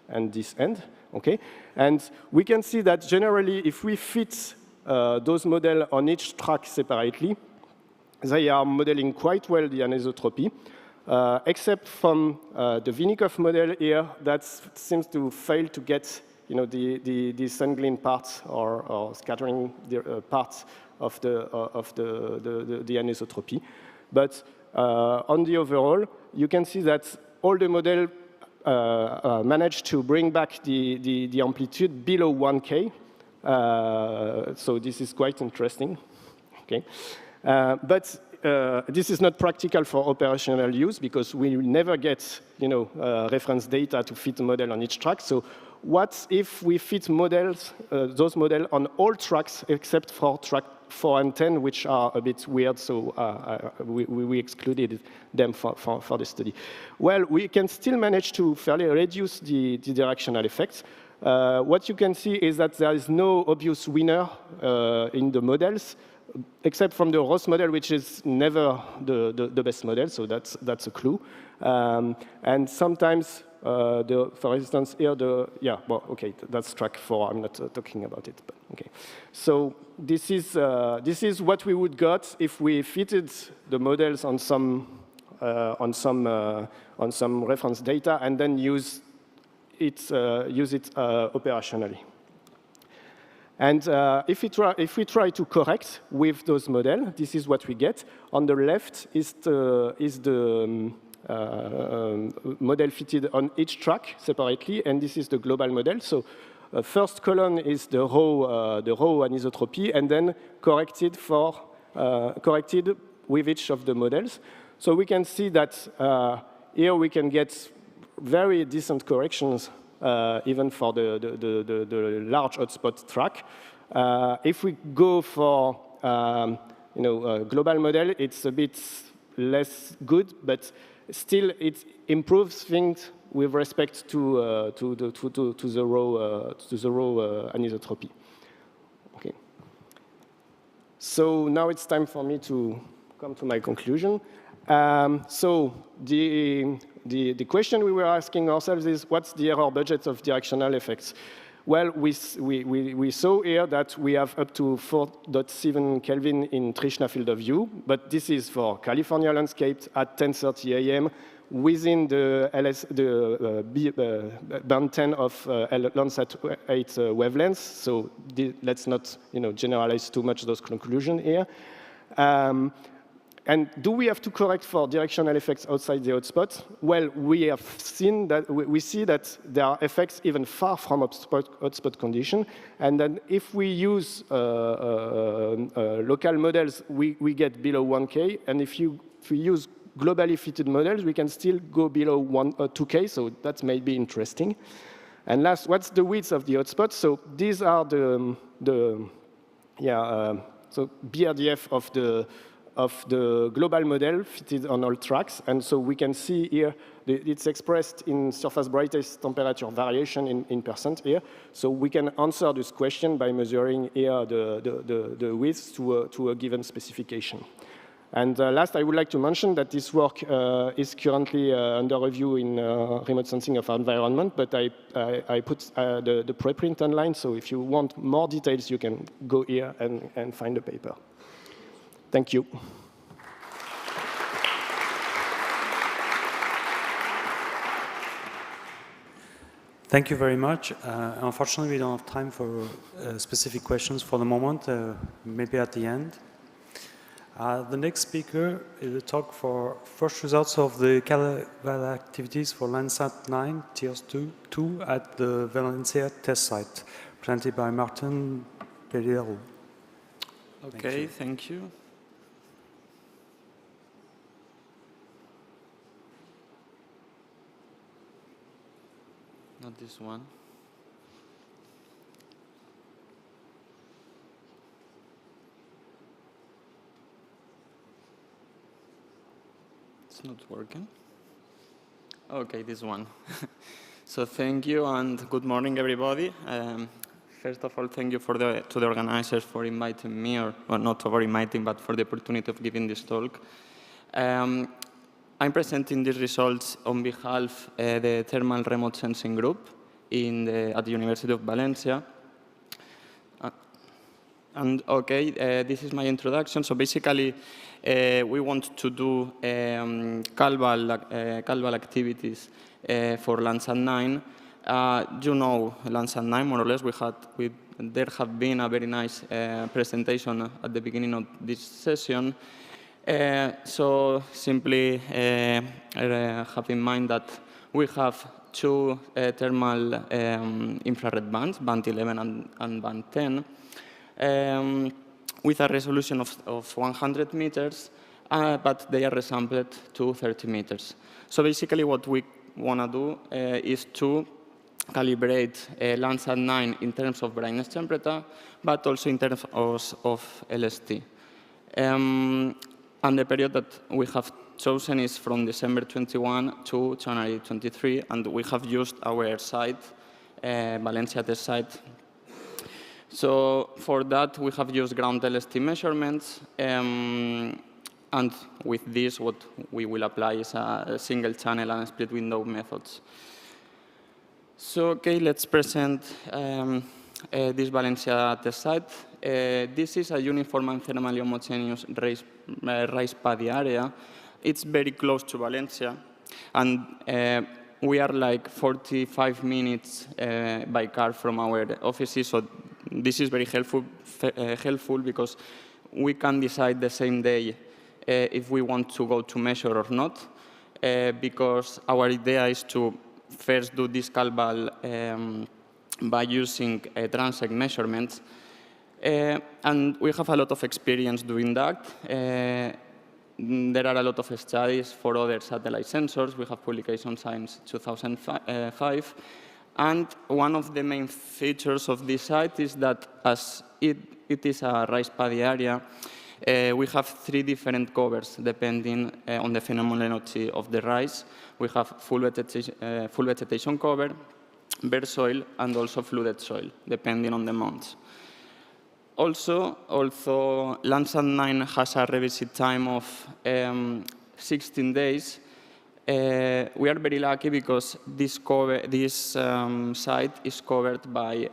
and this end. Okay, and we can see that generally, if we fit those models on each track separately, they are modeling quite well the anisotropy, except from the Vinnikov model here that seems to fail to get, you know, the sun-gleam parts or scattering parts of the anisotropy. But on the overall, you can see that all the model managed to bring back the amplitude below 1K. So this is quite interesting. Okay, but this is not practical for operational use because we never get, you know, reference data to fit a model on each track. So what if we fit models, those models on all tracks except for track 4 and 10, which are a bit weird, so we excluded them for the study. Well, we can still manage to fairly reduce the directional effects. What you can see is that there is no obvious winner in the models, except from the Ross model, which is never the best model, so that's a clue. And sometimes, for instance, here that's track 4. I'm not talking about it, but okay. So this is what we would got if we fitted the models on some reference data and then use it operationally. And if we try to correct with those models, this is what we get. On the left is the model fitted on each track separately, and this is the global model. So first column is the raw anisotropy, and then corrected with each of the models. So we can see that here we can get very decent corrections even for the large hotspot track. If we go for global model, it's a bit less good, but still it improves things with respect to the raw anisotropy. Okay. So now it's time for me to come to my conclusion. So the question we were asking ourselves is, what's the error budget of directional effects? Well, we saw here that we have up to 4.7 Kelvin in Trishna field of view, but this is for California landscape at 10:30 a.m. within the band 10 of Landsat 8 wavelengths. So let's not generalize too much those conclusions here. And do we have to correct for directional effects outside the hotspot? Well, we have seen that we see that there are effects even far from hotspot condition, and then if we use local models, we get below 1K, and if we use globally fitted models, we can still go below 2K, so that may be interesting. And last, what's the width of the hotspot? So these are so BRDF of the global model fitted on all tracks. And so we can see here, it's expressed in surface brightness temperature variation in percent here. So we can answer this question by measuring here the width to a given specification. And last, I would like to mention that this work is currently under review in remote sensing of our environment, but I put the preprint online, so if you want more details, you can go here and find the paper. Thank you. Thank you very much. Unfortunately, we don't have time for specific questions for the moment, maybe at the end. The next speaker is a talk for first results of the Calaval activities for Landsat 9 Tier 2 at the Valencia test site, presented by Martin Pereiro. Okay, thank you. Not this one. It's not working. Okay, this one. So thank you and good morning, everybody. First of all, thank you to the organizers for inviting me, or not for inviting, but for the opportunity of giving this talk. I'm presenting these results on behalf of the Thermal Remote Sensing Group at the University of Valencia. This is my introduction. So basically, we want to do Calval activities for Landsat 9. You know Landsat 9, more or less. There have been a very nice presentation at the beginning of this session. So simply have in mind that we have two thermal infrared bands, band 11 and band 10, with a resolution of 100 meters, but they are resampled to 30 meters. So basically what we want to do is to calibrate Landsat 9 in terms of brightness temperature, but also in terms of LST. And the period that we have chosen is from December 21 to January 23, and we have used our site, Valencia test site. So for that, we have used ground LST measurements, and with this, what we will apply is a single channel and split window methods. So, okay, let's present this Valencia test site. This is a uniform and thermally homogeneous raised paddy area. It's very close to Valencia, and we are like 45 minutes by car from our offices, so this is very helpful because we can decide the same day if we want to go to measure or not, because our idea is to first do this Calval by using transect measurements. And we have a lot of experience doing that. There are a lot of studies for other satellite sensors. We have publications since 2005. And one of the main features of this site is that as it is a raised paddy area, we have three different covers depending on the phenomenology of the rise. We have full vegetation cover, bare soil, and also flooded soil, depending on the months. Also, although Landsat 9 has a revisit time of 16 days, we are very lucky because this site is covered by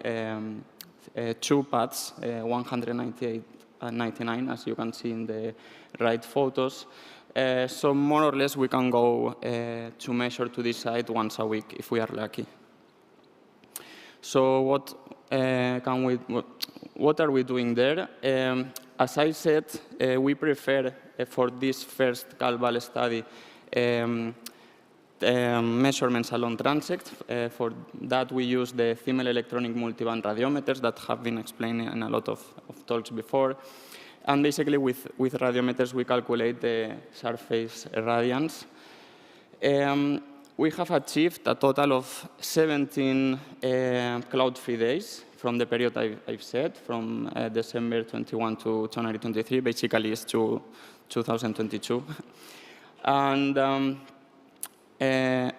two paths, 198 and 99, as you can see in the right photos. So more or less, we can go to measure to this site once a week if we are lucky. So what are we doing there? As I said, we prefer for this first CalVal study measurements along transect. For that, we use the Thimmel electronic multiband radiometers that have been explained in a lot of talks before. And basically, with radiometers, we calculate the surface radiance. We have achieved a total of 17 cloud-free days from the period I've said, from December 21 to January 23, basically it's to 2022. And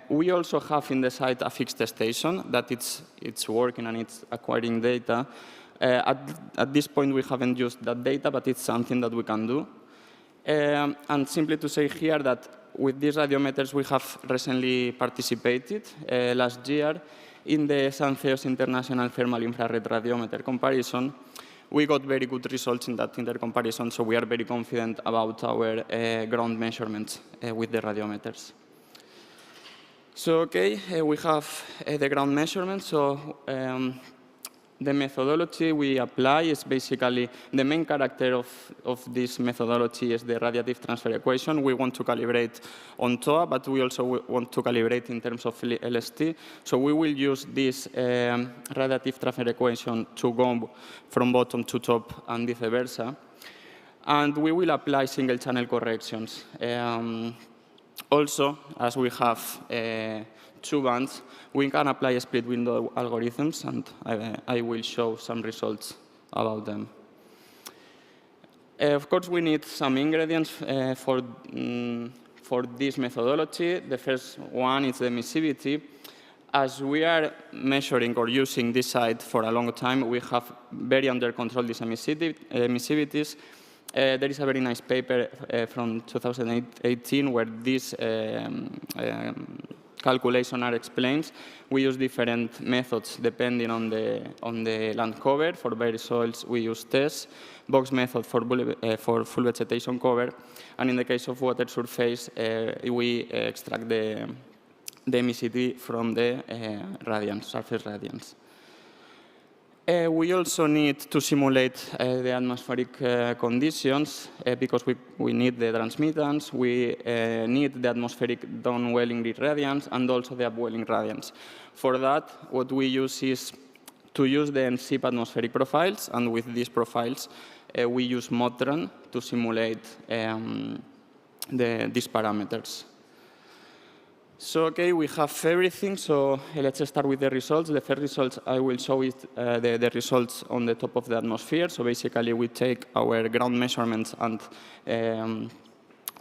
we also have in the site a fixed station that it's working and it's acquiring data. At this point, we haven't used that data, but it's something that we can do. And simply to say here that with these radiometers, we have recently participated last year in the Sanceos International Thermal Infrared Radiometer comparison. We got very good results in that intercomparison, so we are very confident about our ground measurements with the radiometers. So, okay, we have the ground measurements. So, the methodology we apply is basically the main character of this methodology is the radiative transfer equation. We want to calibrate on TOA, but we also want to calibrate in terms of LST. So we will use this radiative transfer equation to go from bottom to top and vice versa. And we will apply single channel corrections. Also, as we have two bands, we can apply split window algorithms, and I will show some results about them. Of course, we need some ingredients for this methodology. The first one is the emissivity. As we are measuring or using this site for a long time, we have very under control these emissivities. There is a very nice paper from 2018 where this calculation are explained. We use different methods depending on the land cover. For berry soils, we use TESS, box method for full vegetation cover, and in the case of water surface, we extract the emissivity from the radiance, surface radiance. We also need to simulate the atmospheric conditions because we need the transmittance, we need the atmospheric downwelling radiance, and also the upwelling radiance. For that, what we use is to use the NCIP atmospheric profiles, and with these profiles, we use Modtran to simulate these parameters. So, okay, we have everything, so let's start with the results. The first results I will show is the results on the top of the atmosphere. So basically, we take our ground measurements and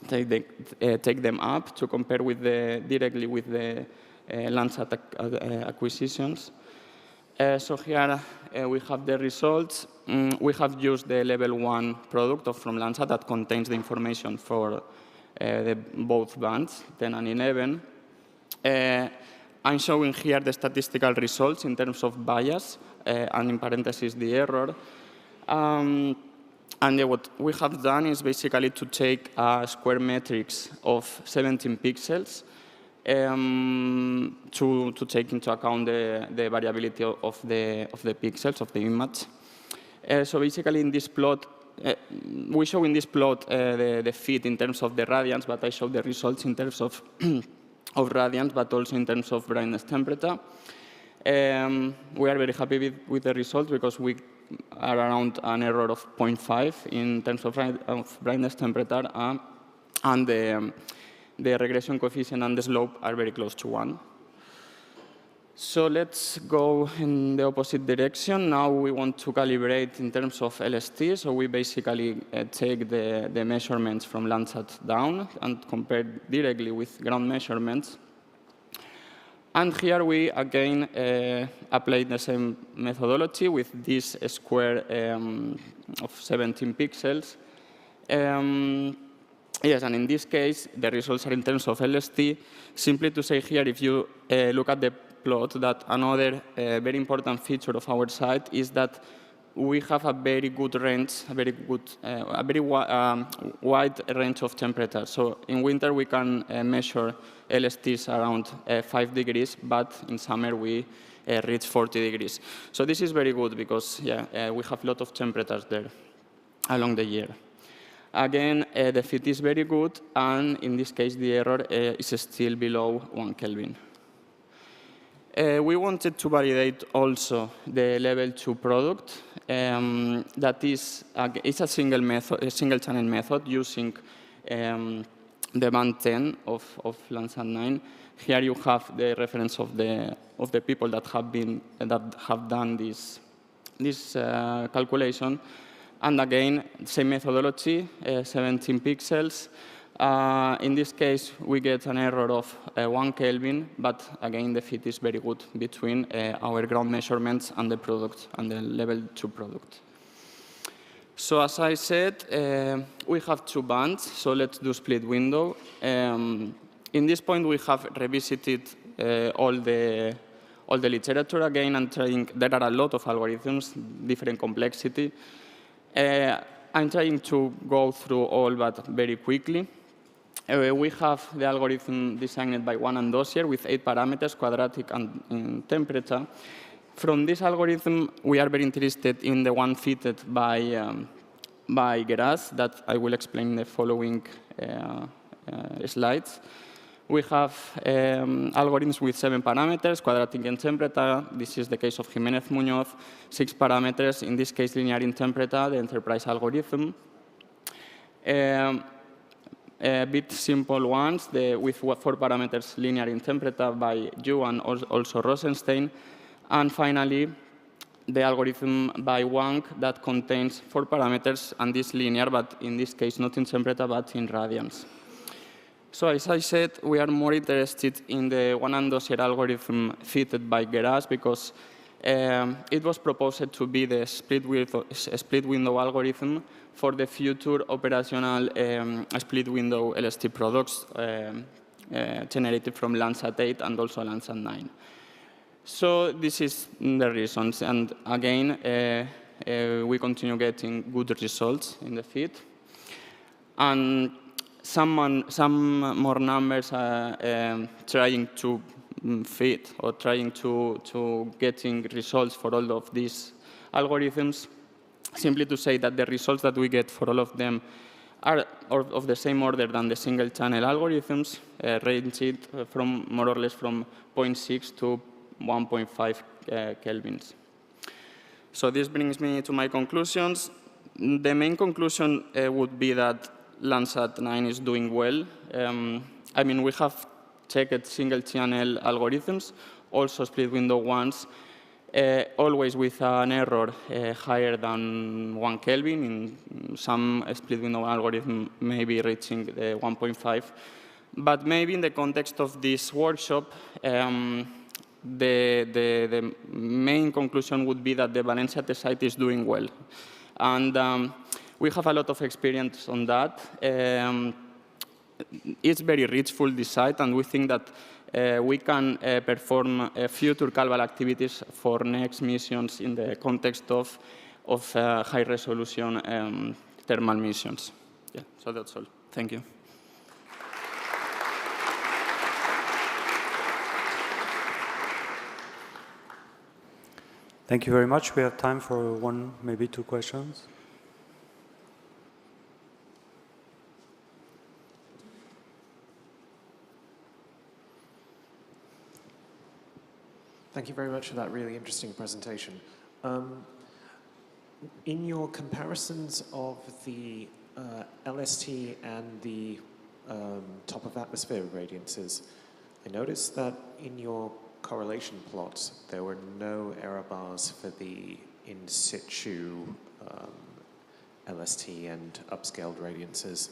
take them up to compare with directly with the Landsat acquisitions. So here we have the results. We have used the level 1 product from Landsat that contains the information for both bands, 10 and 11. I'm showing here the statistical results in terms of bias, and in parentheses the error. And what we have done is basically to take a square matrix of 17 pixels to take into account the variability of the pixels of the image. So basically in this plot, we show in this plot the fit in terms of the radiance, but I show the results in terms of radiance, but also in terms of brightness temperature. We are very happy with the results because we are around an error of 0.5 in terms of brightness temperature, and the regression coefficient and the slope are very close to 1. So let's go in the opposite direction. Now we want to calibrate in terms of LST. So we basically take the measurements from Landsat down and compare directly with ground measurements. And here we again apply the same methodology with this square of 17 pixels. Yes, and in this case, the results are in terms of LST. Simply to say here, if you look at the plot, that another very important feature of our site is that we have a very good range, a very wide range of temperatures. So in winter, we can measure LSTs around 5 degrees, but in summer, we reach 40 degrees. So this is very good because we have a lot of temperatures there along the year. Again, the fit is very good, and in this case, the error is still below 1 Kelvin. We wanted to validate also the level 2 product. That is, it's a single channel method using the band 10 of Landsat 9. Here you have the reference of the people that have done this calculation. And again, same methodology, 17 pixels. In this case, we get an error of 1 Kelvin, but again, the fit is very good between our ground measurements and the product, and the level 2 product. So as I said, we have 2 bands, so let's do split window. In this point, we have revisited all the literature again and trying. There are a lot of algorithms, different complexity. I'm trying to go through all, but very quickly. We have the algorithm designed by Wang and Dossier with 8 parameters, quadratic and temperature. From this algorithm, we are very interested in the one fitted by Geras that I will explain in the following slides. We have algorithms with 7 parameters, quadratic and temperature. This is the case of Jimenez Muñoz. 6 parameters, in this case, linear in temperature, the enterprise algorithm. A bit simple ones, with 4 parameters, linear in temperature by Yu and also Rosenstein. And finally, the algorithm by Wang that contains 4 parameters, and this linear, but in this case, not in temperature, but in radians. So as I said, we are more interested in the Wang and Dossier algorithm fitted by Geras because it was proposed to be the split window algorithm for the future operational split window LST products generated from Landsat 8 and also Landsat 9. So this is the reasons. And again, we continue getting good results in the fit. And some more numbers trying to fit or trying to getting results for all of these algorithms. Simply to say that the results that we get for all of them are of the same order than the single channel algorithms, ranging from more or less from 0.6 to 1.5 kelvins. So this brings me to my conclusions. The main conclusion would be that Landsat 9 is doing well. I mean, we have checked single channel algorithms, also split window ones, always with an error higher than 1 Kelvin. In some split window algorithm, maybe reaching 1.5. But maybe in the context of this workshop, the main conclusion would be that the Valencia test site is doing well. And we have a lot of experience on that. It's very richful, this site, and we think that we can perform future Calval activities for next missions in the context of high-resolution thermal missions. Yeah, so that's all. Thank you. Thank you very much. We have time for 1, maybe 2 questions. Thank you very much for that really interesting presentation. In your comparisons of the LST and the top of atmosphere radiances, I noticed that in your correlation plots, there were no error bars for the in situ LST and upscaled radiances.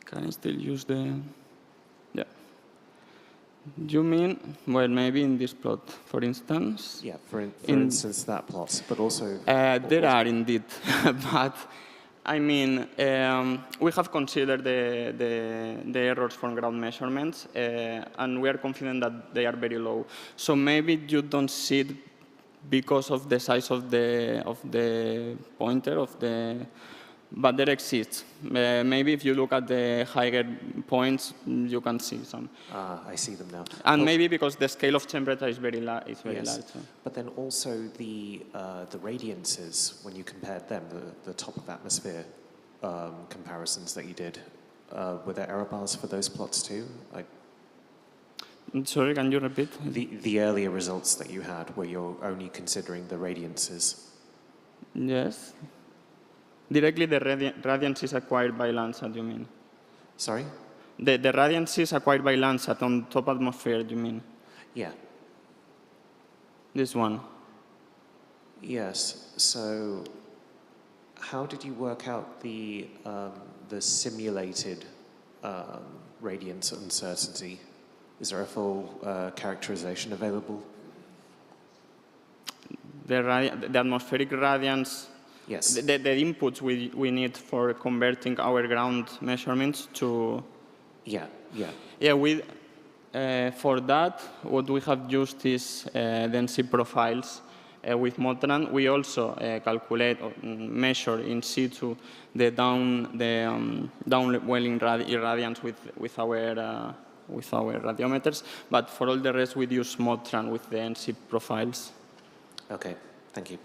Can I still use the... Yeah. You mean, well, maybe in this plot, for instance? Yeah, for instance, that plot, but also... there are indeed, but I mean, we have considered the errors from ground measurements, and we are confident that they are very low. So maybe you don't see it because of the size of the pointer but there exists. Maybe if you look at the higher points, you can see some. I see them now. And maybe because the scale of temperature is very large. But then also the radiances, when you compared them, the top of atmosphere comparisons that you did, were there error bars for those plots too? Sorry, can you repeat? The earlier results that you had, where you're only considering the radiances. Yes. Directly the radiances acquired by Landsat, you mean? Sorry? The radiances acquired by Landsat on top atmosphere, you mean? Yeah. This one? Yes. So how did you work out the simulated radiance uncertainty? Is there a full characterization available? The atmospheric radiance. Yes. The inputs we need for converting our ground measurements to. Yeah. For that, what we have used is density profiles with Motran. We also calculate or measure in situ the downwelling irradiance with our radiometers. But for all the rest, we use Motran with the density profiles. Okay. Thank you.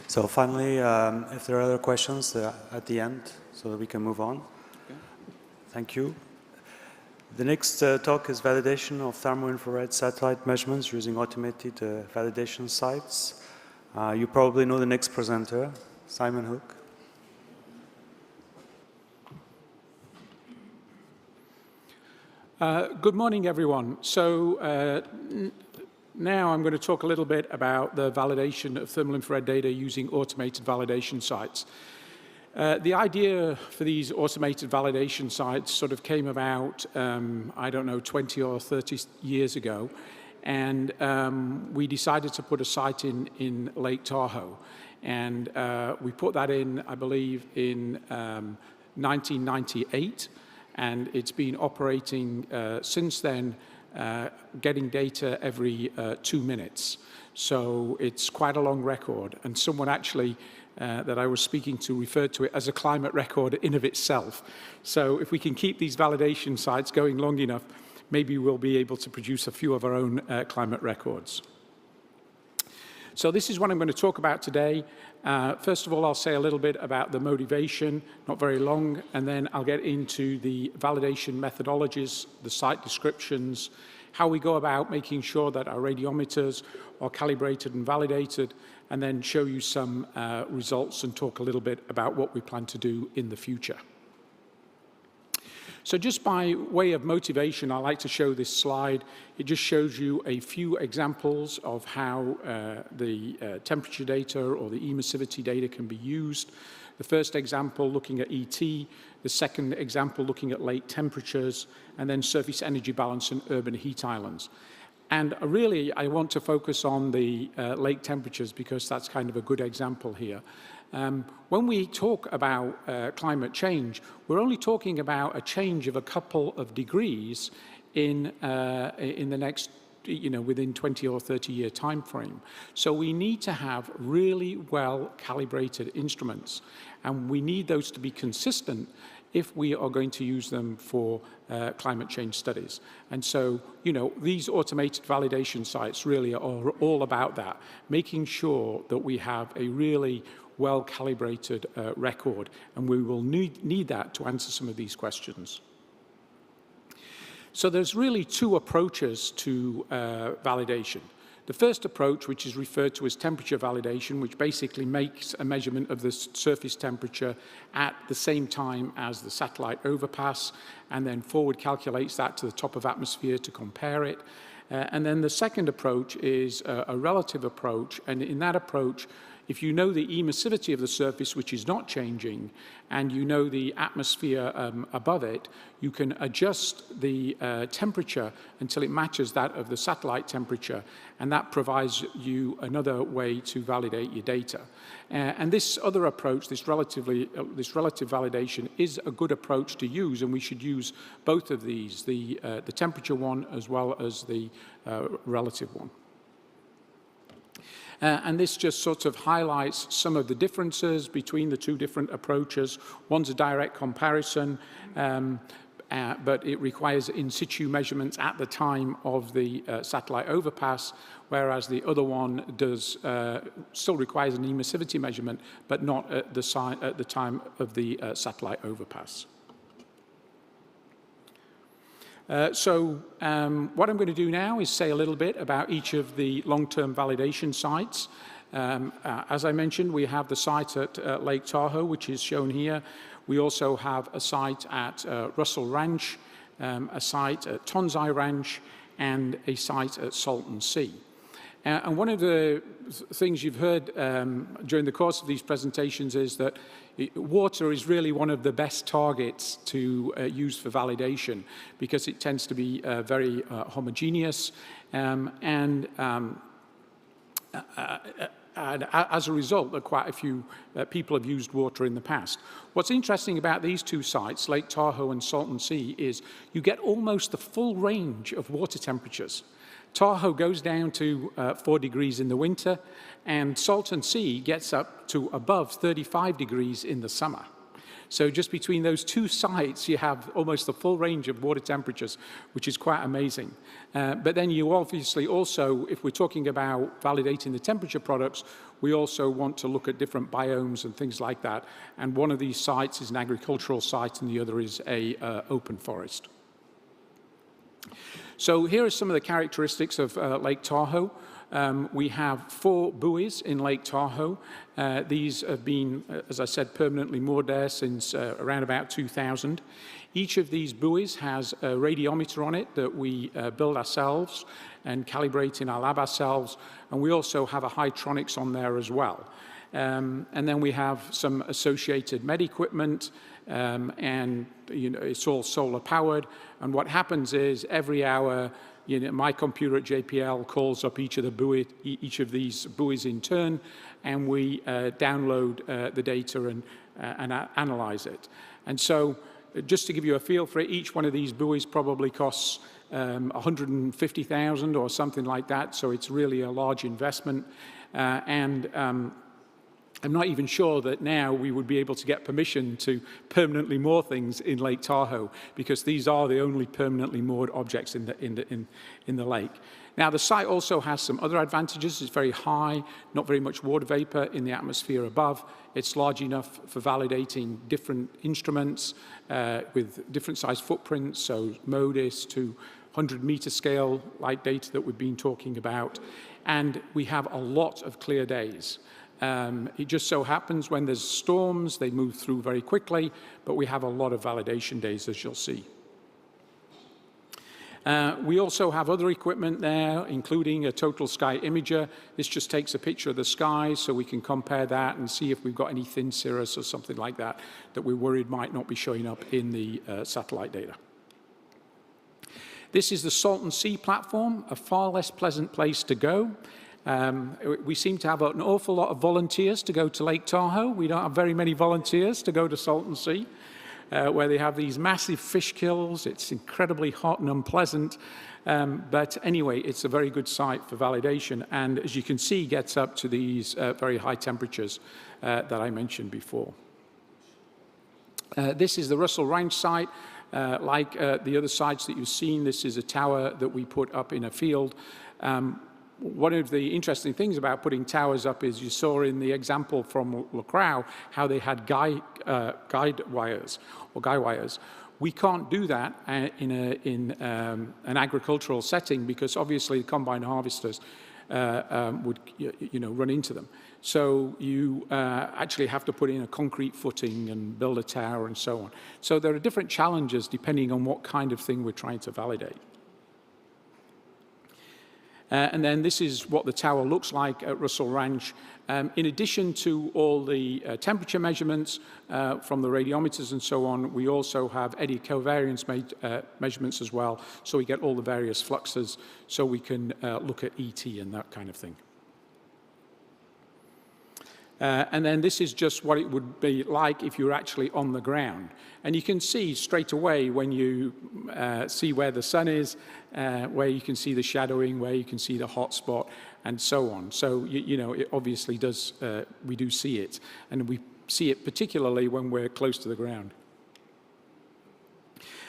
So finally, if there are other questions at the end, so that we can move on. Okay. Thank you. The next talk is validation of thermo-infrared satellite measurements using automated validation sites. You probably know the next presenter, Simon Hook. Good morning, everyone. So now I'm going to talk a little bit about the validation of thermal infrared data using automated validation sites. The idea for these automated validation sites sort of came about, I don't know, 20 or 30 years ago. And we decided to put a site in Lake Tahoe. And we put that in, I believe, in 1998. And it's been operating since then, getting data every 2 minutes. So it's quite a long record. And someone actually that I was speaking to referred to it as a climate record in of itself. So if we can keep these validation sites going long enough, maybe we'll be able to produce a few of our own climate records. So this is what I'm going to talk about today. First of all, I'll say a little bit about the motivation, not very long, and then I'll get into the validation methodologies, the site descriptions, how we go about making sure that our radiometers are calibrated and validated, and then show you some results and talk a little bit about what we plan to do in the future. So just by way of motivation, I like to show this slide. It just shows you a few examples of how the temperature data or the emissivity data can be used. The first example looking at ET, the second example looking at lake temperatures, and then surface energy balance and urban heat islands. And really, I want to focus on the lake temperatures because that's kind of a good example here. When we talk about climate change, we're only talking about a change of a couple of degrees in the next, within 20 or 30 year time frame. So we need to have really well calibrated instruments, and we need those to be consistent if we are going to use them for climate change studies. And so, these automated validation sites really are all about that, making sure that we have a really well-calibrated record, and we will need that to answer some of these questions. So there's really two approaches to validation. The first approach, which is referred to as temperature validation, which basically makes a measurement of the surface temperature at the same time as the satellite overpass, and then forward calculates that to the top of atmosphere to compare it. And then the second approach is a relative approach, and in that approach, if you know the emissivity of the surface, which is not changing, and you know the atmosphere above it, you can adjust the temperature until it matches that of the satellite temperature, and that provides you another way to validate your data. And this other approach, this relative validation, is a good approach to use, and we should use both of these, the temperature one as well as the relative one. And this just sort of highlights some of the differences between the two different approaches. One's a direct comparison, but it requires in situ measurements at the time of the satellite overpass, whereas the other one does still requires an emissivity measurement, but not at the time of the satellite overpass. What I'm going to do now is say a little bit about each of the long-term validation sites. As I mentioned, we have the site at Lake Tahoe, which is shown here. We also have a site at Russell Ranch, a site at Tonsai Ranch, and a site at Salton Sea. And one of the things you've heard during the course of these presentations is that water is really one of the best targets to use for validation because it tends to be very homogeneous and as a result, quite a few people have used water in the past. What's interesting about these two sites, Lake Tahoe and Salton Sea, is you get almost the full range of water temperatures. Tahoe goes down to 4 degrees in the winter, and Salton Sea gets up to above 35 degrees in the summer. So just between those two sites, you have almost the full range of water temperatures, which is quite amazing. But then you obviously also, if we're talking about validating the temperature products, we also want to look at different biomes and things like that. And one of these sites is an agricultural site, and the other is a open forest. So here are some of the characteristics of Lake Tahoe. We have 4 buoys in Lake Tahoe. These have been, as I said, permanently moored there since around about 2000. Each of these buoys has a radiometer on it that we build ourselves and calibrate in our lab ourselves. And we also have a Hytronics on there as well. And then we have some associated med equipment, and it's all solar powered. And what happens is every hour, my computer at JPL calls up each of these buoys in turn, and we download the data and analyze it. And so, just to give you a feel for it, each one of these buoys probably costs $150,000 or something like that. So it's really a large investment, I'm not even sure that now we would be able to get permission to permanently moor things in Lake Tahoe, because these are the only permanently moored objects in the lake. Now, the site also has some other advantages. It's very high, not very much water vapor in the atmosphere above. It's large enough for validating different instruments with different size footprints, so MODIS to 100-meter scale light data that we've been talking about. And we have a lot of clear days. It just so happens when there's storms, they move through very quickly, but we have a lot of validation days, as you'll see. We also have other equipment there, including a total sky imager. This just takes a picture of the sky so we can compare that and see if we've got any thin cirrus or something like that that we're worried might not be showing up in the satellite data. This is the Salton Sea platform, a far less pleasant place to go. We seem to have an awful lot of volunteers to go to Lake Tahoe. We don't have very many volunteers to go to Salton Sea, where they have these massive fish kills. It's incredibly hot and unpleasant. But anyway, it's a very good site for validation. And as you can see, gets up to these very high temperatures that I mentioned before. This is the Russell Ranch site. Like the other sites that you've seen, this is a tower that we put up in a field. One of the interesting things about putting towers up is you saw in the example from LaCroix how they had guide wires or guy wires. We can't do that in an agricultural setting because obviously combine harvesters would run into them. So you actually have to put in a concrete footing and build a tower and so on. So there are different challenges depending on what kind of thing we're trying to validate. And then this is what the tower looks like at Russell Ranch. In addition to all the temperature measurements from the radiometers and so on, we also have eddy covariance measurements as well, so we get all the various fluxes, so we can look at ET and that kind of thing. And then this is just what it would be like if you were actually on the ground. And you can see straight away when you see where the sun is, where you can see the shadowing, where you can see the hot spot, and so on. So, you know, it obviously does, we do see it. And we see it particularly when we're close to the ground.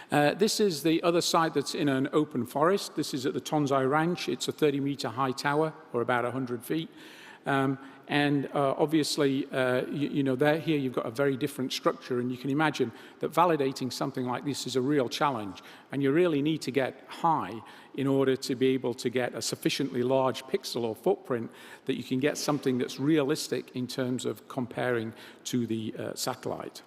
This is the other site that's in an open forest. This is at the Tonzai Ranch. It's a 30-meter high tower, or about 100 feet. Obviously, you know, here you've got a very different structure, and you can imagine that validating something like this is a real challenge, and you really need to get high in order to be able to get a sufficiently large pixel or footprint that you can get something that's realistic in terms of comparing to the satellite.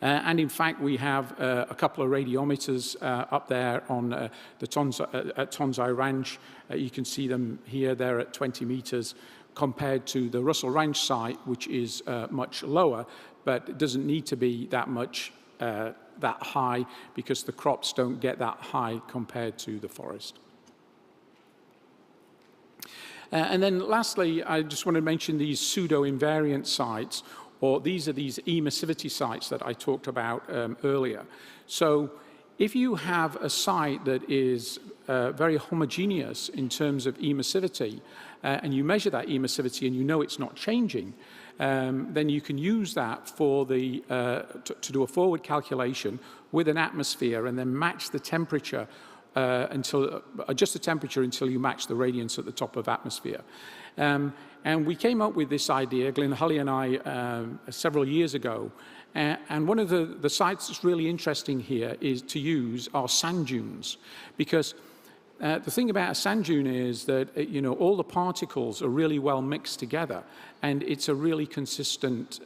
And in fact, we have a couple of radiometers up there on the Tonzai Ranch. You can see them here. They're at 20 meters compared to the Russell Ranch site, which is much lower, but it doesn't need to be that much that high because the crops don't get that high compared to the forest. And then lastly, I just want to mention these pseudo-invariant sites, or these are these emissivity sites that I talked about earlier. So if you have a site that is very homogeneous in terms of emissivity, and you measure that emissivity and you know it's not changing, then you can use that for the, to do a forward calculation with an atmosphere and then match the temperature adjust the temperature until you match the radiance at the top of atmosphere. And we came up with this idea, Glyn Hulley and I, several years ago. And one of the sites that's really interesting here is to use are sand dunes. Because the thing about a sand dune is that, you know, all the particles are really well mixed together. And it's a really consistent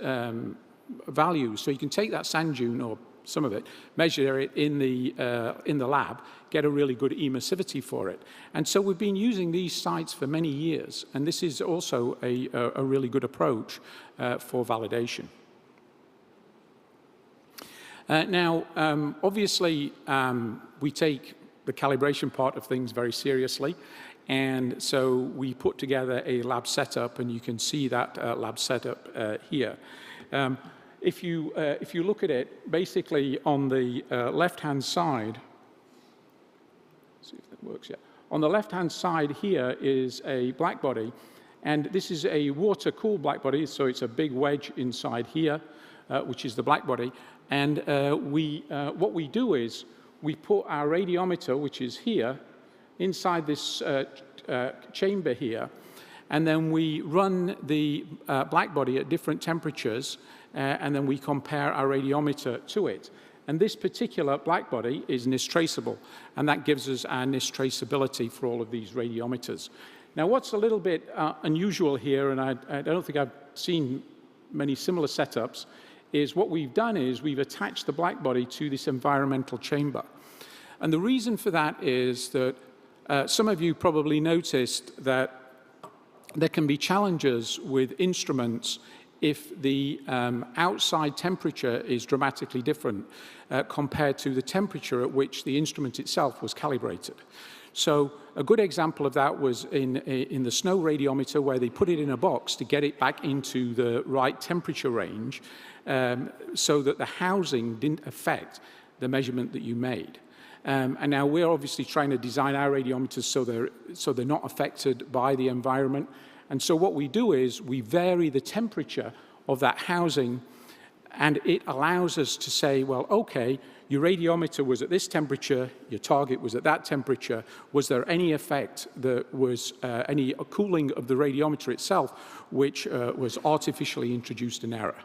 value. So you can take that sand dune, or some of it, measure it in the lab, get a really good emissivity for it. And so we've been using these sites for many years, and this is also a really good approach for validation. Now, obviously, we take the calibration part of things very seriously, and so we put together a lab setup, and you can see that lab setup here. If you look at it, basically on the left-hand side, let's see if that works yet. On the left-hand side here is a black body, and this is a water-cooled black body, so it's a big wedge inside here, which is the black body. And what we do is we put our radiometer, which is here, inside this chamber here, and then we run the black body at different temperatures, and then we compare our radiometer to it. And this particular black body is NIST traceable, and that gives us our NIST traceability for all of these radiometers. Now, what's a little bit unusual here, and I don't think I've seen many similar setups, is what we've done is we've attached the black body to this environmental chamber. And the reason for that is that some of you probably noticed that there can be challenges with instruments if the outside temperature is dramatically different compared to the temperature at which the instrument itself was calibrated. So a good example of that was in the snow radiometer, where they put it in a box to get it back into the right temperature range, so that the housing didn't affect the measurement that you made. And now we're obviously trying to design our radiometers so they're not affected by the environment. And so what we do is we vary the temperature of that housing, and it allows us to say, well, okay, your radiometer was at this temperature, your target was at that temperature. Was there any effect that was any cooling of the radiometer itself, which was artificially introduced in error?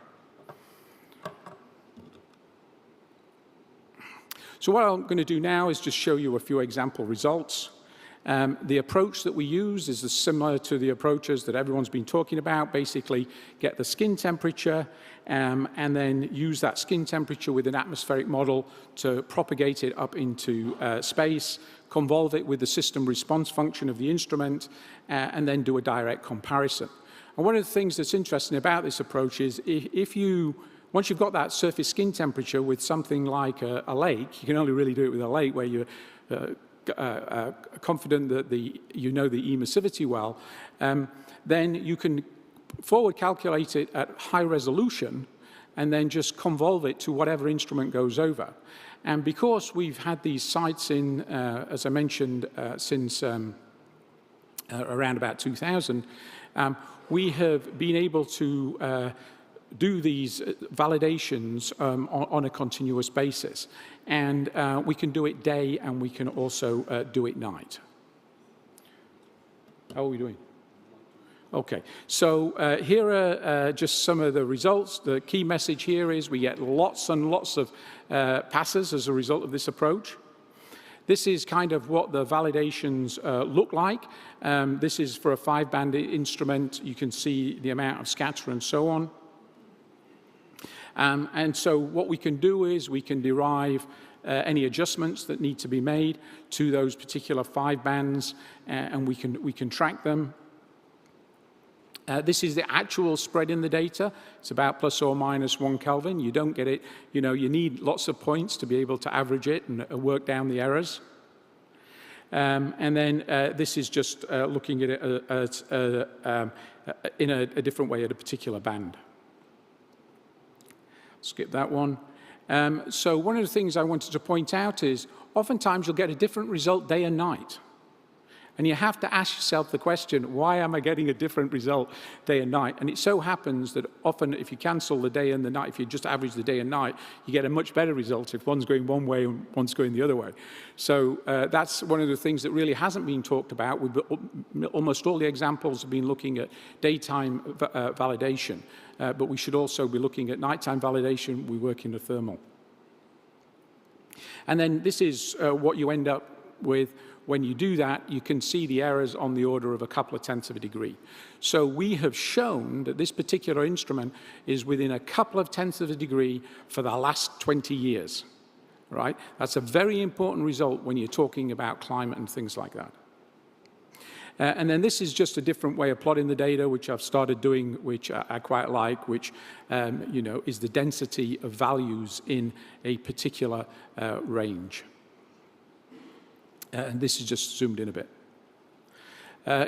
So what I'm going to do now is just show you a few example results. The approach that we use is similar to the approaches that everyone's been talking about. Basically, get the skin temperature and then use that skin temperature with an atmospheric model to propagate it up into space, convolve it with the system response function of the instrument, and then do a direct comparison. And one of the things that's interesting about this approach is once you've got that surface skin temperature with something like a lake, you can only really do it with a lake where you're confident that you know the emissivity well, then you can forward calculate it at high resolution, and then just convolve it to whatever instrument goes over. And because we've had these sites in, as I mentioned, since around about 2000, we have been able to do these validations on a continuous basis. And we can do it day, and we can also do it night. How are we doing? Okay, so here are just some of the results. The key message here is we get lots and lots of passes as a result of this approach. This is kind of what the validations look like. This is for a 5-band instrument. You can see the amount of scatter and so on. And so what we can do is we can derive any adjustments that need to be made to those particular 5 bands, and we can track them. This is the actual spread in the data. It's about plus or minus 1 Kelvin. You don't get it, you know, you need lots of points to be able to average it and work down the errors. And then this is just looking at it in a different way at a particular band. Skip that one. So one of the things I wanted to point out is oftentimes you'll get a different result day and night. And you have to ask yourself the question, why am I getting a different result day and night? And it so happens that often if you cancel the day and the night, if you just average the day and night, you get a much better result if one's going one way and one's going the other way. So that's one of the things that really hasn't been talked about. Almost all the examples have been looking at daytime validation, but we should also be looking at nighttime validation. We work in the thermal. And then this is what you end up with. When you do that, you can see the errors on the order of a couple of tenths of a degree. So we have shown that this particular instrument is within a couple of tenths of a degree for the last 20 years, right? That's a very important result when you're talking about climate and things like that. And then this is just a different way of plotting the data, which I've started doing, which I quite like, which you know, is the density of values in a particular range. And this is just zoomed in a bit.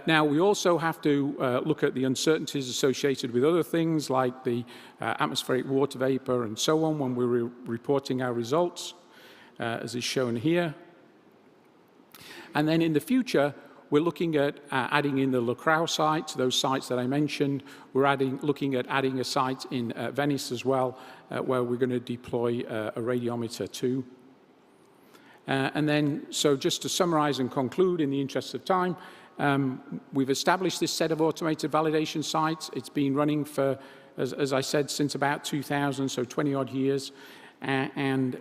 Now, we also have to look at the uncertainties associated with other things like the atmospheric water vapor and so on when we're reporting our results, as is shown here. And then in the future, we're looking at adding in the LaCroix sites, those sites that I mentioned. We're looking at adding a site in Venice as well, where we're going to deploy a radiometer too. And then, so just to summarize and conclude in the interest of time, we've established this set of automated validation sites. It's been running for, as I said, since about 2000, so 20-odd years. And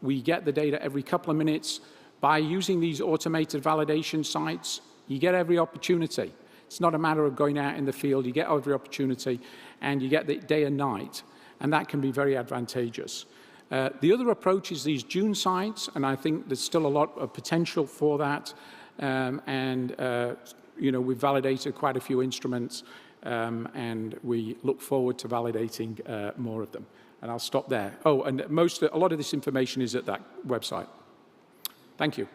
we get the data every couple of minutes. By using these automated validation sites, you get every opportunity. It's not a matter of going out in the field. You get every opportunity, and you get the day and night. And that can be very advantageous. The other approach is these dune sites, and I think there's still a lot of potential for that. You know, we've validated quite a few instruments, and we look forward to validating more of them. And I'll stop there. Oh, and a lot of this information is at that website. Thank you.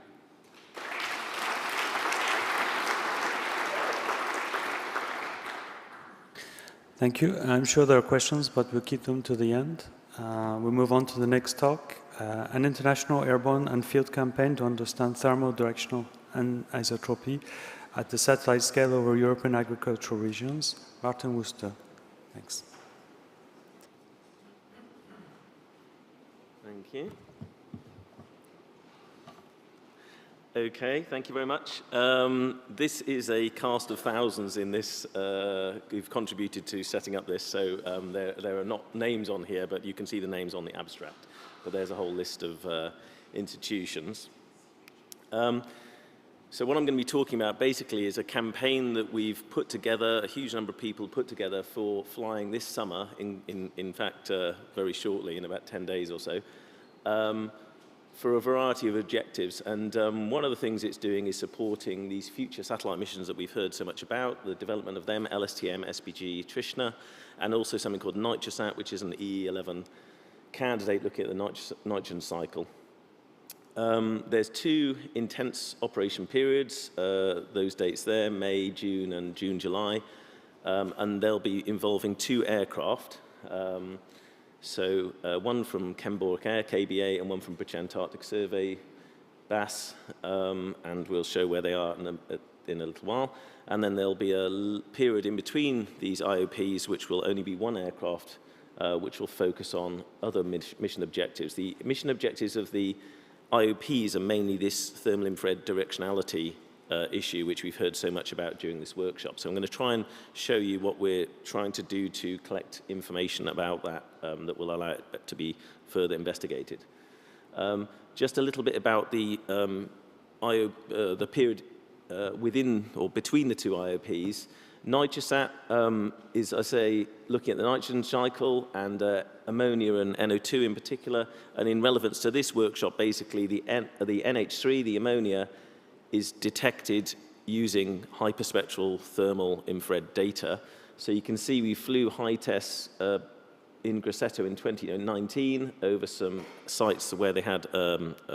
Thank you. I'm sure there are questions, but we'll keep them to the end. We move on to the next talk, an international airborne and field campaign to understand thermal, directional, and isotropy at the satellite scale over European agricultural regions. Martin Worster. Thanks. Thank you. Okay, thank you very much. This is a cast of thousands in this who've contributed to setting up this, so there are not names on here, but you can see the names on the abstract. But there's a whole list of institutions. So what I'm going to be talking about basically is a campaign that we've put together, a huge number of people put together for flying this summer, in fact, very shortly, in about 10 days or so, for a variety of objectives. And one of the things it's doing is supporting these future satellite missions that we've heard so much about, the development of them, LSTM, SPG, Trishna, and also something called NitroSat, which is an E11 candidate looking at the nitrogen cycle. There's 2 intense operation periods, those dates there, May, June, and June, July. and they'll be involving 2 aircraft. One from Kembork Air, KBA, and one from British Antarctic Survey, BAS, and we'll show where they are in a little while. And then there'll be a period in between these IOPs, which will only be 1 aircraft, which will focus on other mission objectives. The mission objectives of the IOPs are mainly this thermal infrared directionality issue, which we've heard so much about during this workshop. So I'm going to try and show you what we're trying to do to collect information about that that will allow it to be further investigated. Just a little bit about the period within or between the 2 IOPs. NitroSat is, I say, looking at the nitrogen cycle and ammonia and NO2 in particular. And in relevance to this workshop, basically the NH3, the ammonia, is detected using hyperspectral thermal infrared data. So you can see we flew high tests in Grosseto in 2019 over some sites where they had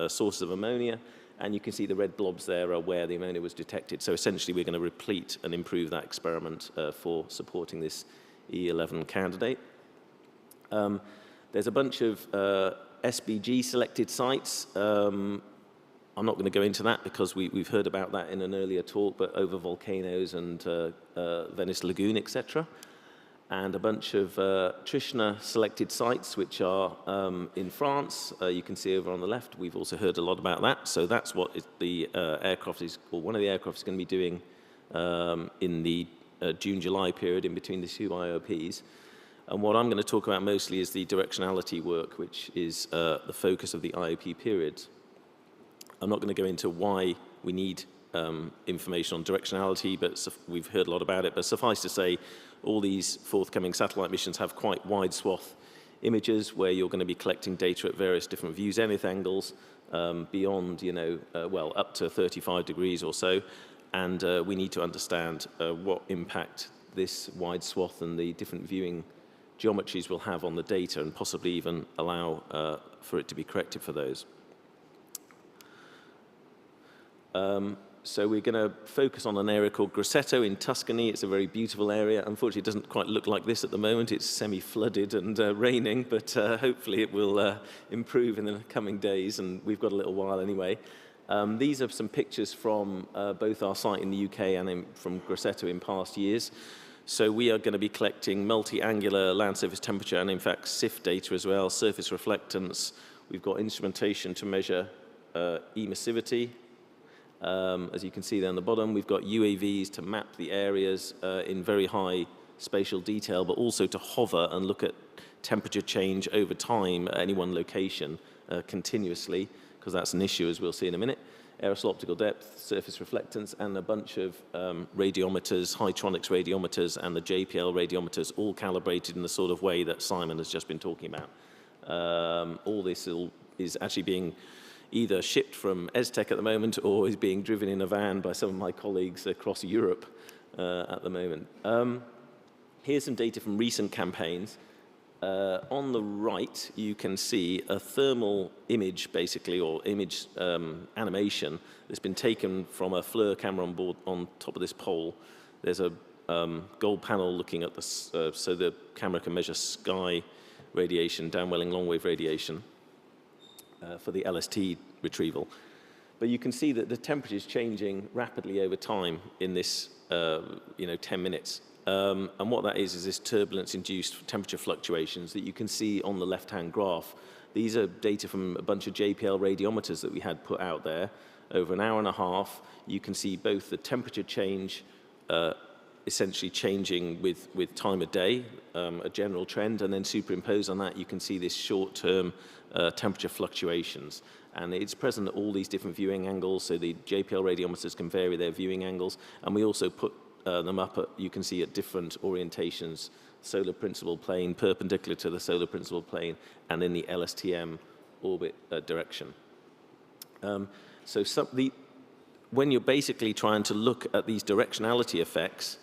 sources of ammonia. And you can see the red blobs there are where the ammonia was detected. So essentially, we're going to replete and improve that experiment for supporting this E11 candidate. There's a bunch of SBG-selected sites. I'm not going to go into that because we've heard about that in an earlier talk, but over volcanoes and Venice Lagoon, etc. And a bunch of Trishna-selected sites, which are in France. You can see over on the left. We've also heard a lot about that. So that's what the aircraft is, or one of the aircraft is going to be doing in the June-July period in between the 2 IOPs. And what I'm going to talk about mostly is the directionality work, which is the focus of the IOP periods. I'm not going to go into why we need information on directionality, but we've heard a lot about it. But suffice to say, all these forthcoming satellite missions have quite wide swath images where you're going to be collecting data at various different view zenith angles beyond, well, up to 35 degrees or so. And we need to understand what impact this wide swath and the different viewing geometries will have on the data, and possibly even allow for it to be corrected for those. So we're going to focus on an area called Grosseto in Tuscany. It's a very beautiful area. Unfortunately, it doesn't quite look like this at the moment. It's semi-flooded and raining, but hopefully it will improve in the coming days, and we've got a little while anyway. These are some pictures from both our site in the UK and from Grosseto in past years. So we are going to be collecting multi-angular land surface temperature and, in fact, SIF data as well, surface reflectance. We've got instrumentation to measure emissivity. As you can see there on the bottom, we've got UAVs to map the areas in very high spatial detail, but also to hover and look at temperature change over time at any one location continuously, because that's an issue, as we'll see in a minute. Aerosol optical depth, surface reflectance, and a bunch of radiometers, Hytronics radiometers, and the JPL radiometers, all calibrated in the sort of way that Simon has just been talking about. All this is actually being either shipped from ESTEC at the moment or is being driven in a van by some of my colleagues across Europe at the moment. Here's some data from recent campaigns. On the right, you can see a thermal image, basically, or image animation that's been taken from a FLIR camera on board on top of this pole. There's a gold panel looking at this, so the camera can measure sky radiation, downwelling long-wave radiation. For the LST retrieval. But you can see that the temperature is changing rapidly over time in this 10 minutes. And what that is this turbulence-induced temperature fluctuations that you can see on the left-hand graph. These are data from a bunch of JPL radiometers that we had put out there. Over an hour and a half, you can see both the temperature change essentially changing with time of day, a general trend, and then superimposed on that, you can see this short-term temperature fluctuations. And it's present at all these different viewing angles, so the JPL radiometers can vary their viewing angles, and we also put them up at, you can see, at different orientations, solar principal plane, perpendicular to the solar principal plane, and in the LSTM orbit direction. When you're basically trying to look at these directionality effects,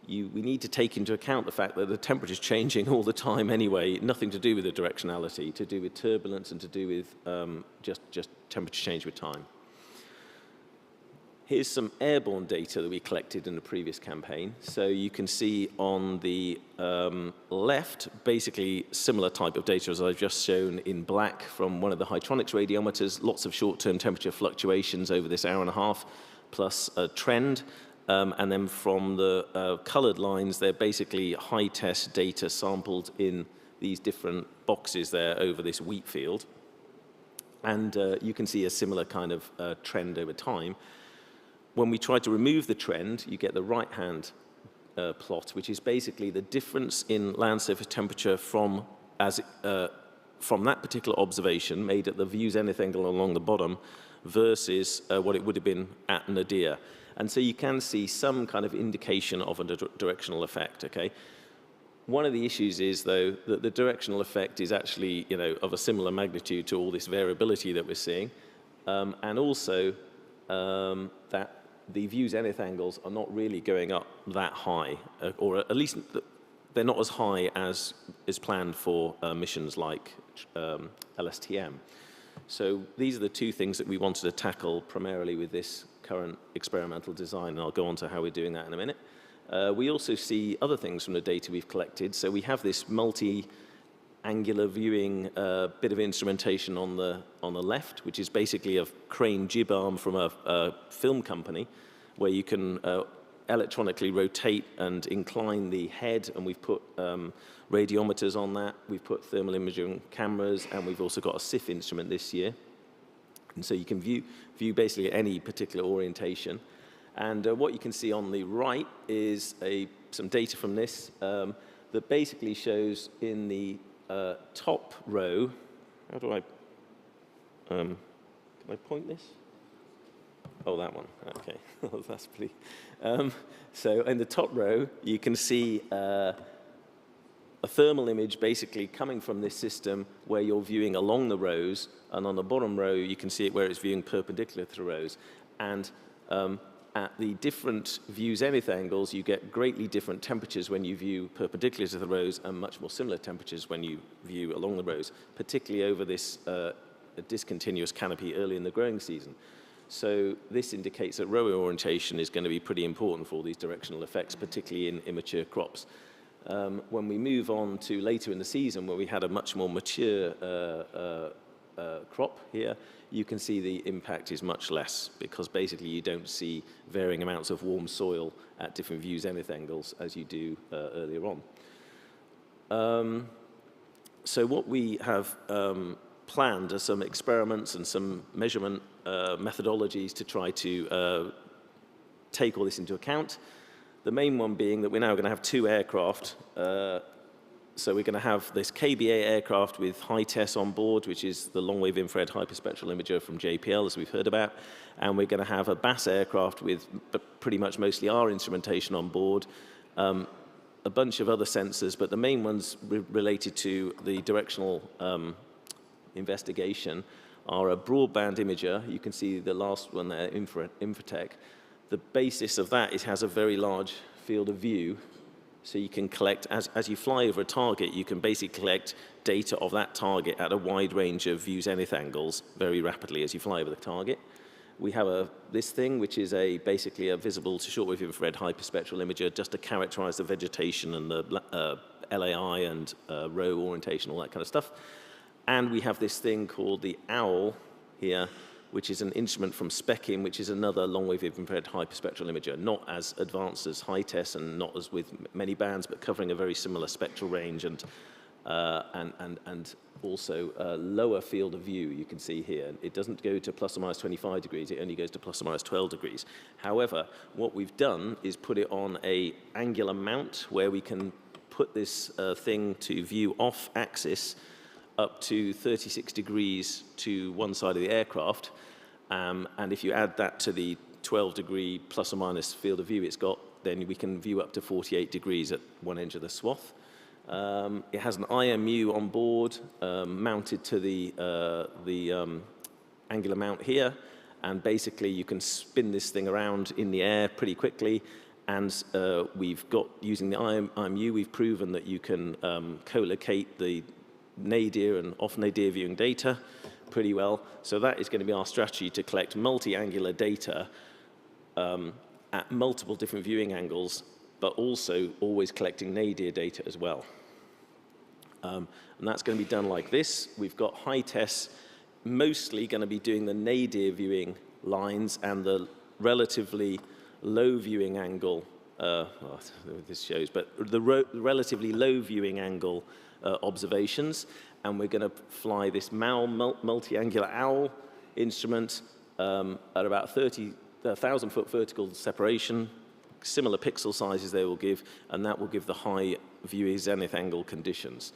we need to take into account the fact that the temperature is changing all the time anyway, nothing to do with the directionality, to do with turbulence and to do with just temperature change with time. Here's some airborne data that we collected in the previous campaign. So you can see on the left, basically similar type of data as I've just shown in black from one of the Hytronics radiometers, lots of short-term temperature fluctuations over this hour and a half, plus a trend. And then from the colored lines, they're basically high-test data sampled in these different boxes there over this wheat field. And you can see a similar kind of trend over time. When we try to remove the trend, you get the right-hand plot, which is basically the difference in land surface temperature from that particular observation made at the view-zenith angle along the bottom versus what it would have been at nadir. And so you can see some kind of indication of a directional effect, okay? One of the issues is, though, that the directional effect is actually, of a similar magnitude to all this variability that we're seeing, and also that the view-zenith angles are not really going up that high, or at least they're not as high as is planned for missions like LSTM. So these are the two things that we wanted to tackle primarily with this current experimental design, and I'll go on to how we're doing that in a minute. We also see other things from the data we've collected. So we have this multi-angular viewing bit of instrumentation on the left, which is basically a crane jib arm from a film company, where you can electronically rotate and incline the head, and we've put radiometers on that. We've put thermal imaging cameras, and we've also got a SIF instrument this year. And so you can view basically any particular orientation. And what you can see on the right is some data from this that basically shows in the top row. How do can I point this? Oh, that one. Okay, that's pretty. So in the top row, you can see a thermal image basically coming from this system where you're viewing along the rows, and on the bottom row, you can see it where it's viewing perpendicular to the rows. And at the different view-zenith angles, you get greatly different temperatures when you view perpendicular to the rows and much more similar temperatures when you view along the rows, particularly over this discontinuous canopy early in the growing season. So this indicates that row orientation is going to be pretty important for all these directional effects, particularly in immature crops. When we move on to later in the season, where we had a much more mature crop here, you can see the impact is much less, because basically you don't see varying amounts of warm soil at different view-zenith angles as you do earlier on. So what we have planned are some experiments and some measurement methodologies to try to take all this into account. The main one being that we're now going to have two aircraft. So we're going to have this KBA aircraft with HITES on board, which is the long-wave infrared hyperspectral imager from JPL, as we've heard about. And we're going to have a BAS aircraft with pretty much mostly our instrumentation on board, a bunch of other sensors, but the main ones related to the directional investigation are a broadband imager. You can see the last one there, Infratech. The basis of that is it has a very large field of view. So you can collect, as you fly over a target, you can basically collect data of that target at a wide range of view-zenith angles very rapidly as you fly over the target. We have this thing, which is basically a visible to shortwave infrared hyperspectral imager, just to characterize the vegetation and the LAI and row orientation, all that kind of stuff. And we have this thing called the OWL here, which is an instrument from Specim, which is another long-wave infrared hyperspectral imager, not as advanced as HITES and not as with many bands, but covering a very similar spectral range and also a lower field of view, you can see here. It doesn't go to plus or minus 25 degrees, it only goes to plus or minus 12 degrees. However, what we've done is put it on an angular mount where we can put this thing to view off axis up to 36 degrees to one side of the aircraft. And if you add that to the 12-degree plus or minus field of view it's got, then we can view up to 48 degrees at one edge of the swath. It has an IMU on board mounted to the angular mount here, and basically you can spin this thing around in the air pretty quickly. And we've got, using the IMU, we've proven that you can co-locate the nadir and off-nadir viewing data pretty well. So that is going to be our strategy, to collect multi-angular data at multiple different viewing angles, but also always collecting nadir data as well. And that's going to be done like this. We've got HITESS mostly going to be doing the nadir viewing lines and the relatively low viewing angle, well, this shows, but the relatively low viewing angle observations. And we're going to fly this MAL, multi-angular OWL instrument at about 30,000 foot vertical separation, similar pixel sizes they will give, and that will give the high view zenith angle conditions.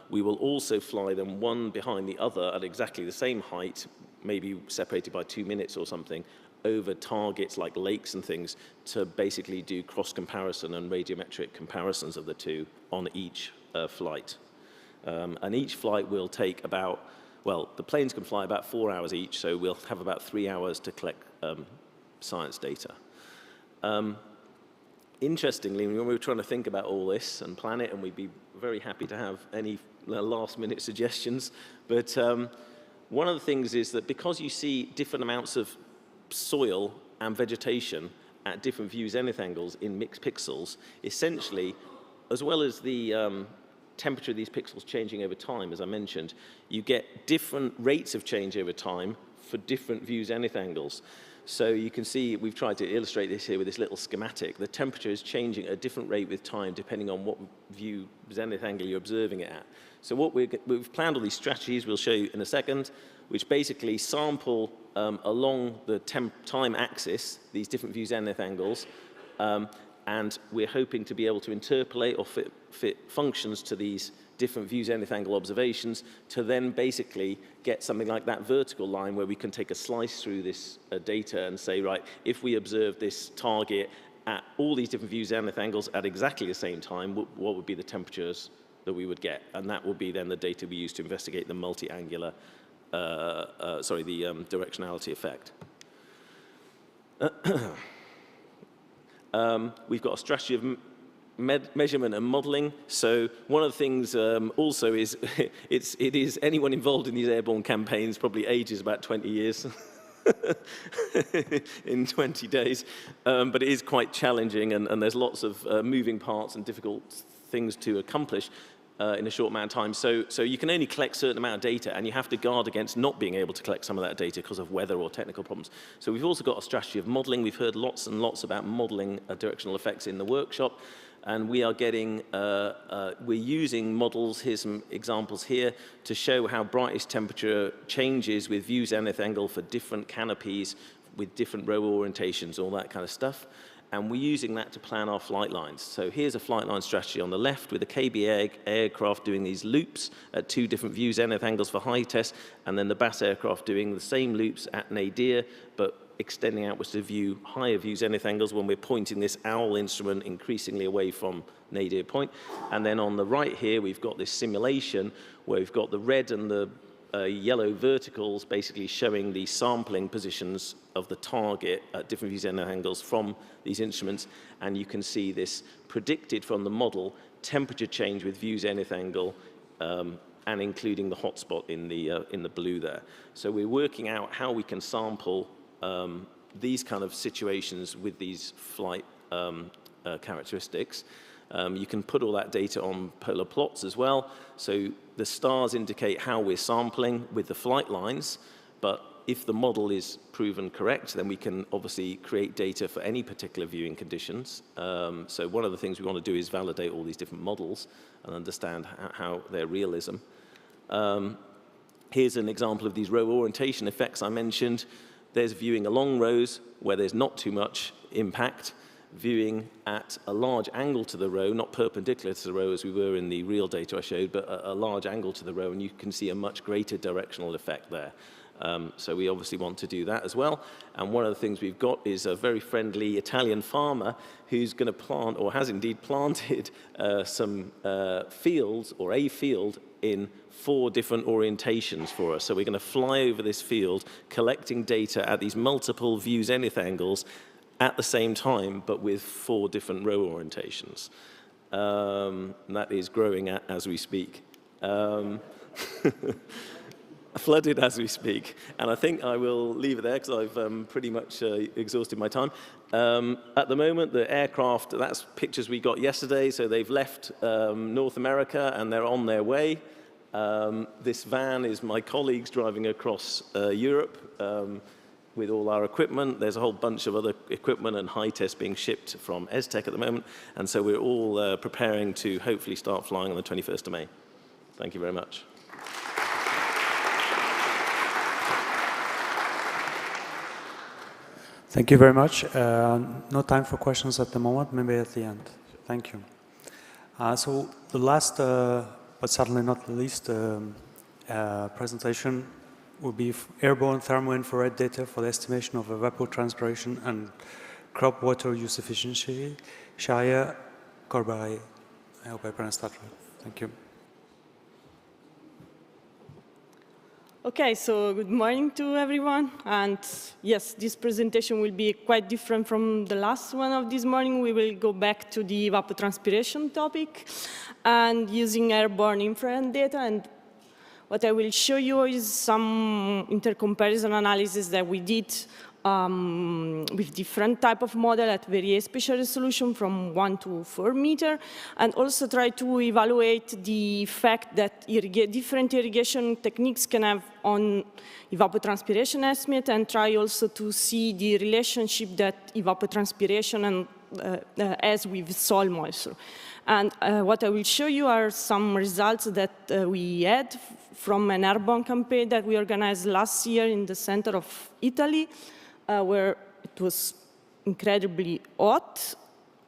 We will also fly them one behind the other at exactly the same height, maybe separated by 2 minutes or something, over targets like lakes and things to basically do cross-comparison and radiometric comparisons of the two on each flight. And each flight will take about, well, the planes can fly about 4 hours each, so we'll have about 3 hours to collect science data. Interestingly, when we were trying to think about all this and plan it, and we'd be very happy to have any last-minute suggestions, but one of the things is that because you see different amounts of soil and vegetation at different view zenith angles in mixed pixels, essentially, as well as the temperature of these pixels changing over time, as I mentioned, you get different rates of change over time for different view zenith angles. So you can see, we've tried to illustrate this here with this little schematic. The temperature is changing at a different rate with time depending on what view zenith angle you're observing it at. So what we've planned all these strategies, we'll show you in a second, which basically sample along the time axis, these different view zenith angles, and we're hoping to be able to interpolate or fit functions to these different view zenith angle observations to then basically get something like that vertical line where we can take a slice through this data and say, right, if we observe this target at all these different view zenith angles at exactly the same time, what would be the temperatures that we would get? And that will be then the data we use to investigate the multi-angular, the directionality effect. We've got a strategy of measurement and modeling. So one of the things also is, it is anyone involved in these airborne campaigns probably ages about 20 years in 20 days. But it is quite challenging, and there's lots of moving parts and difficult things to accomplish in a short amount of time. So you can only collect a certain amount of data, and you have to guard against not being able to collect some of that data because of weather or technical problems. So we've also got a strategy of modeling. We've heard lots and lots about modeling directional effects in the workshop. And we are getting, we're using models, here's some examples here, to show how brightest temperature changes with view zenith angle for different canopies with different row orientations, all that kind of stuff. And we're using that to plan our flight lines. So here's a flight line strategy on the left with a KB aircraft doing these loops at 2 different view zenith angles for HITESS, and then the BAS aircraft doing the same loops at nadir, but extending outwards to view higher view zenith angles when we're pointing this OWL instrument increasingly away from nadir point. And then on the right here, we've got this simulation where we've got the red and the yellow verticals basically showing the sampling positions of the target at different view zenith angles from these instruments. And you can see this predicted from the model temperature change with view zenith angle and including the hotspot in the blue there. So we're working out how we can sample these kind of situations with these flight characteristics. You can put all that data on polar plots as well. So the stars indicate how we're sampling with the flight lines, but if the model is proven correct, then we can obviously create data for any particular viewing conditions. So one of the things we want to do is validate all these different models and understand how their realism. Here's an example of these row orientation effects I mentioned. There's viewing along rows where there's not too much impact, viewing at a large angle to the row, not perpendicular to the row as we were in the real data I showed, but a large angle to the row, and you can see a much greater directional effect there. So we obviously want to do that as well. And one of the things we've got is a very friendly Italian farmer who's going to plant, or has indeed planted, some fields, or a field, in 4 different orientations for us. So we're going to fly over this field, collecting data at these multiple view zenith angles at the same time, but with 4 different row orientations. And that is growing as we speak. flooded as we speak. And I think I will leave it there because I've pretty much exhausted my time. At the moment, the aircraft, that's pictures we got yesterday, so they've left North America and they're on their way. This van is my colleagues driving across Europe with all our equipment. There's a whole bunch of other equipment and high tests being shipped from ESTEC at the moment. And so we're all preparing to hopefully start flying on the 21st of May. Thank you very much. Thank you very much. No time for questions at the moment, maybe at the end. Thank you. So the last, but certainly not the least, presentation will be airborne thermo-infrared data for the estimation of evapotranspiration and crop water use efficiency. Shaya Korbari. I hope I pronounced that right. Thank you. Okay, so good morning to everyone. And yes, this presentation will be quite different from the last one of this morning. We will go back to the evapotranspiration topic and using airborne infrared data. And what I will show you is some intercomparison analysis that we did with different type of model at very spatial resolution from 1 to 4 meter, and also try to evaluate the effect that different irrigation techniques can have on evapotranspiration estimate, and try also to see the relationship that evapotranspiration has with soil moisture. And what I will show you are some results that we had from an airborne campaign that we organized last year in the center of Italy, where it was incredibly hot.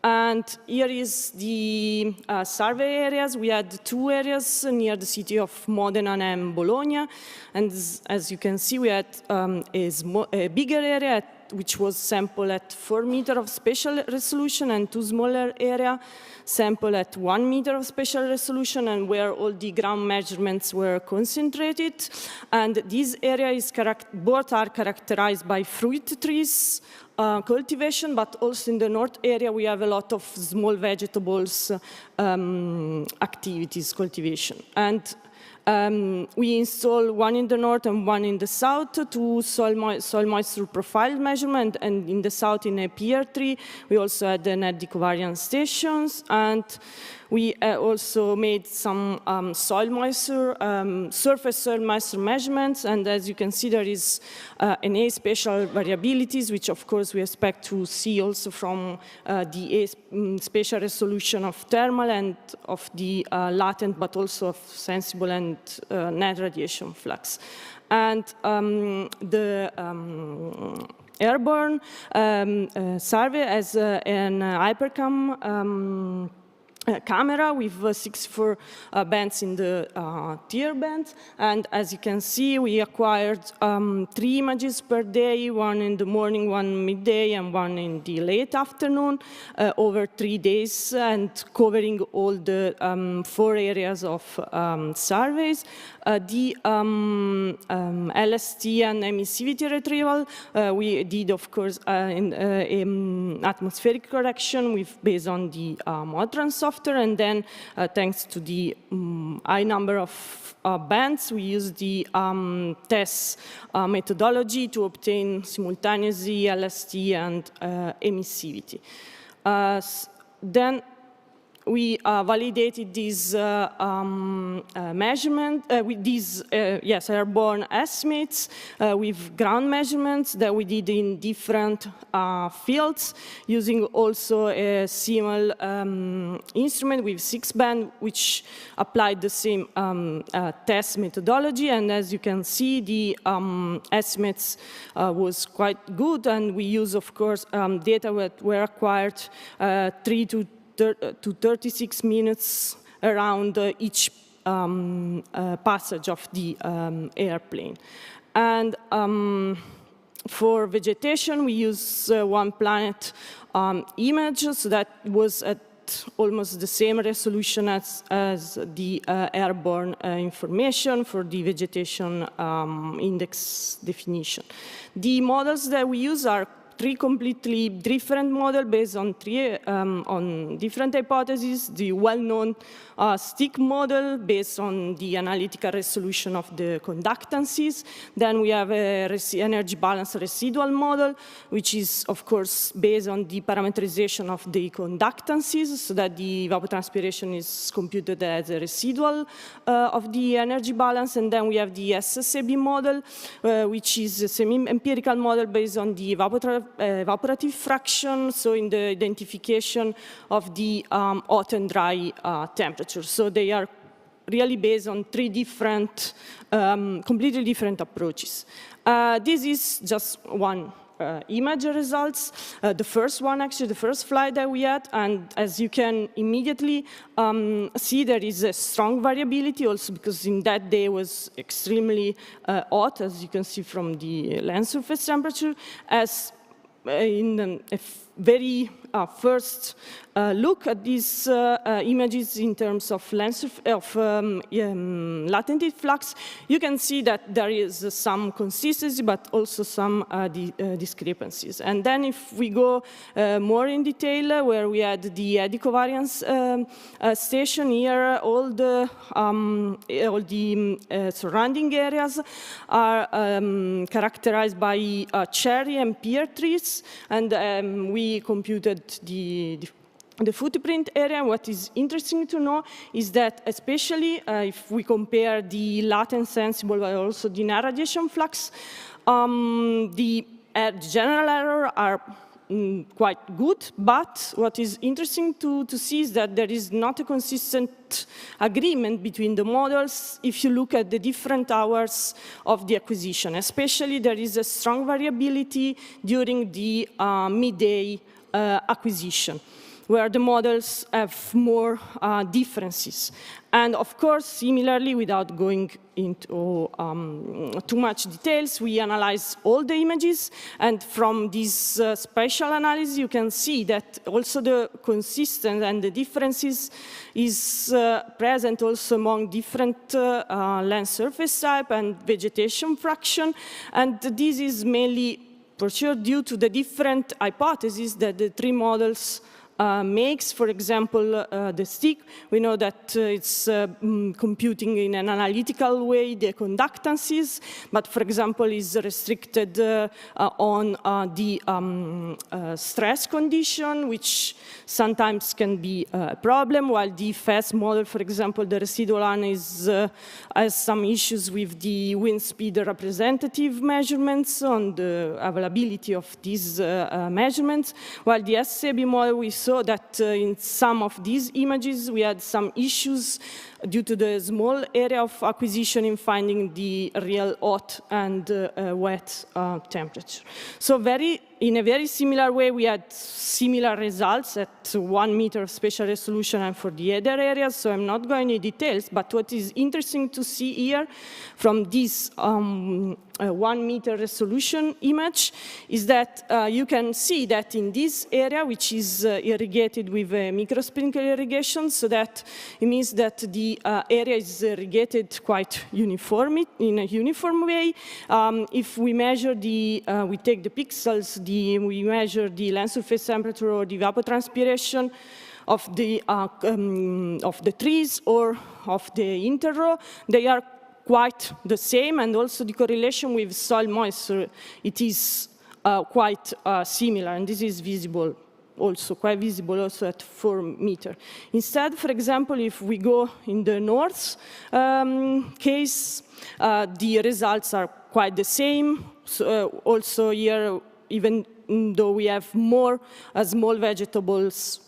And here is the survey areas. We had 2 areas near the city of Modena and Bologna. And as you can see, we had a bigger area which was sampled at 4 meters of spatial resolution, and 2 smaller areas sampled at 1 meter of spatial resolution, and where all the ground measurements were concentrated. And this area is both are characterized by fruit trees cultivation, but also in the north area we have a lot of small vegetables activities cultivation. And we installed one in the north and one in the south to soil moisture profile measurement, and in the south in a pear tree we also had the net covariance stations, and we also made some soil moisture, surface soil moisture measurements, and as you can see there is an spatial variabilities, which of course we expect to see also from the spatial resolution of thermal and of the latent, but also of sensible and net radiation flux. And the airborne survey has an HyperCam camera with 64 bands in the tier band, and as you can see we acquired 3 images per day, 1 in the morning, 1 midday and 1 in the late afternoon, over 3 days, and covering all the 4 areas of surveys. The LST and emissivity retrieval we did, of course, in atmospheric correction based on the Modron software, and then thanks to the high number of bands, we use the TESS methodology to obtain simultaneously LST and emissivity. Then we validated these measurement with these airborne estimates with ground measurements that we did in different fields, using also a SIML instrument with 6 band, which applied the same test methodology. And as you can see, the estimates was quite good, and we use, of course, data that were acquired 3 to 36 minutes around each passage of the airplane. And for vegetation, we use One Planet image, so that was at almost the same resolution as the airborne information for the vegetation index definition. The models that we use are three completely different models based on on different hypotheses. The well-known stick model based on the analytical resolution of the conductances. Then we have a energy balance residual model, which is, of course, based on the parameterization of the conductances, so that the evapotranspiration is computed as a residual of the energy balance. And then we have the SSAB model, which is a semi-empirical model based on the evaporative fraction, so in the identification of the hot and dry temperatures. So they are really based on three different, completely different approaches. This is just one image results. The first one, actually, the first flight that we had, and as you can immediately see, there is a strong variability also because in that day was extremely hot, as you can see from the land surface temperature, as in a very first look at these images in terms of latent heat flux, you can see that there is some consistency, but also some discrepancies. And then if we go more in detail, where we had the eddy covariance station here, all the surrounding areas are characterized by cherry and pear trees, and we computed the footprint area. What is interesting to know is that, especially if we compare the latent sensible but also the net radiation flux, the general error are quite good, but what is interesting to see is that there is not a consistent agreement between the models if you look at the different hours of the acquisition. Especially there is a strong variability during the midday acquisition, where the models have more differences. And of course, similarly, without going into too much details, we analyze all the images, and from this spatial analysis, you can see that also the consistency and the differences is present also among different land surface type and vegetation fraction, and this is mainly for sure due to the different hypotheses that the three models makes. For example, the stick, we know that it's computing in an analytical way the conductances, but for example is restricted on the stress condition, which sometimes can be a problem, while the FAST model, for example, the residual one has some issues with the wind speed representative measurements on the availability of these measurements, while the SSAB model, we saw that in some of these images we had some issues due to the small area of acquisition in finding the real hot and wet temperature. So in a very similar way, we had similar results at 1 meter of spatial resolution and for the other areas, so I'm not going into details, but what is interesting to see here from this 1 meter resolution image is that you can see that in this area, which is irrigated with microsprinkler irrigation, so that it means that the area is irrigated quite uniformly, in a uniform way. If we measure we take the pixels, we measure the land surface temperature or the evapotranspiration of the trees or of the interrow, they are quite the same, and also the correlation with soil moisture, it is quite similar, and this is visible also, quite visible also at 4 meters. Instead, for example, if we go in the north case, the results are quite the same. So, also here, even though we have more small vegetables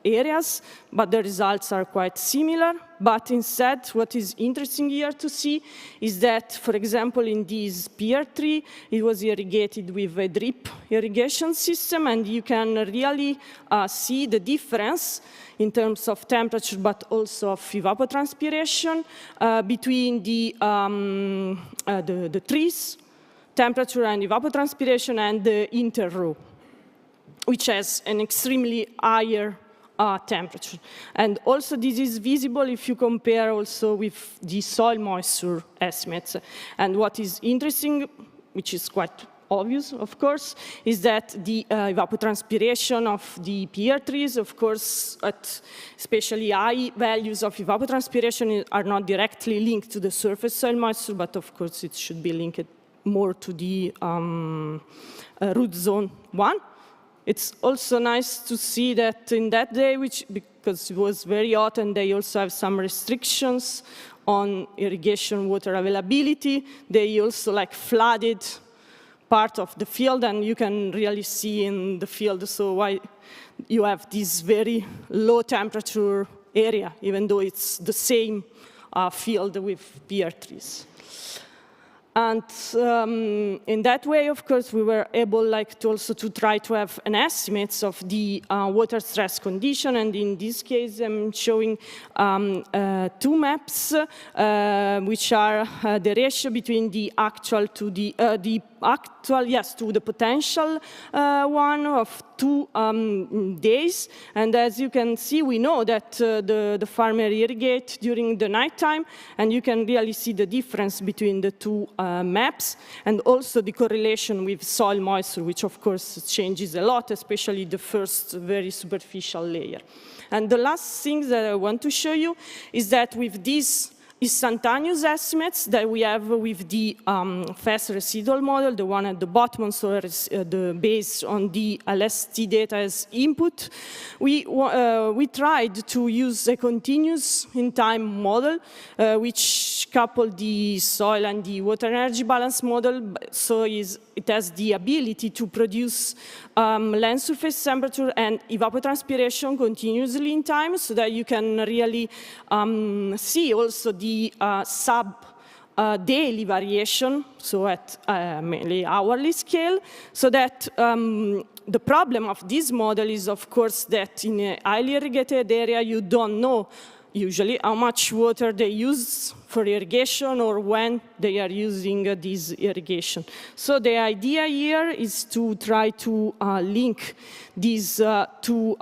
areas, but the results are quite similar. But instead, what is interesting here to see is that, for example, in this pear tree, it was irrigated with a drip irrigation system, and you can really see the difference in terms of temperature, but also of evapotranspiration between the trees, temperature and evapotranspiration, and the interrow, which has an extremely higher temperature. And also this is visible if you compare also with the soil moisture estimates. And what is interesting, which is quite obvious, of course, is that the evapotranspiration of the pear trees, of course, at especially high values of evapotranspiration are not directly linked to the surface soil moisture, but of course it should be linked more to the root zone 1. It's also nice to see that in that day, because it was very hot and they also have some restrictions on irrigation water availability, they also flooded part of the field, and you can really see in the field so why you have this very low temperature area, even though it's the same field with pear trees. And in that way, of course, we were able to try to have an estimate of the water stress condition. And in this case, I'm showing 2 maps, which are the ratio between the actual to the potential one of 2 days. And as you can see, we know that the farmer irrigate during the nighttime, and you can really see the difference between the 2 maps, and also the correlation with soil moisture, which of course changes a lot, especially the first very superficial layer. And the last thing that I want to show you is that with these instantaneous estimates that we have with the fast residual model, the one at the bottom, so based on the LST data as input, we tried to use a continuous in-time model, which coupled the soil and the water energy balance model, so it has the ability to produce land surface temperature and evapotranspiration continuously in time, so that you can really see also the sub-daily variation, so at mainly hourly scale, so that the problem of this model is, of course, that in a highly irrigated area, you don't know usually how much water they use for irrigation or when they are using this irrigation. So the idea here is to try to link these 2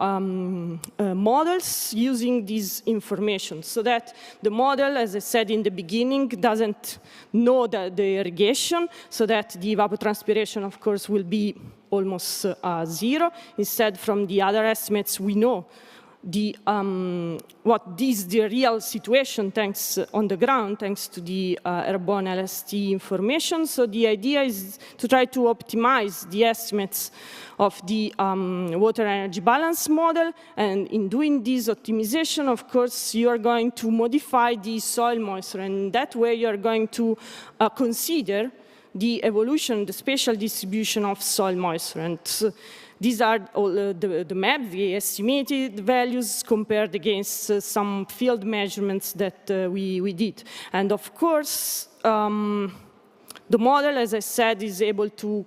models using this information, so that the model, as I said in the beginning, doesn't know the irrigation, so that the evapotranspiration, of course, will be almost 0. Instead, from the other estimates, we know what is the real situation on the ground, thanks to the airborne LST information. So the idea is to try to optimize the estimates of the water energy balance model. And in doing this optimization, of course, you are going to modify the soil moisture. And in that way, you are going to consider the evolution, the spatial distribution of soil moisture. And these are all the maps, the estimated values compared against some field measurements that we did. And of course, the model, as I said, is able to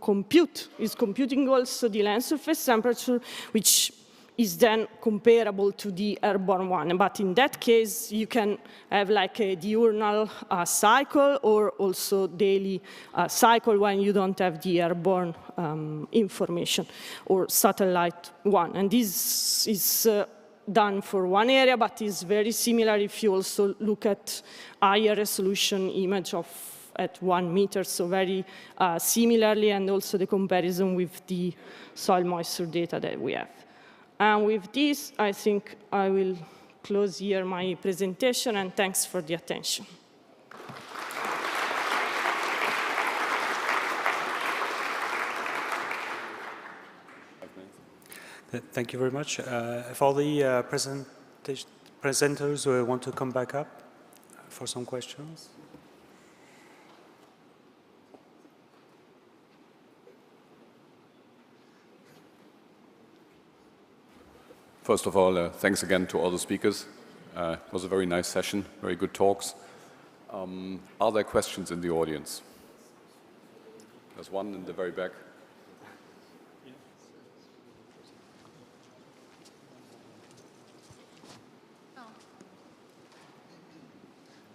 is computing also the land surface temperature, which is then comparable to the airborne one. But in that case, you can have a diurnal cycle or also daily cycle when you don't have the airborne information or satellite one. And this is done for one area, but is very similar if you also look at higher resolution image at 1 meter, so very similarly, and also the comparison with the soil moisture data that we have. And with this, I think I will close here my presentation, and thanks for the attention. Thank you very much. If all the presenters want to come back up for some questions. First of all, thanks again to all the speakers. It was a very nice session, very good talks. Are there questions in the audience? There's one in the very back.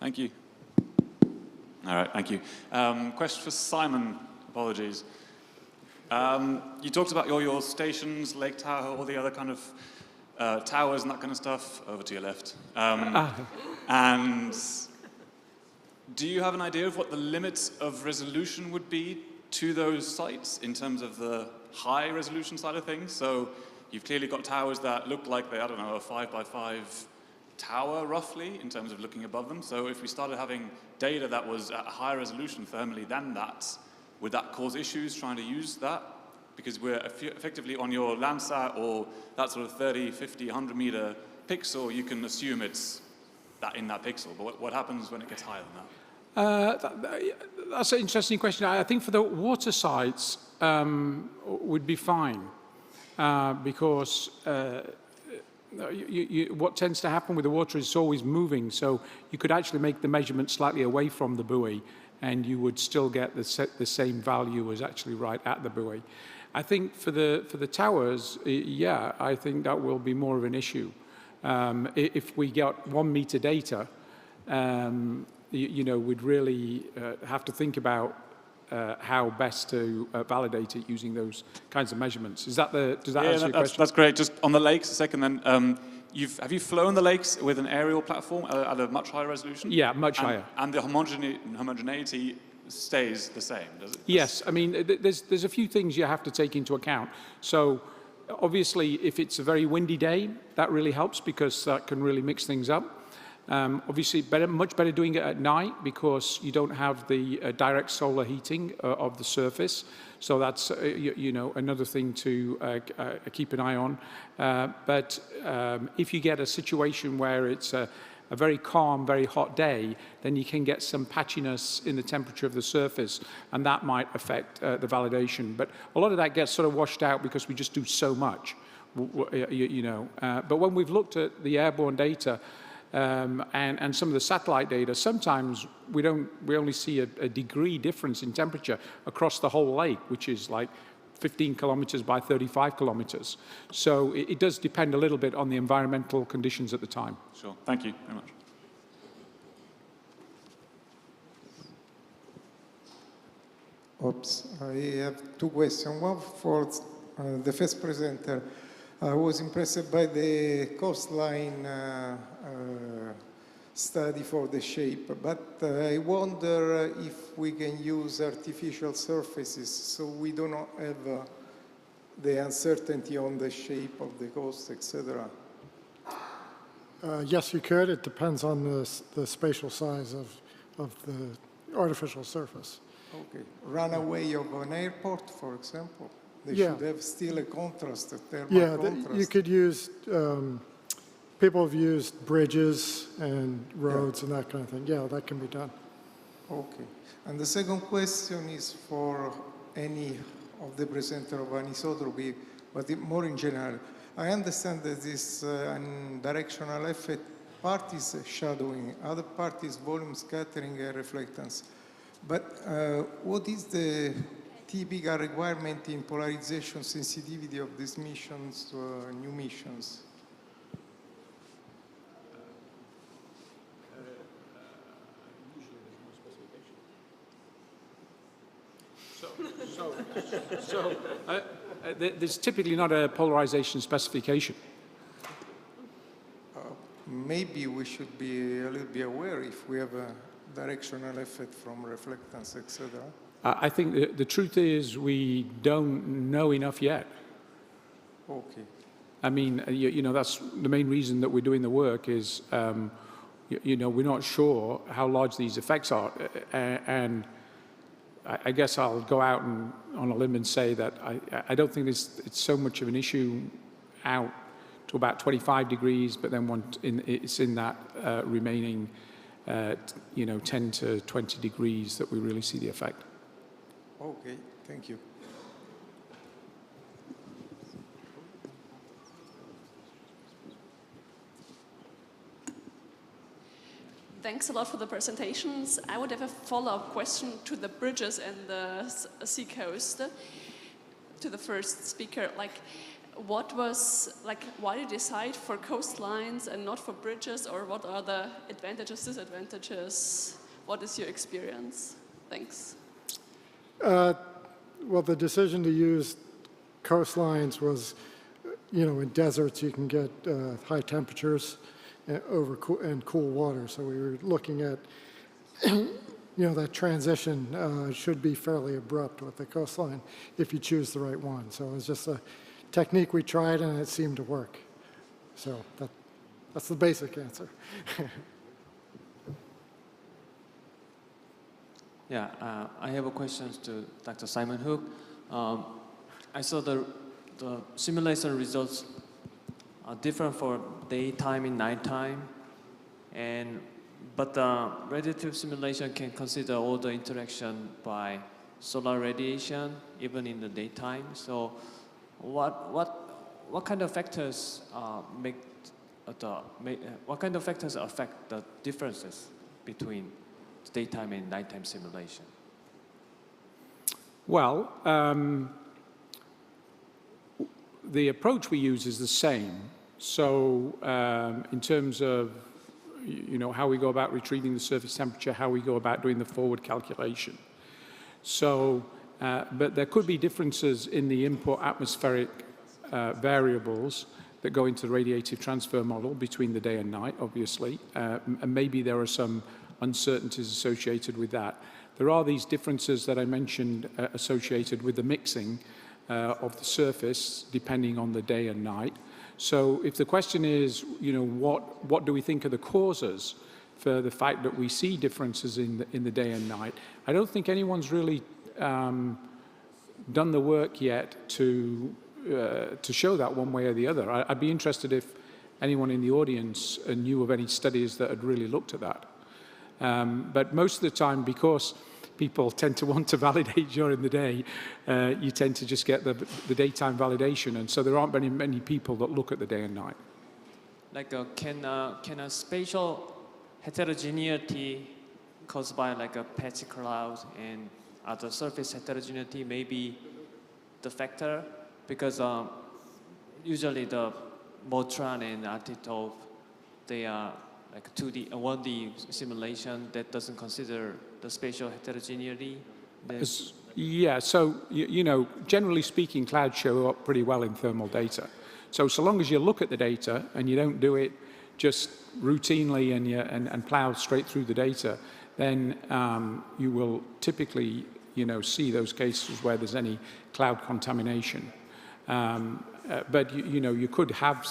Thank you. All right, thank you. Question for Simon, apologies. You talked about your stations, Lake Tahoe, all the other kind of towers and that kind of stuff, over to your left. And do you have an idea of what the limits of resolution would be to those sites in terms of the high resolution side of things? So you've clearly got towers that look like they, I don't know, a 5x5 tower roughly in terms of looking above them. So if we started having data that was at a higher resolution thermally than that, would that cause issues trying to use that? Because we're effectively on your Landsat or that sort of 30, 50, 100 meter pixel, you can assume it's that in that pixel. But what happens when it gets higher than that? That's an interesting question. I think for the water sites would be fine because what tends to happen with the water is it's always moving, so you could actually make the measurement slightly away from the buoy and you would still get the same value as actually right at the buoy. I think for the towers, yeah, I think that will be more of an issue. If we get 1 meter data, we'd really have to think about how best to validate it using those kinds of measurements. Does that answer your question? That's great. Just on the lakes, a second then. Have you flown the lakes with an aerial platform at a much higher resolution? Yeah, much higher. And the homogeneity stays the same, does it? Yes. I mean, there's a few things you have to take into account. So obviously, if it's a very windy day, that really helps because that can really mix things up. Obviously, much better doing it at night because you don't have the direct solar heating of the surface. So that's another thing to keep an eye on. But if you get a situation where it's a very calm, very hot day, then you can get some patchiness in the temperature of the surface, and that might affect the validation. But a lot of that gets sort of washed out because we just do so much, But when we've looked at the airborne data, and some of the satellite data, sometimes we only see a degree difference in temperature across the whole lake, which is like 15 kilometers by 35 kilometers. So it does depend a little bit on the environmental conditions at the time. Sure. Thank you very much. Oops. I have two questions. One for the first presenter. I was impressed by the coastline study for the shape, but I wonder if we can use artificial surfaces so we do not have the uncertainty on the shape of the coast, etc. Yes, you could. It depends on the spatial size of the artificial surface. Okay. Runaway of an airport, for example. They should have still a contrast, a thermal contrast. You could use, people have used bridges and roads and that kind of thing. Yeah, that can be done. Okay. And the second question is for any of the presenter of anisotropy, but more in general. I understand that this directional effect part is shadowing, other part is volume scattering and reflectance. But what is the typical requirement in polarization sensitivity of these missions, new missions? There's typically not a polarization specification. Maybe we should be a little bit aware if we have a directional effect from reflectance, etc. I think the truth is we don't know enough yet. Okay. I mean, that's the main reason that we're doing the work is, we're not sure how large these effects are. And I guess I'll go out on a limb and say that I don't think it's so much of an issue out to about 25 degrees, but then it's in that remaining 10 to 20 degrees that we really see the effect. Okay, thank you. Thanks a lot for the presentations. I would have a follow-up question to the bridges and the seacoast. To the first speaker, why did you decide for coastlines and not for bridges, or what are the advantages, disadvantages? What is your experience? Thanks. Well, the decision to use coastlines was, in deserts you can get high temperatures and cool water. So we were looking at that transition should be fairly abrupt with the coastline if you choose the right one. So it's just a technique we tried and it seemed to work. So that's the basic answer. Yeah, I have a question to Dr. Simon Hook. I saw the simulation results are different for daytime and nighttime, but the radiative simulation can consider all the interaction by solar radiation even in the daytime. So, what kind of factors what kind of factors affect the differences between daytime and nighttime simulation? Well, the approach we use is the same. So in terms of how we go about retrieving the surface temperature, how we go about doing the forward calculation. So, but there could be differences in the input atmospheric variables that go into the radiative transfer model between the day and night, obviously, and maybe there are some uncertainties associated with that. There are these differences that I mentioned associated with the mixing of the surface depending on the day and night. So if the question is, what do we think are the causes for the fact that we see differences in the day and night, I don't think anyone's really done the work yet to show that one way or the other. I'd be interested if anyone in the audience knew of any studies that had really looked at that. But most of the time, because people tend to want to validate during the day, you tend to just get the daytime validation, and so there aren't many people that look at the day and night. Like, can a spatial heterogeneity caused by like a patchy cloud and other surface heterogeneity may be the factor? Because usually the Motran and Artitov, they are like 2D, 1D simulation that doesn't consider the spatial heterogeneity. Yeah, so, generally speaking, clouds show up pretty well in thermal data. So long as you look at the data and you don't do it just routinely and plow straight through the data, then you will typically, see those cases where there's any cloud contamination. But, you could have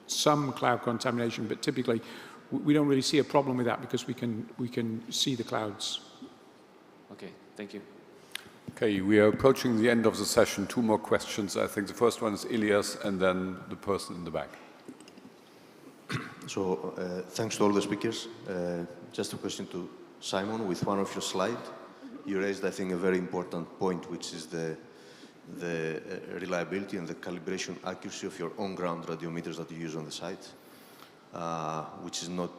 some cloud contamination, but typically we don't really see a problem with that because we can see the clouds. Okay, thank you. Okay, we are approaching the end of the session. 2 more questions. I think the first one is Elias and then the person in the back. So thanks to all the speakers. Just a question to Simon. With one of your slides, you raised, I think, a very important point, which is the reliability and the calibration accuracy of your on-ground radiometers that you use on the site, which is not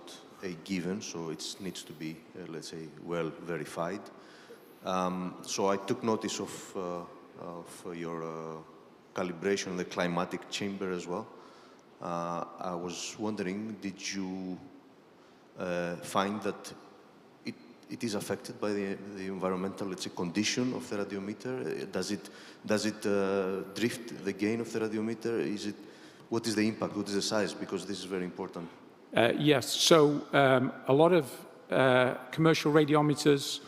a given, so it needs to be, let's say, well verified. So I took notice of your calibration in the climatic chamber as well. I was wondering, did you find that it is affected by the environmental, let's say, condition of the radiometer? Does it drift the gain of the radiometer? What is the impact? What is the size? Because this is very important. Yes. So a lot of commercial radiometers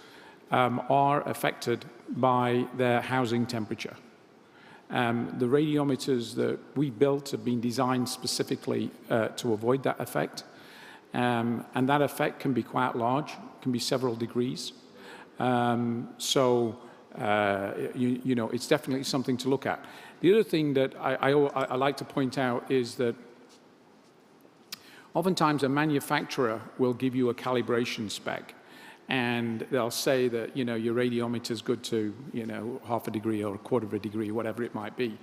are affected by their housing temperature. The radiometers that we built have been designed specifically to avoid that effect. And that effect can be quite large, can be several degrees. It's definitely something to look at. The other thing that I like to point out is that oftentimes a manufacturer will give you a calibration spec, and they'll say that, your radiometer is good to, half a degree or a quarter of a degree, whatever it might be.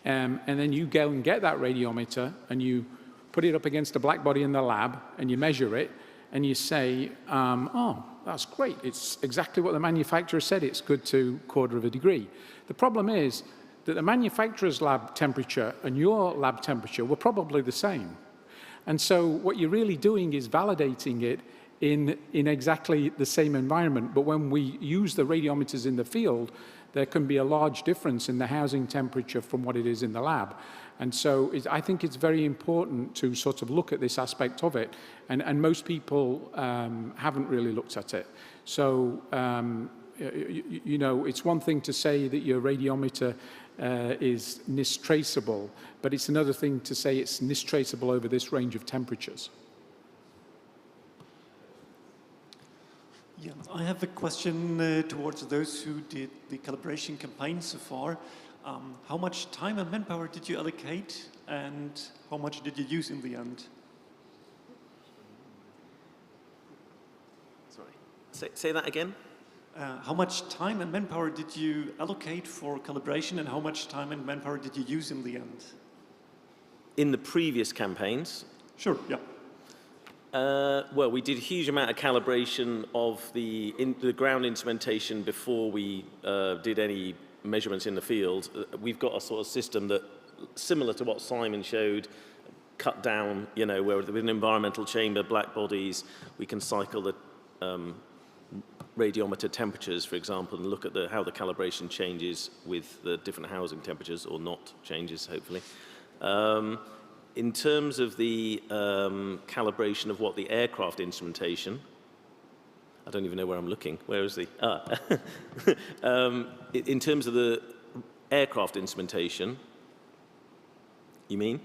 And then you go and get that radiometer and you put it up against a black body in the lab and you measure it and you say, oh, that's great. It's exactly what the manufacturer said. It's good to quarter of a degree. The problem is that the manufacturer's lab temperature and your lab temperature were probably the same. And so what you're really doing is validating it in exactly the same environment. But when we use the radiometers in the field, there can be a large difference in the housing temperature from what it is in the lab. And so I think it's very important to sort of look at this aspect of it. And most people haven't really looked at it. So, you know, it's one thing to say that your radiometer is NIS traceable, but it's another thing to say it's NIS traceable over this range of temperatures. Yeah, I have a question towards those who did the calibration campaign so far. How much time and manpower did you allocate, and how much did you use in the end? Sorry. Say that again? How much time and manpower did you allocate for calibration, and how much time and manpower did you use in the end? In the previous campaigns? Sure, yeah. Well, we did a huge amount of calibration of the ground instrumentation before we did any measurements in the field. We've got a sort of system that, similar to what Simon showed, cut down, you know, where with an environmental chamber, black bodies, we can cycle the radiometer temperatures, for example, and look at how the calibration changes with the different housing temperatures, or not changes, hopefully. In terms of the calibration of what the aircraft instrumentation, I don't even know where I'm looking. Where is the? In terms of the aircraft instrumentation, you mean?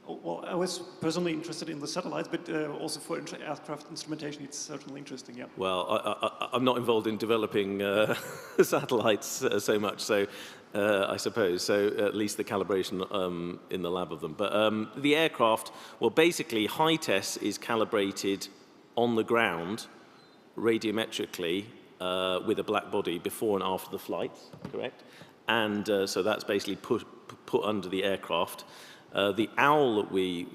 Well, I was personally interested in the satellites, but also for aircraft instrumentation, it's certainly interesting, yeah. Well, I'm not involved in developing satellites so much, so I suppose. So at least the calibration in the lab of them. But the aircraft, well, basically, HITES is calibrated on the ground radiometrically with a black body before and after the flights, correct? And so that's basically put under the aircraft. The OWL that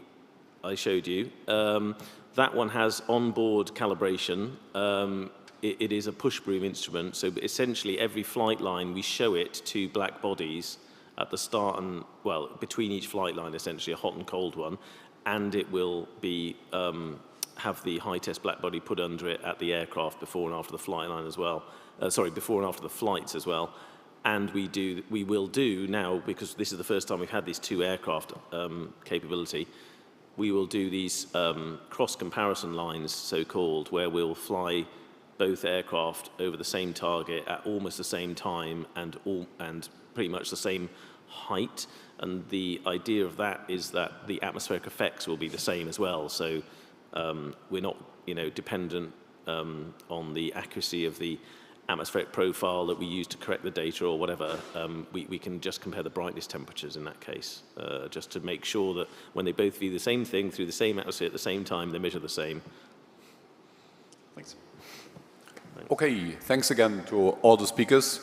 I showed you, that one has onboard calibration. It is a push broom instrument, so essentially every flight line we show it to black bodies at the start and, well, between each flight line, essentially a hot and cold one, and it will be have the HITES black body put under it at the aircraft before and after the flight line as well. Before and after the flights as well. And we will do now, because this is the first time we've had these two aircraft capability, we will do these cross-comparison lines, so-called, where we'll fly both aircraft over the same target at almost the same time and pretty much the same height. And the idea of that is that the atmospheric effects will be the same as well. So we're not, dependent on the accuracy of the atmospheric profile that we use to correct the data or whatever. We can just compare the brightness temperatures in that case, just to make sure that when they both view the same thing through the same atmosphere at the same time, they measure the same. Thanks. Okay, thanks again to all the speakers.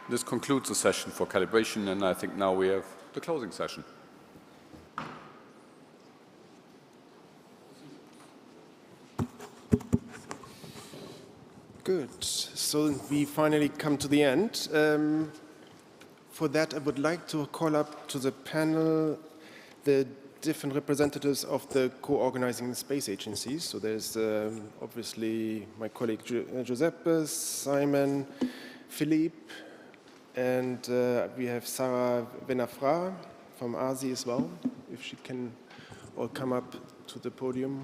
This concludes the session for calibration, and I think now we have the closing session. Good. So we finally come to the end. For that, I would like to call up to the panel the different representatives of the co-organizing space agencies. So there's obviously my colleague Giuseppe, Simon, Philippe, and we have Sarah Venafra from ASI as well, if she can all come up to the podium.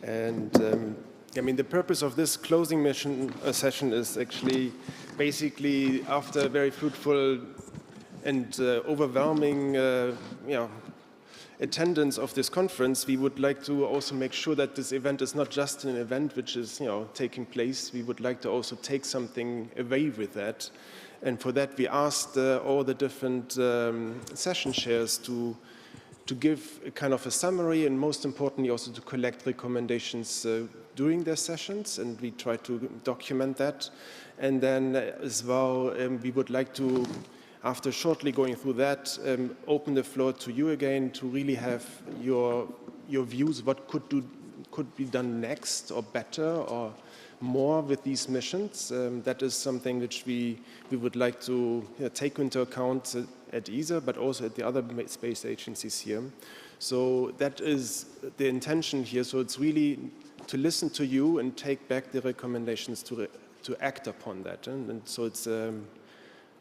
And the purpose of this closing session is actually basically, after a very fruitful and overwhelming attendance of this conference, we would like to also make sure that this event is not just an event which is taking place. We would like to also take something away with that. And for that, we asked all the different session chairs to give a kind of a summary, and most importantly also to collect recommendations during their sessions, and we try to document that. And then as well, we would like to, after shortly going through that, open the floor to you again to really have your views, what could be done next or better, or more with these missions. That is something which we would like to take into account at ESA, but also at the other space agencies here. So that is the intention here. So it's really to listen to you and take back the recommendations to act upon that. And so it's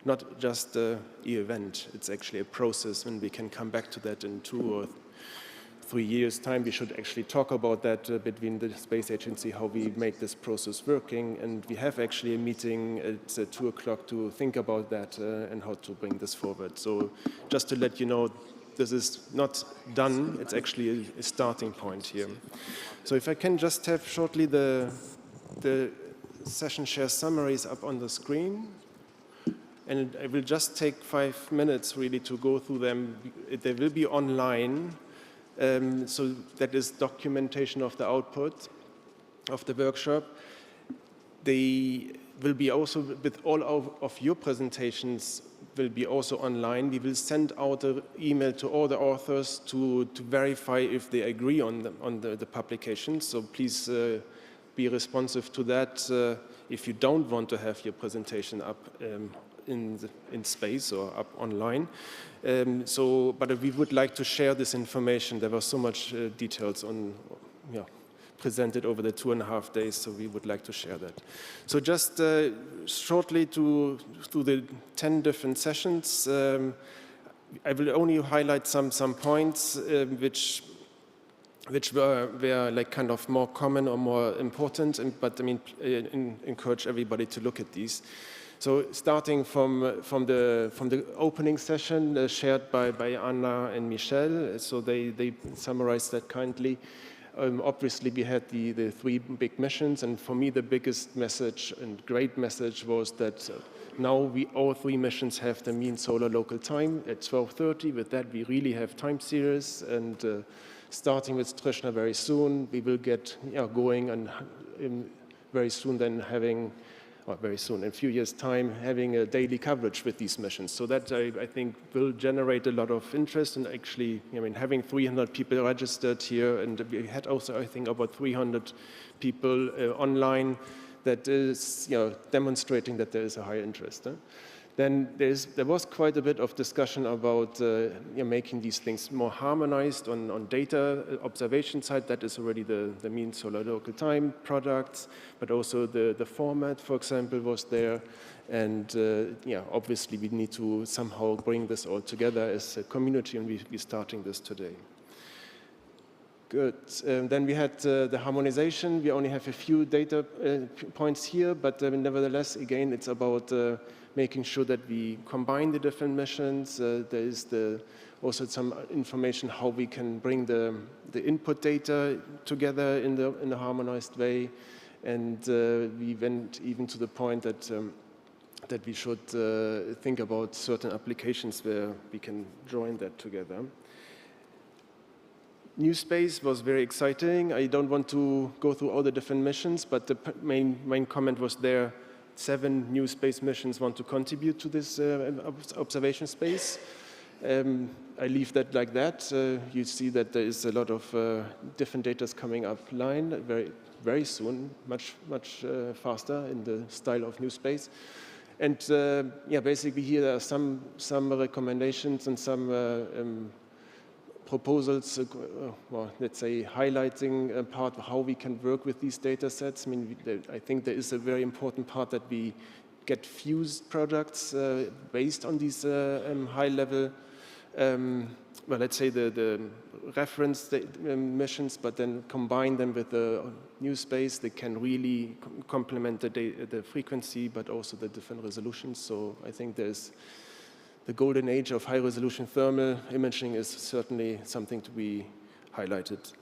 not just an event, it's actually a process, and we can come back to that in 2 or 3 years' time. We should actually talk about that between the space agency, how we make this process working, and we have actually a meeting at 2 o'clock to think about that and how to bring this forward. So just to let you know, this is not done, it's actually a starting point here. So if I can just have shortly the session share summaries up on the screen. And I will just take 5 minutes really to go through them. They will be online, so that is documentation of the output of the workshop. They will be also, with all of your presentations, will be also online. We will send out an email to all the authors to verify if they agree on the publication. So please be responsive to that if you don't want to have your presentation up in space or up online. But we would like to share this information. There was so much details presented over the 2.5 days, so we would like to share that. So just shortly through the 10 different sessions, I will only highlight some points which were like kind of more common or more important, but I mean, encourage everybody to look at these. So starting from the opening session shared by Anna and Michel, so they summarized that kindly. Obviously, we had the 3 big missions, and for me, the biggest message and great message was that now all 3 missions have the mean solar local time at 12:30. With that, we really have time series, and starting with Trishna very soon, we will get going, and very soon then having, or very soon, in a few years' time, having a daily coverage with these missions. So that, I think, will generate a lot of interest, and actually, I mean, having 300 people registered here, and we had also, I think, about 300 people online, that is, demonstrating that there is a high interest. Then there was quite a bit of discussion about making these things more harmonized on data observation side. That is already the mean solar local time products, but also the format, for example, was there. And obviously we need to somehow bring this all together as a community, and we're starting this today. Good. Then we had the harmonization. We only have a few data points here, but nevertheless, again, it's about making sure that we combine the different missions. There is also some information how we can bring the input data together in a harmonized way, and we went even to the point that we should think about certain applications where we can join that together. New Space was very exciting. I don't want to go through all the different missions, but the main comment was there. 7 new space missions want to contribute to this observation space. I leave that like that. You see that there is a lot of different data coming up line very, very soon, much faster in the style of New Space. And basically here there are some recommendations and some proposals, well, let's say, highlighting a part of how we can work with these data sets. I mean, I think there is a very important part that we get fused products based on these high-level, well, let's say the reference missions, but then combine them with the New Space. They can really complement the frequency, but also the different resolutions. So I think there's the golden age of high-resolution thermal imaging is certainly something to be highlighted.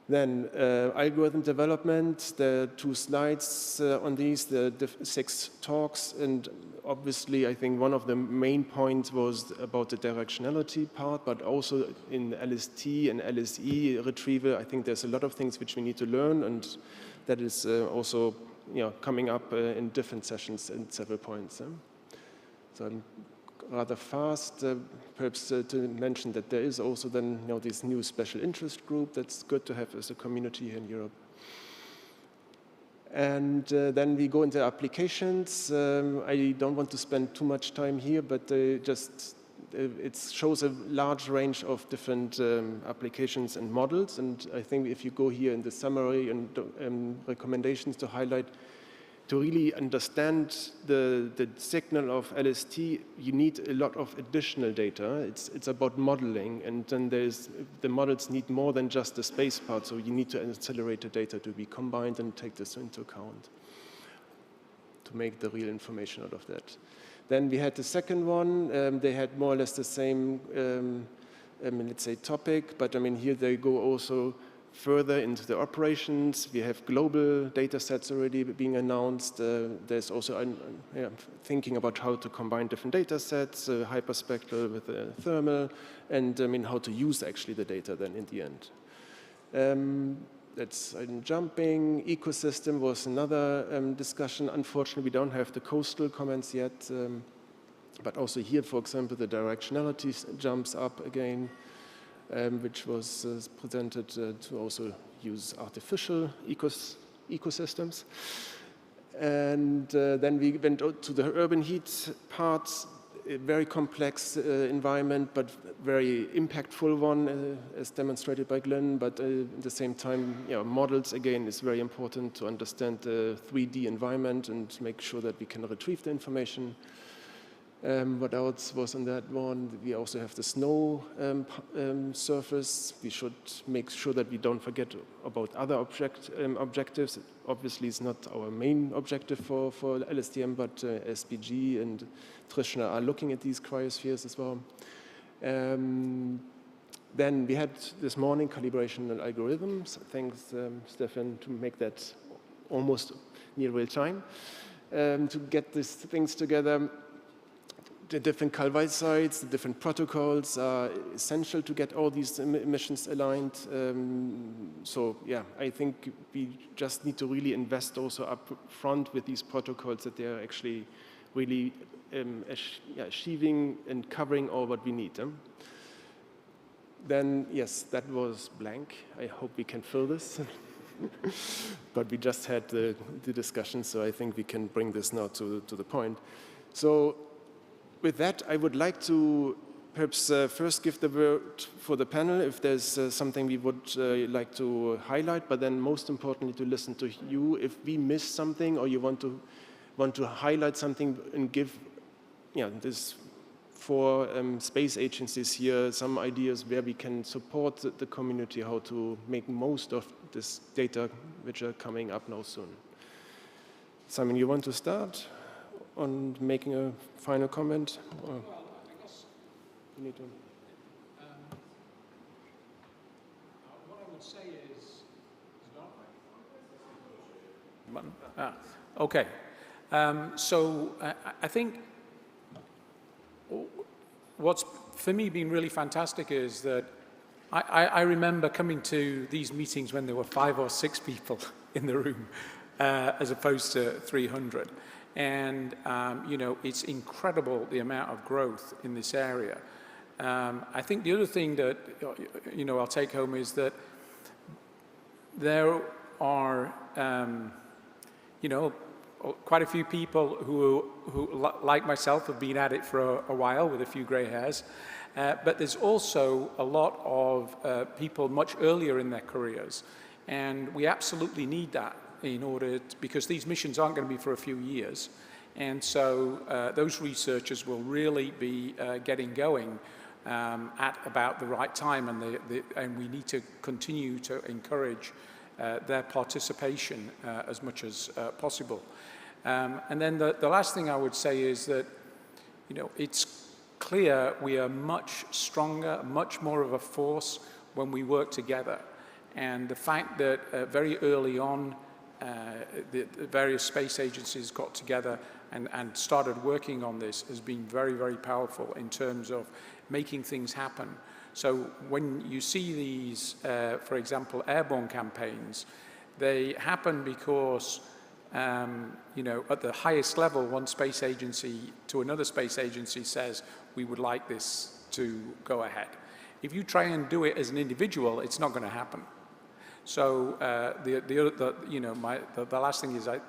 Then algorithm development, the 2 slides on these, the 6 talks, and obviously I think one of the main points was about the directionality part, but also in LST and LSE retrieval, I think there's a lot of things which we need to learn, and that is also coming up in different sessions and several points. So I'm rather fast, perhaps to mention that there is also then this new special interest group that's good to have as a community here in Europe. And then we go into applications. I don't want to spend too much time here, but it shows a large range of different applications and models. And I think if you go here in the summary and recommendations to highlight, to really understand the signal of LST, you need a lot of additional data. It's about modeling, and then the models need more than just the space part, so you need to accelerate the data to be combined and take this into account to make the real information out of that. Then we had the second one. They had more or less the same, let's say, topic, but I mean, here they go also further into the operations. We have global data sets already being announced. There's also thinking about how to combine different data sets, hyperspectral with thermal, and I mean, how to use actually the data then in the end. That's jumping. Ecosystem was another discussion. Unfortunately, we don't have the coastal comments yet, but also here, for example, the directionality jumps up again. Which was presented to also use artificial ecosystems. And then we went to the urban heat parts, a very complex environment, but very impactful one, as demonstrated by Glenn. But at the same time, models, again, is very important to understand the 3D environment and make sure that we can retrieve the information. What else was on that one? We also have the snow surface. We should make sure that we don't forget about other objectives. Obviously, it's not our main objective for LSTM, but SPG and Trishna are looking at these cryospheres as well. Then we had this morning calibration and algorithms. Thanks, Stefan, to make that almost near real time to get these things together. The different Calvite sites, the different protocols are essential to get all these emissions aligned. So yeah, I think we just need to really invest also up front with these protocols that they are actually really achieving and covering all what we need. Then yes, that was blank. I hope we can fill this. But we just had the discussion, so I think we can bring this now to the point. So with that, I would like to perhaps first give the word for the panel if there's something we would like to highlight, but then most importantly to listen to you if we miss something or you want to highlight something and give this for space agencies here some ideas where we can support the community, how to make most of this data which are coming up now soon. Simon, you want to start on making a final comment? Or well, I guess you need to. What I would say is okay. So I think what's for me been really fantastic is that I remember coming to these meetings when there were 5 or 6 people in the room as opposed to 300. And, it's incredible the amount of growth in this area. I think the other thing that, I'll take home is that there are, quite a few people who, like myself, have been at it for a while with a few gray hairs. But there's also a lot of people much earlier in their careers. And we absolutely need that in order because these missions aren't going to be for a few years. And so those researchers will really be getting going at about the right time, and we need to continue to encourage their participation as much as possible. And then the last thing I would say is that, it's clear we are much stronger, much more of a force when we work together. And the fact that very early on, the various space agencies got together and started working on this has been very, very powerful in terms of making things happen. So when you see these, for example, airborne campaigns, they happen because, at the highest level, one space agency to another space agency says, we would like this to go ahead. If you try and do it as an individual, it's not going to happen. So the last thing is I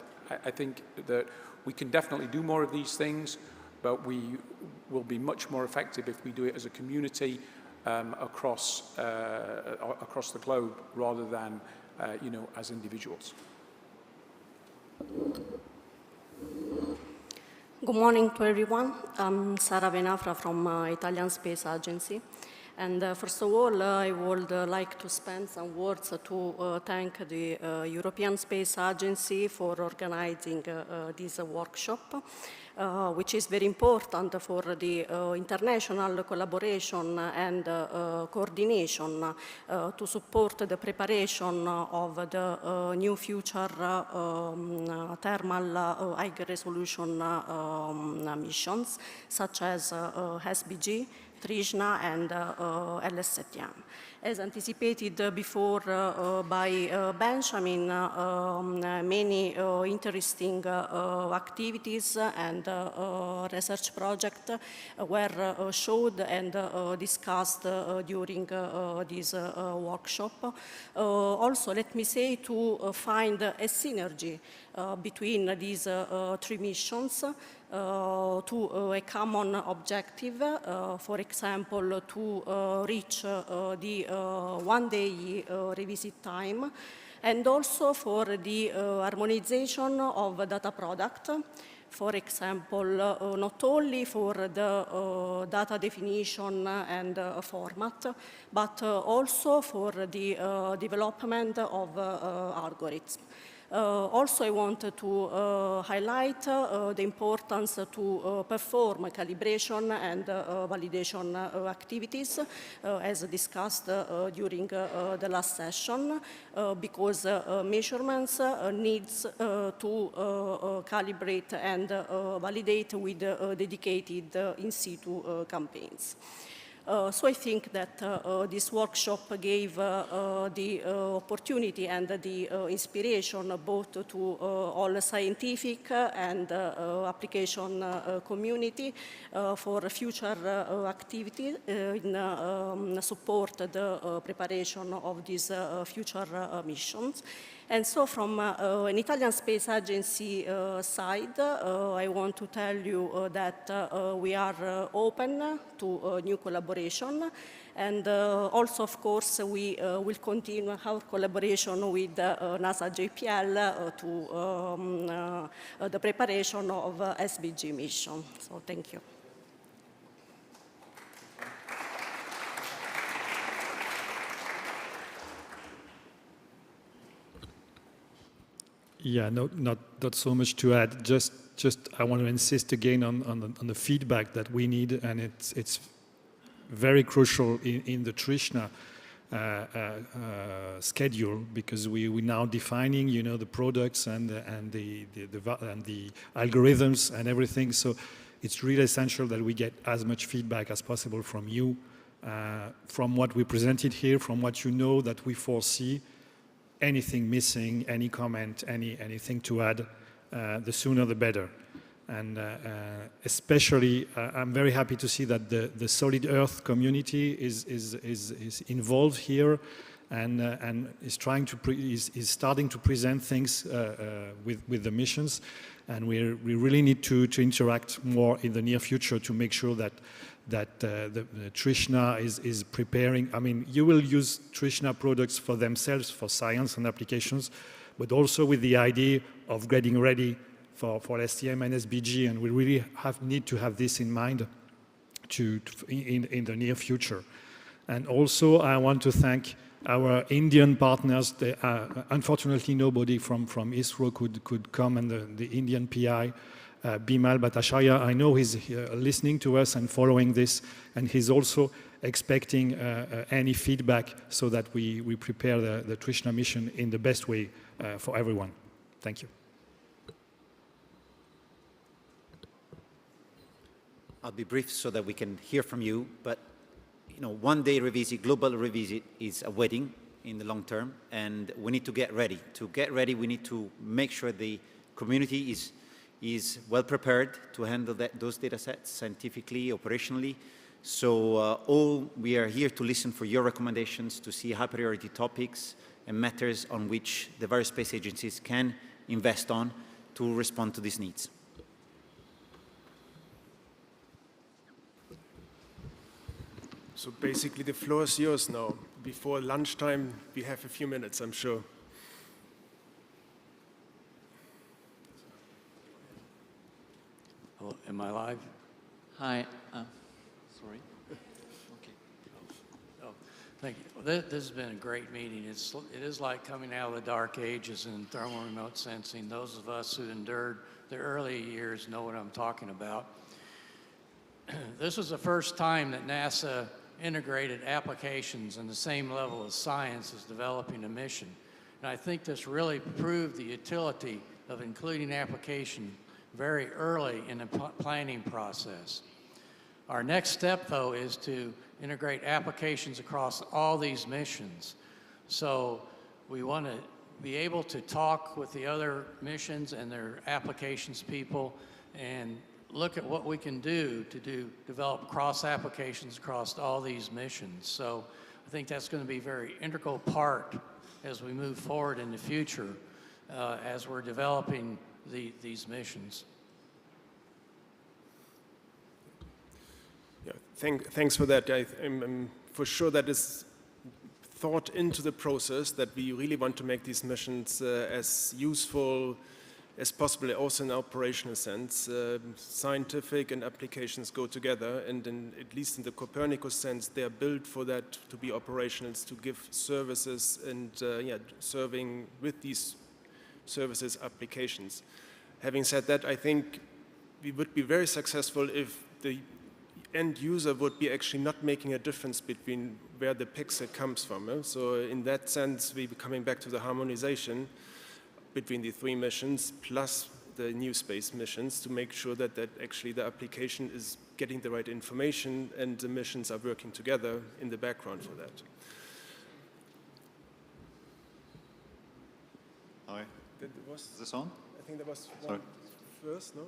think that we can definitely do more of these things, but we will be much more effective if we do it as a community across the globe rather than as individuals. Good morning to everyone. I'm Sara Venafra from Italian Space Agency. And first of all, I would like to spend some words to thank the European Space Agency for organizing this workshop, which is very important for the international collaboration and coordination to support the preparation of the new future thermal high resolution missions, such as SBG, Trishna, and LSTM. As anticipated before by Benjamin, many interesting activities and research projects were showed and discussed during this workshop. Also, let me say to find a synergy between these three missions to a common objective, for example, to reach the one-day revisit time, and also for the harmonization of data product, for example, not only for the data definition and format, but also for the development of algorithms. Also, I want to highlight the importance to perform calibration and validation activities, as discussed during the last session, because measurements needs to calibrate and validate with dedicated in situ campaigns. So I think that this workshop gave the opportunity and the inspiration both to all scientific and application community for future activity in support the preparation of these future missions. And so from an Italian Space Agency side, I want to tell you that we are open to new collaboration. And also, of course, we will continue our collaboration with NASA JPL to the preparation of SBG mission. So thank you. Yeah, not so much to add. Just I want to insist again on the feedback that we need, and it's very crucial in the Trishna schedule, because we're now defining, the products and the algorithms and everything. So it's really essential that we get as much feedback as possible from you, from what we presented here, from what you know that we foresee. Anything missing, any comment, anything to add, the sooner the better. And especially, I'm very happy to see that the Solid Earth community is involved here and is starting to present things with the missions. And we really need to interact more in the near future to make sure that the Trishna is preparing. I mean, you will use Trishna products for themselves, for science and applications, but also with the idea of getting ready for STM and SBG, and we really need to have this in mind in the near future. And also, I want to thank our Indian partners. Unfortunately, nobody from ISRO could come, and the Indian PI, Bimal Bhattacharya, I know he's listening to us and following this, and he's also expecting any feedback so that we prepare the Trishna mission in the best way for everyone. Thank you. I'll be brief so that we can hear from you, but one-day revisit, global revisit is a wedding in the long term, and we need to get ready. To get ready, we need to make sure the community is well prepared to handle those data sets scientifically, operationally. So we are here to listen for your recommendations, to see high priority topics, and matters on which the various space agencies can invest on to respond to these needs. So basically the floor is yours now. Before lunchtime, we have a few minutes, I'm sure. Hello, am I live? Hi. Sorry. Okay. Oh, thank you. Well, this has been a great meeting. It is like coming out of the dark ages in thermal remote sensing. Those of us who endured the early years know what I'm talking about. This was the first time that NASA integrated applications in the same level of science as developing a mission. And I think this really proved the utility of including application very early in the planning process. Our next step, though, is to integrate applications across all these missions. So we want to be able to talk with the other missions and their applications people and look at what we can do to develop cross applications across all these missions. So I think that's going to be a very integral part as we move forward in the future as we're developing these missions. Yeah, thanks for that. I'm for sure that is thought into the process, that we really want to make these missions as useful as possible, also in an operational sense. Scientific and applications go together, and at least in the Copernicus sense, they are built for that to be operational, to give services and serving with these services applications. Having said that, I think we would be very successful if the end user would be actually not making a difference between where the pixel comes from. So in that sense, we're coming back to the harmonization between the three missions plus the new space missions to make sure that actually the application is getting the right information and the missions are working together in the background for that. Hi. Is this on? I think there was Sorry. one first, no?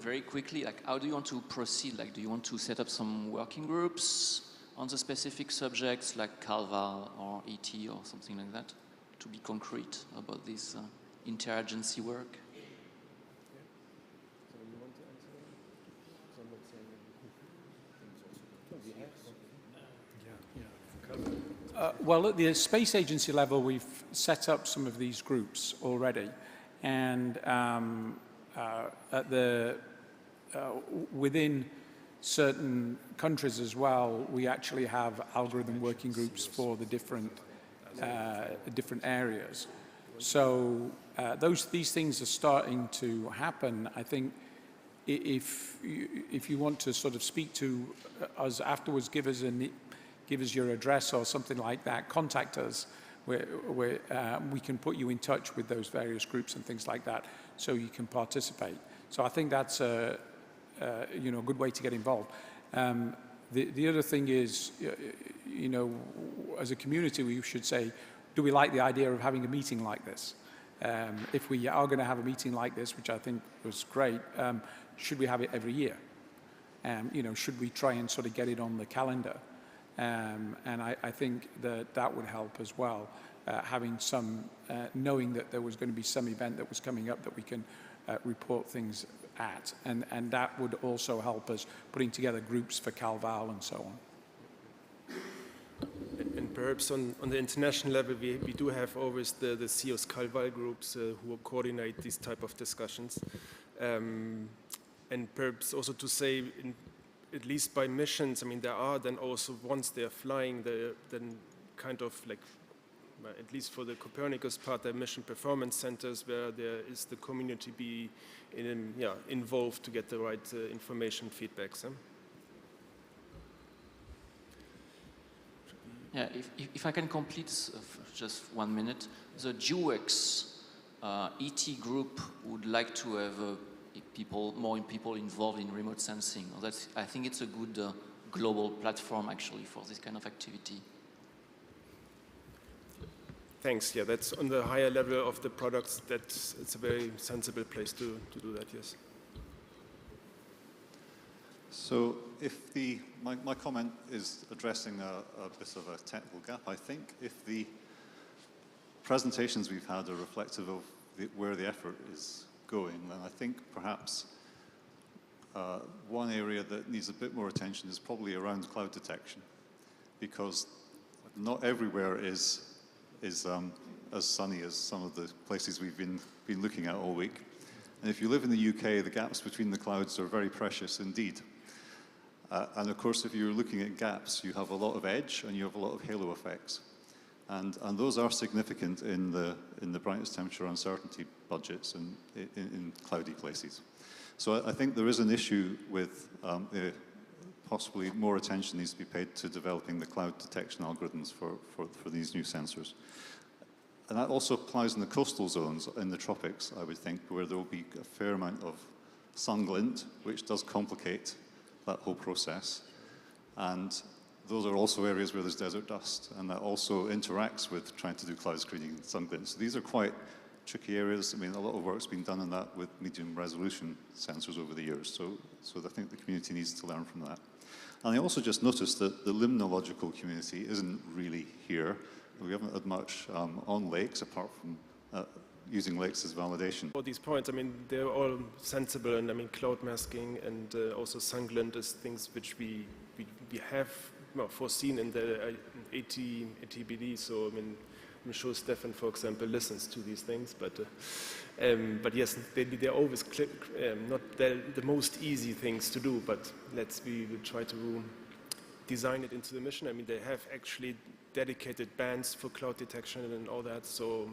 Very quickly, like, how do you want to proceed? Like, do you want to set up some working groups on the specific subjects like CalVal or ET or something like that to be concrete about this interagency work? Well, at the space agency level, we've set up some of these groups already. And within certain countries as well, we actually have algorithm working groups for the different areas. So these things are starting to happen. I think if you want to sort of speak to us afterwards, give us your address or something like that, contact us. We can put you in touch with those various groups and things like that, so you can participate. So I think that's a good way to get involved. The other thing is, as a community, we should say, do we like the idea of having a meeting like this? If we are going to have a meeting like this, which I think was great, should we have it every year? Should we try and sort of get it on the calendar? And I think that would help as well, having some, knowing that there was going to be some event that was coming up that we can report things at. And that would also help us putting together groups for CalVal and so on. And perhaps on the international level, we do have always the CEOs CalVal groups who coordinate these type of discussions. And perhaps also to say, at least by missions, I mean, there are then also, once they're flying, then kind of like, at least for the Copernicus part, there are mission performance centers where there is the community be involved to get the right information feedbacks. Yeah, if I can complete just 1 minute, the JUX ET group would like to have more people involved in remote sensing. I think it's a good global platform actually for this kind of activity. Thanks. Yeah, that's on the higher level of the products. It's a very sensible place to do that. Yes. So if my comment is addressing a bit of a technical gap, I think if the presentations we've had are reflective of where the effort is going, then I think perhaps one area that needs a bit more attention is probably around cloud detection, because not everywhere is as sunny as some of the places we've been looking at all week. And if you live in the UK, the gaps between the clouds are very precious indeed. And of course, if you're looking at gaps, you have a lot of edge and you have a lot of halo effects. And those are significant in the brightness temperature uncertainty budgets and in cloudy places. So I think there is an issue with possibly more attention needs to be paid to developing the cloud detection algorithms for these new sensors. And that also applies in the coastal zones in the tropics, I would think, where there will be a fair amount of sun glint, which does complicate that whole process. And those are also areas where there's desert dust, and that also interacts with trying to do cloud screening and sun glint. So these are quite tricky areas. I mean, a lot of work's been done on that with medium resolution sensors over the years. So I think the community needs to learn from that. And I also just noticed that the limnological community isn't really here. We haven't had much on lakes, apart from using lakes as validation. All these points, I mean, they're all sensible, and I mean, cloud masking and also sun glint is things which we have foreseen in the ATBD. So I mean, I'm sure Stefan, for example, listens to these things, but yes, they're always not the most easy things to do. But we will try to design it into the mission. I mean, they have actually dedicated bands for cloud detection and all that. So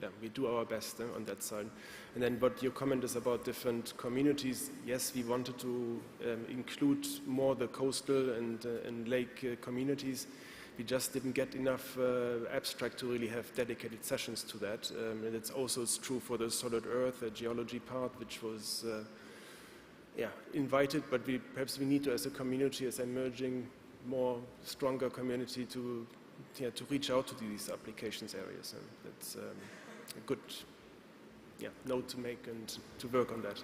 yeah, we do our best on that side. And then what your comment is about different communities, yes, we wanted to include more the coastal and lake communities. We just didn't get enough abstract to really have dedicated sessions to that. And it's also true for the solid earth geology part, which was invited, but perhaps we need to, as a community, as emerging, more stronger community to reach out to these applications areas. And that's a good note to make and to work on that.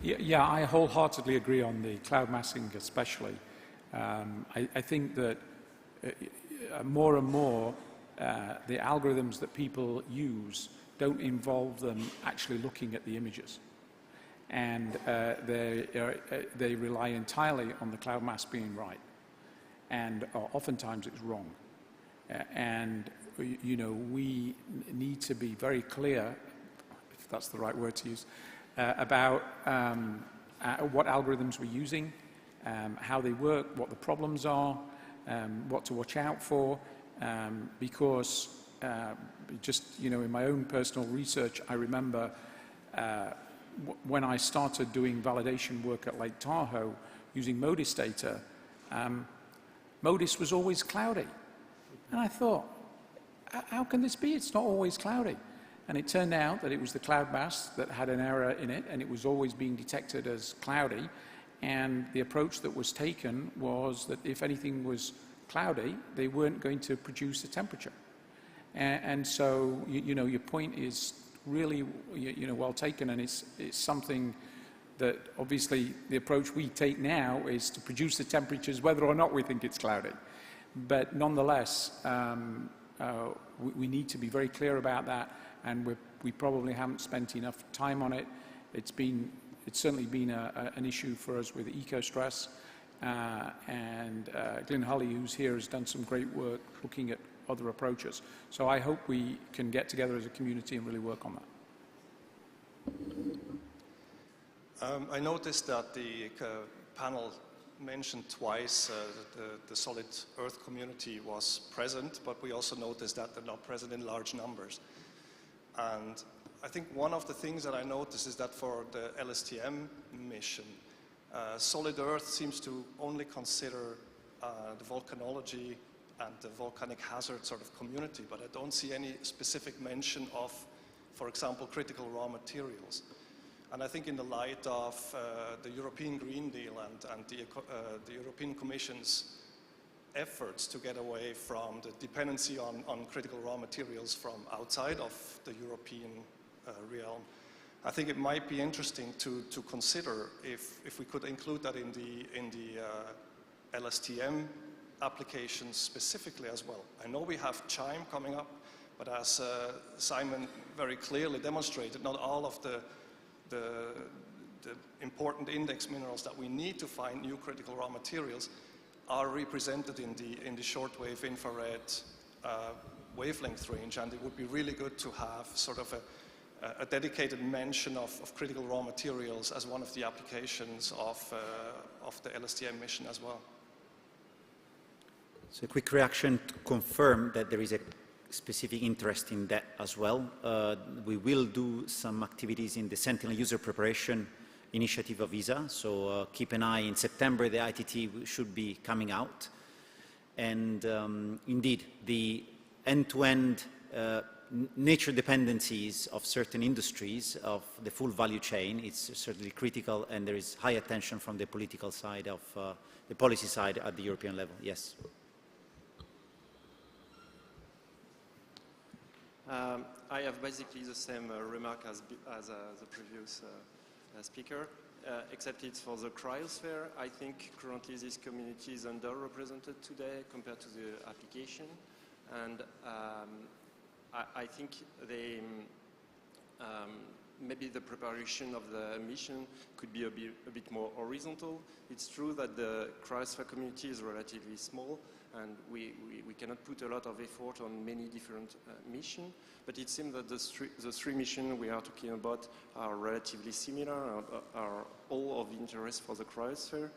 Yeah, I wholeheartedly agree on the cloud masking especially. I think that more and more the algorithms that people use don't involve them actually looking at the images. And they rely entirely on the cloud mask being right. And oftentimes it's wrong. And, you know, we need to be very clear, if that's the right word to use, about what algorithms we're using, how they work, what the problems are, what to watch out for, because just, you know, in my own personal research, I remember when I started doing validation work at Lake Tahoe using MODIS data, MODIS was always cloudy. And I thought, how can this be? It's not always cloudy. And it turned out that it was the cloud mask that had an error in it, and it was always being detected as cloudy. And the approach that was taken was that if anything was cloudy, they weren't going to produce a temperature. And so, you know, your point is really, you know, well taken, and it's something that obviously the approach we take now is to produce the temperatures whether or not we think it's cloudy. But nonetheless, we need to be very clear about that, and we probably haven't spent enough time on it. It's certainly been an issue for us with EcoStress, and Glyn Hulley, who's here, has done some great work looking at other approaches. So I hope we can get together as a community and really work on that. I noticed that the panel mentioned twice the solid earth community was present, but we also noticed that they're not present in large numbers. And I think one of the things that I noticed is that for the LSTM mission, solid earth seems to only consider the volcanology and the volcanic hazard sort of community, but I don't see any specific mention of, for example, critical raw materials. And I think in the light of the European Green Deal and the European Commission's efforts to get away from the dependency on critical raw materials from outside of the European realm, I think it might be interesting to consider if we could include that in the LSTM applications specifically as well. I know we have CHIME coming up, but as Simon very clearly demonstrated, not all of the important index minerals that we need to find new critical raw materials are represented in the shortwave infrared wavelength range, and it would be really good to have sort of a dedicated mention of critical raw materials as one of the applications of the LSTM mission as well. So a quick reaction to confirm that there is a specific interest in that as well. We will do some activities in the Sentinel user preparation initiative of ESA, so keep an eye. In September the ITT should be coming out, and indeed the end-to-end nature dependencies of certain industries of the full value chain, it's certainly critical, and there is high attention from the political side of the policy side at the European level. Yes. I have basically the same remark as the previous speaker, except it's for the cryosphere. I think currently this community is underrepresented today compared to the application, and I think maybe the preparation of the mission could be a bit more horizontal. It's true that the cryosphere community is relatively small, and we cannot put a lot of effort on many different missions, but it seems that the three missions we are talking about are relatively similar, are all of interest for the cryosphere,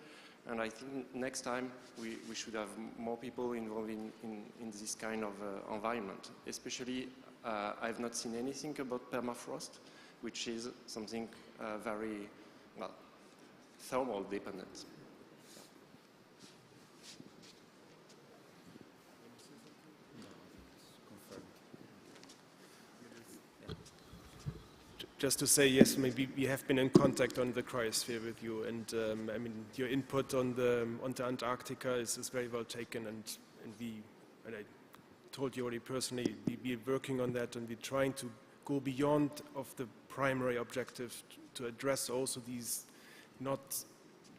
and I think next time we should have more people involved in this kind of environment. Especially, I've not seen anything about permafrost, which is something very, well, thermal dependent. Just to say, yes, maybe we have been in contact on the cryosphere with you, and I mean, your input on the Antarctica is very well taken, and I told you already personally, we're working on that, and we're trying to go beyond of the primary objective to address also these not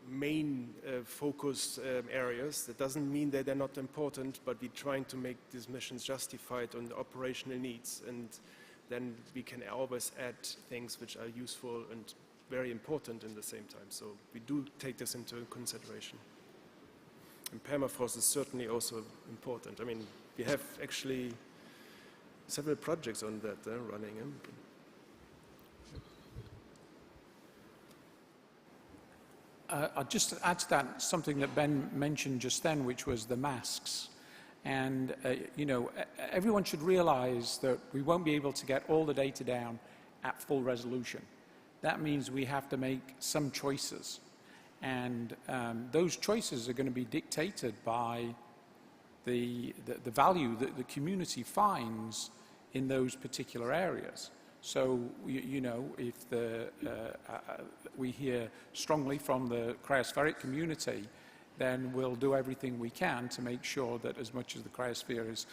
main focus areas. That doesn't mean that they're not important, but we're trying to make these missions justified on the operational needs, and then we can always add things which are useful and very important in the same time. So we do take this into consideration. And permafrost is certainly also important. I mean, we have actually several projects on that running. I'll just add to that something that Ben mentioned just then, which was the masks. And, you know, everyone should realize that we won't be able to get all the data down at full resolution. That means we have to make some choices. And those choices are going to be dictated by the value that the community finds in those particular areas. So, you know, if we hear strongly from the cryospheric community, then we'll do everything we can to make sure that as much of the cryosphere is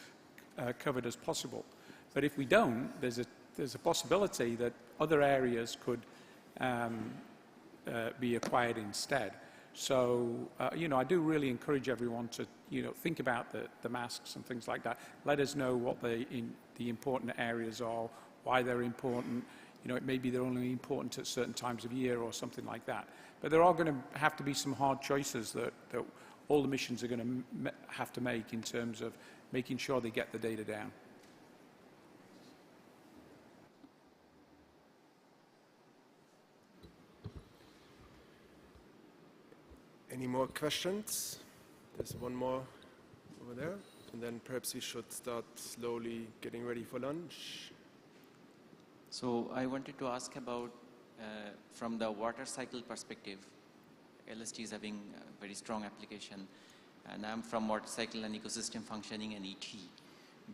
covered as possible. But if we don't, there's a possibility that other areas could be acquired instead. So, you know, I do really encourage everyone to, you know, think about the masks and things like that. Let us know what the important areas are, why they're important. You know, it may be they're only important at certain times of year or something like that. But there are going to have to be some hard choices that all the missions are going to have to make in terms of making sure they get the data down. Any more questions? There's one more over there. And then perhaps we should start slowly getting ready for lunch. So I wanted to ask about, from the water cycle perspective, LST is having a very strong application. And I'm from water cycle and ecosystem functioning and ET.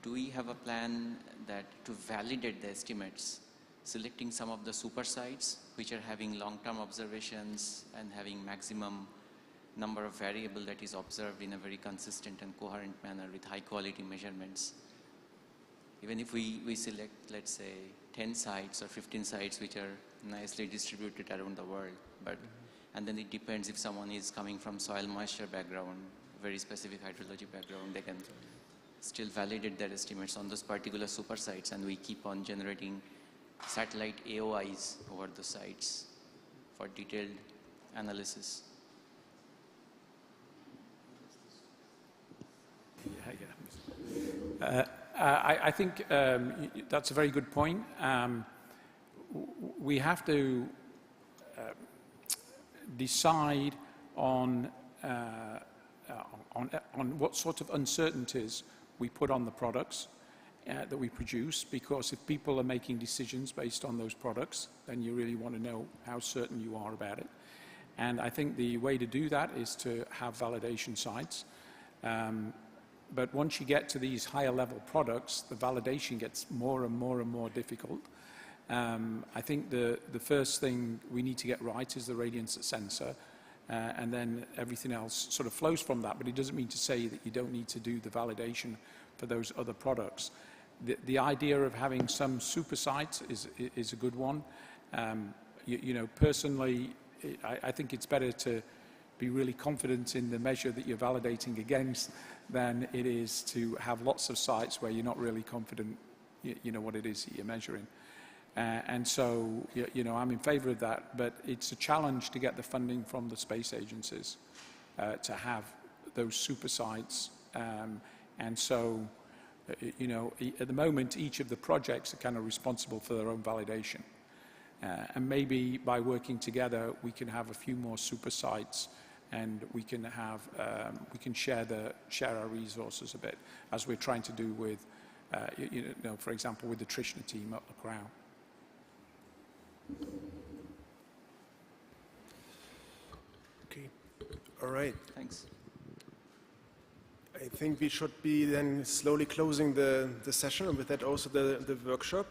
Do we have a plan that to validate the estimates, selecting some of the super sites which are having long-term observations and having maximum number of variable that is observed in a very consistent and coherent manner with high quality measurements? Even if we select, let's say, 10 sites or 15 sites which are nicely distributed around the world. But, and then it depends if someone is coming from soil moisture background, very specific hydrology background, they can still validate their estimates on those particular super sites, and we keep on generating satellite AOIs over the sites for detailed analysis. I think that's a very good point. We have to decide on what sort of uncertainties we put on the products that we produce, because if people are making decisions based on those products, then you really want to know how certain you are about it. And I think the way to do that is to have validation sites. But once you get to these higher level products, the validation gets more and more and more difficult. I think the first thing we need to get right is the radiance sensor, and then everything else sort of flows from that. But it doesn't mean to say that you don't need to do the validation for those other products. The idea of having some super sites is a good one. You know, personally, I think it's better to be really confident in the measure that you're validating against than it is to have lots of sites where you're not really confident, you know, what it is that you're measuring. And so, you know, I'm in favor of that, but it's a challenge to get the funding from the space agencies to have those super sites. And so, you know, at the moment, each of the projects are kind of responsible for their own validation. And maybe by working together, we can have a few more super sites, and we can have we can share our resources a bit, as we're trying to do with, you know, for example, with the Trishna team at the Crown. Okay, all right. Thanks. I think we should be then slowly closing the session, and with that also the workshop,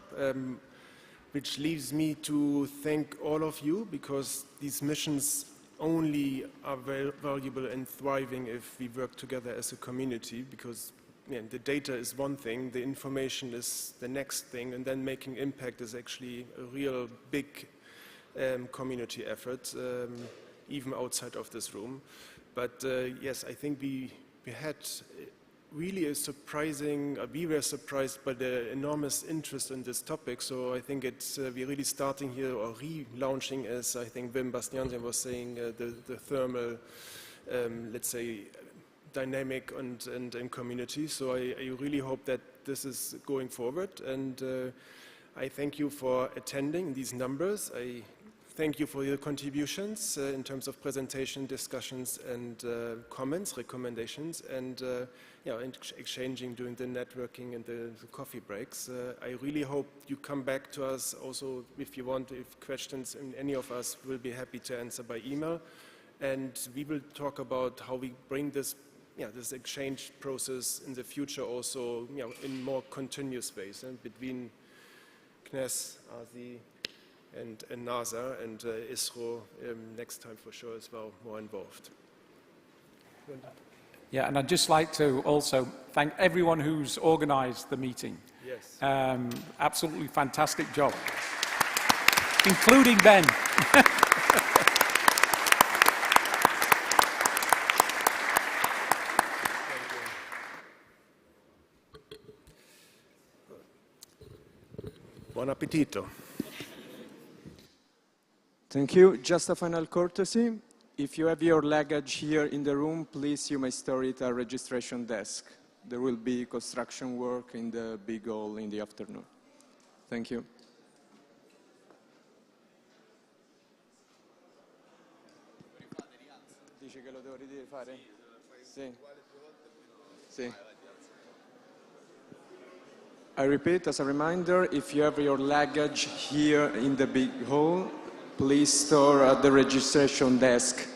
which leaves me to thank all of you, because these missions only are very valuable and thriving if we work together as a community, because the data is one thing, the information is the next thing, and then making impact is actually a real big community effort, even outside of this room. But yes, I think we had really a surprising, we were surprised by the enormous interest in this topic. So I think it's, we're really starting here, or relaunching, as I think Wim Bastiansen was saying, the thermal, let's say, dynamic and community. So I really hope that this is going forward. And I thank you for attending these numbers. I thank you for your contributions in terms of presentation, discussions, and comments, recommendations, and exchanging during the networking and the coffee breaks. I really hope you come back to us also if you want, if questions, and any of us will be happy to answer by email. And we will talk about how we bring this this exchange process in the future also in more continuous ways between CNES, ASI, and NASA, and ISRO next time for sure as well, more involved. Yeah, and I'd just like to also thank everyone who's organized the meeting. Yes. Absolutely fantastic job, including Ben. Buon appetito. Thank you. Just a final courtesy. If you have your luggage here in the room, please, you may store it at registration desk. There will be construction work in the big hall in the afternoon. Thank you. Dici che lo devo rifare? Sì. Sì. I repeat, as a reminder, if you have your luggage here in the big hall, please store at the registration desk.